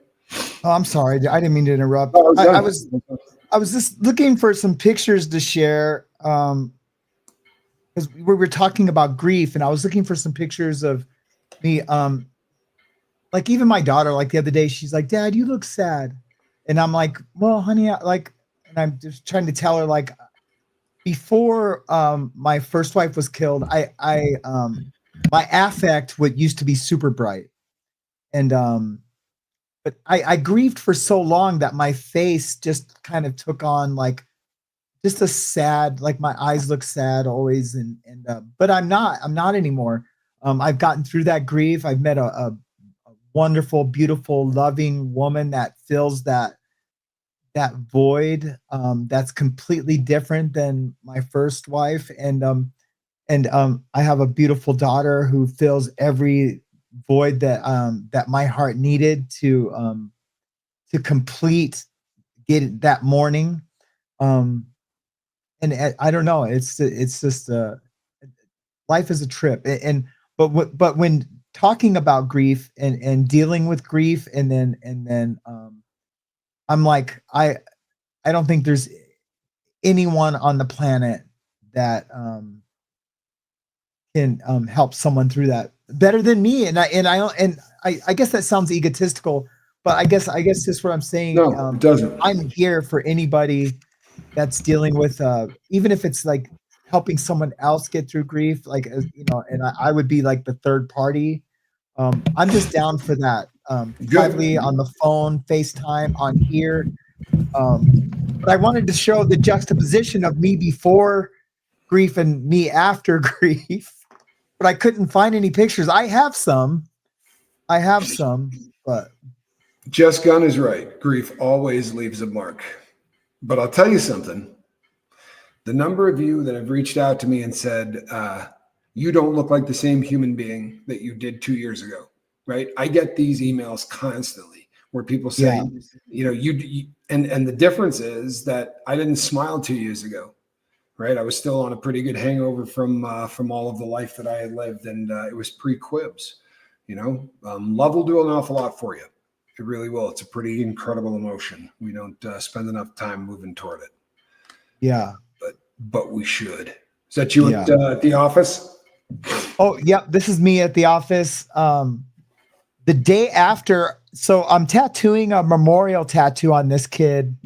Oh, I'm sorry. I didn't mean to interrupt. Oh, I was just looking for some pictures to share, because we were talking about grief, and I was looking for some pictures of me. Like even my daughter, like the other day, she's like, "Dad, you look sad," and I'm like, "Well, honey, and I'm just trying to tell her, like, before my first wife was killed, I my affect used to be super bright, and but I grieved for so long that my face just kind of took on like just a sad, like my eyes look sad always, and but I'm not anymore. I've gotten through that grief. I've met a wonderful, beautiful, loving woman that fills that void, that's completely different than my first wife, and I have a beautiful daughter who fills every void that my heart needed to complete get that morning. And I don't know, it's just life is a trip, but when talking about grief and dealing with grief, and then I'm like, I don't think there's anyone on the planet that can help someone through that better than me. And I guess that sounds egotistical, but I guess that's what I'm saying. No, it doesn't. I'm here for anybody that's dealing with, even if it's like helping someone else get through grief, like, you know, and I would be like the third party. I'm just down for that. Privately, on the phone, FaceTime, on here. But I wanted to show the juxtaposition of me before grief and me after grief, but I couldn't find any pictures. I have some, but Jess Gunn is right. Grief always leaves a mark. But I'll tell you something. The number of you that have reached out to me and said, you don't look like the same human being that you did 2 years ago, right? I get these emails constantly. where people say, you know, and the difference is that I didn't smile 2 years ago, right? I was still on a pretty good hangover from all of the life that I had lived, and it was pre-quibs. You know, love will do an awful lot for you. It really will. It's a pretty incredible emotion. We don't spend enough time moving toward it. Yeah, but we should. Is that you at the office? Oh, yeah. This is me at the office. The day after, so I'm tattooing a memorial tattoo on this kid.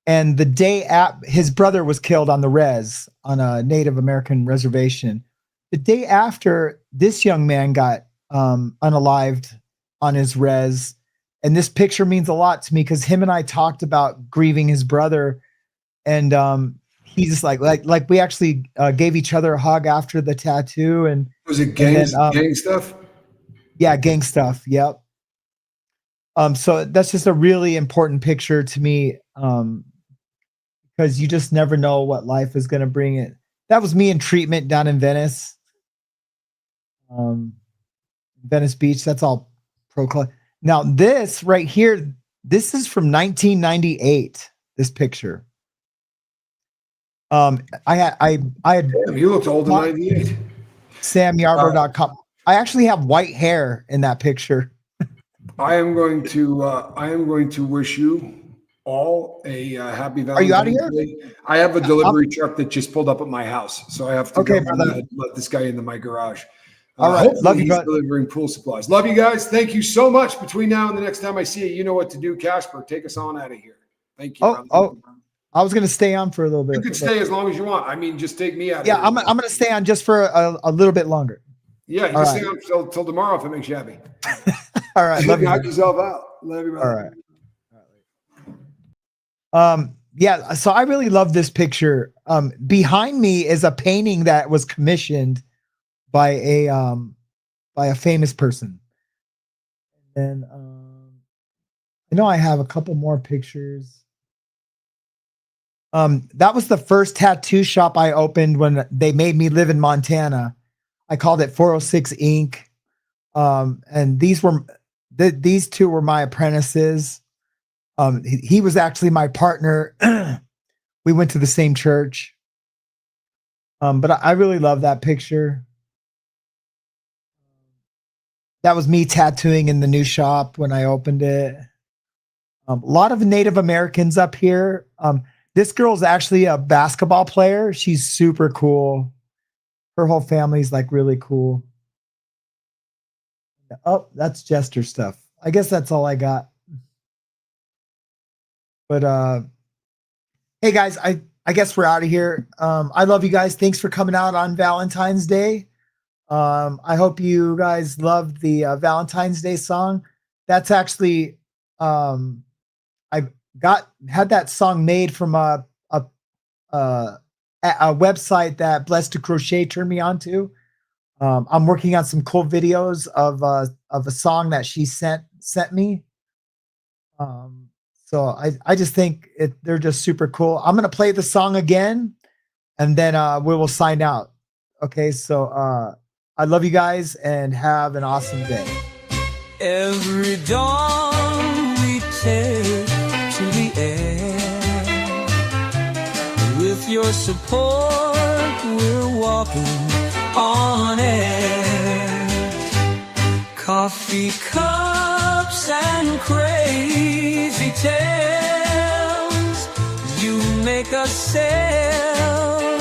And the day his brother was killed on the res on a Native American reservation. The day after, this young man got unalived on his res. And this picture means a lot to me because him and I talked about grieving his brother. And he just like we actually gave each other a hug after the tattoo. And was it gang stuff? Yeah, gang stuff. Yep. So that's just a really important picture to me, because you just never know what life is going to bring it. That was me in treatment down in Venice, Venice Beach. That's all pro. Now this right here, this is from 1998. This picture. I had. Damn, you looked old in 98. SamYarber.com. I actually have white hair in that picture. I am going to wish you all a happy Valentine's Day. Are you out of here? I have a delivery truck that just pulled up at my house, so I have to go and let this guy into my garage. All right, love you. He's delivering pool supplies. Love you guys. Thank you so much. Between now and the next time I see you, you know what to do. Casper, take us on out of here. Thank you. I was going to stay on for a little bit. You can stay as long as you want. I mean, just take me out. Yeah, I'm going to stay on just for a little bit longer. Yeah, you can stay on till tomorrow if it makes you happy. All right. Love you. Knock yourself out. Love you, brother. All right. Yeah, so I really love this picture. Behind me is a painting that was commissioned by a famous person. And I know I have a couple more pictures. That was the first tattoo shop I opened when they made me live in Montana. I called it 406 Inc. And these two were my apprentices. He was actually my partner. We went to the same church. But I really love that picture. That was me tattooing in the new shop when I opened it. A lot of Native Americans up here. This girl's actually a basketball player. She's super cool. Her whole family's like really cool. Oh, that's Jester stuff. I guess that's all I got. But hey guys, I guess we're out of here. I love you guys. Thanks for coming out on Valentine's Day. I hope you guys loved the Valentine's Day song. That's actually I had that song made from a website that Blessed to Crochet turned me on to. I'm working on some cool videos of a song that she sent me. So I just think they're just super cool. I'm gonna play the song again, and then we will sign out. Okay, so I love you guys and have an awesome day. Every dawn we take to the air. With your support, we're walking on air. Coffee cups and crazy tales, you make us sail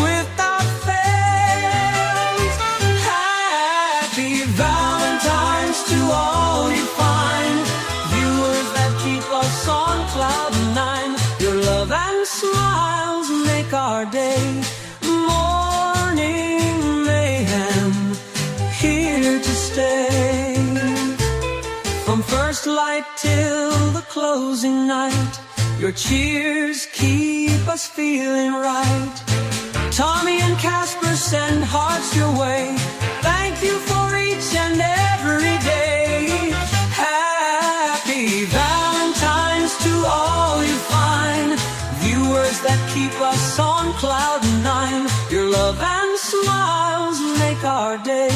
without fails. Happy Valentine's to all you find viewers that keep us on cloud nine. Your love and smiles make our day. Morning Mayhem, here to stay. From first light till the closing night, your cheers keep us feeling right. Tommy and Casper send hearts your way. Thank you for each and every day. Happy Valentine's to all you find viewers that keep us on cloud nine. Your love and smiles make our day.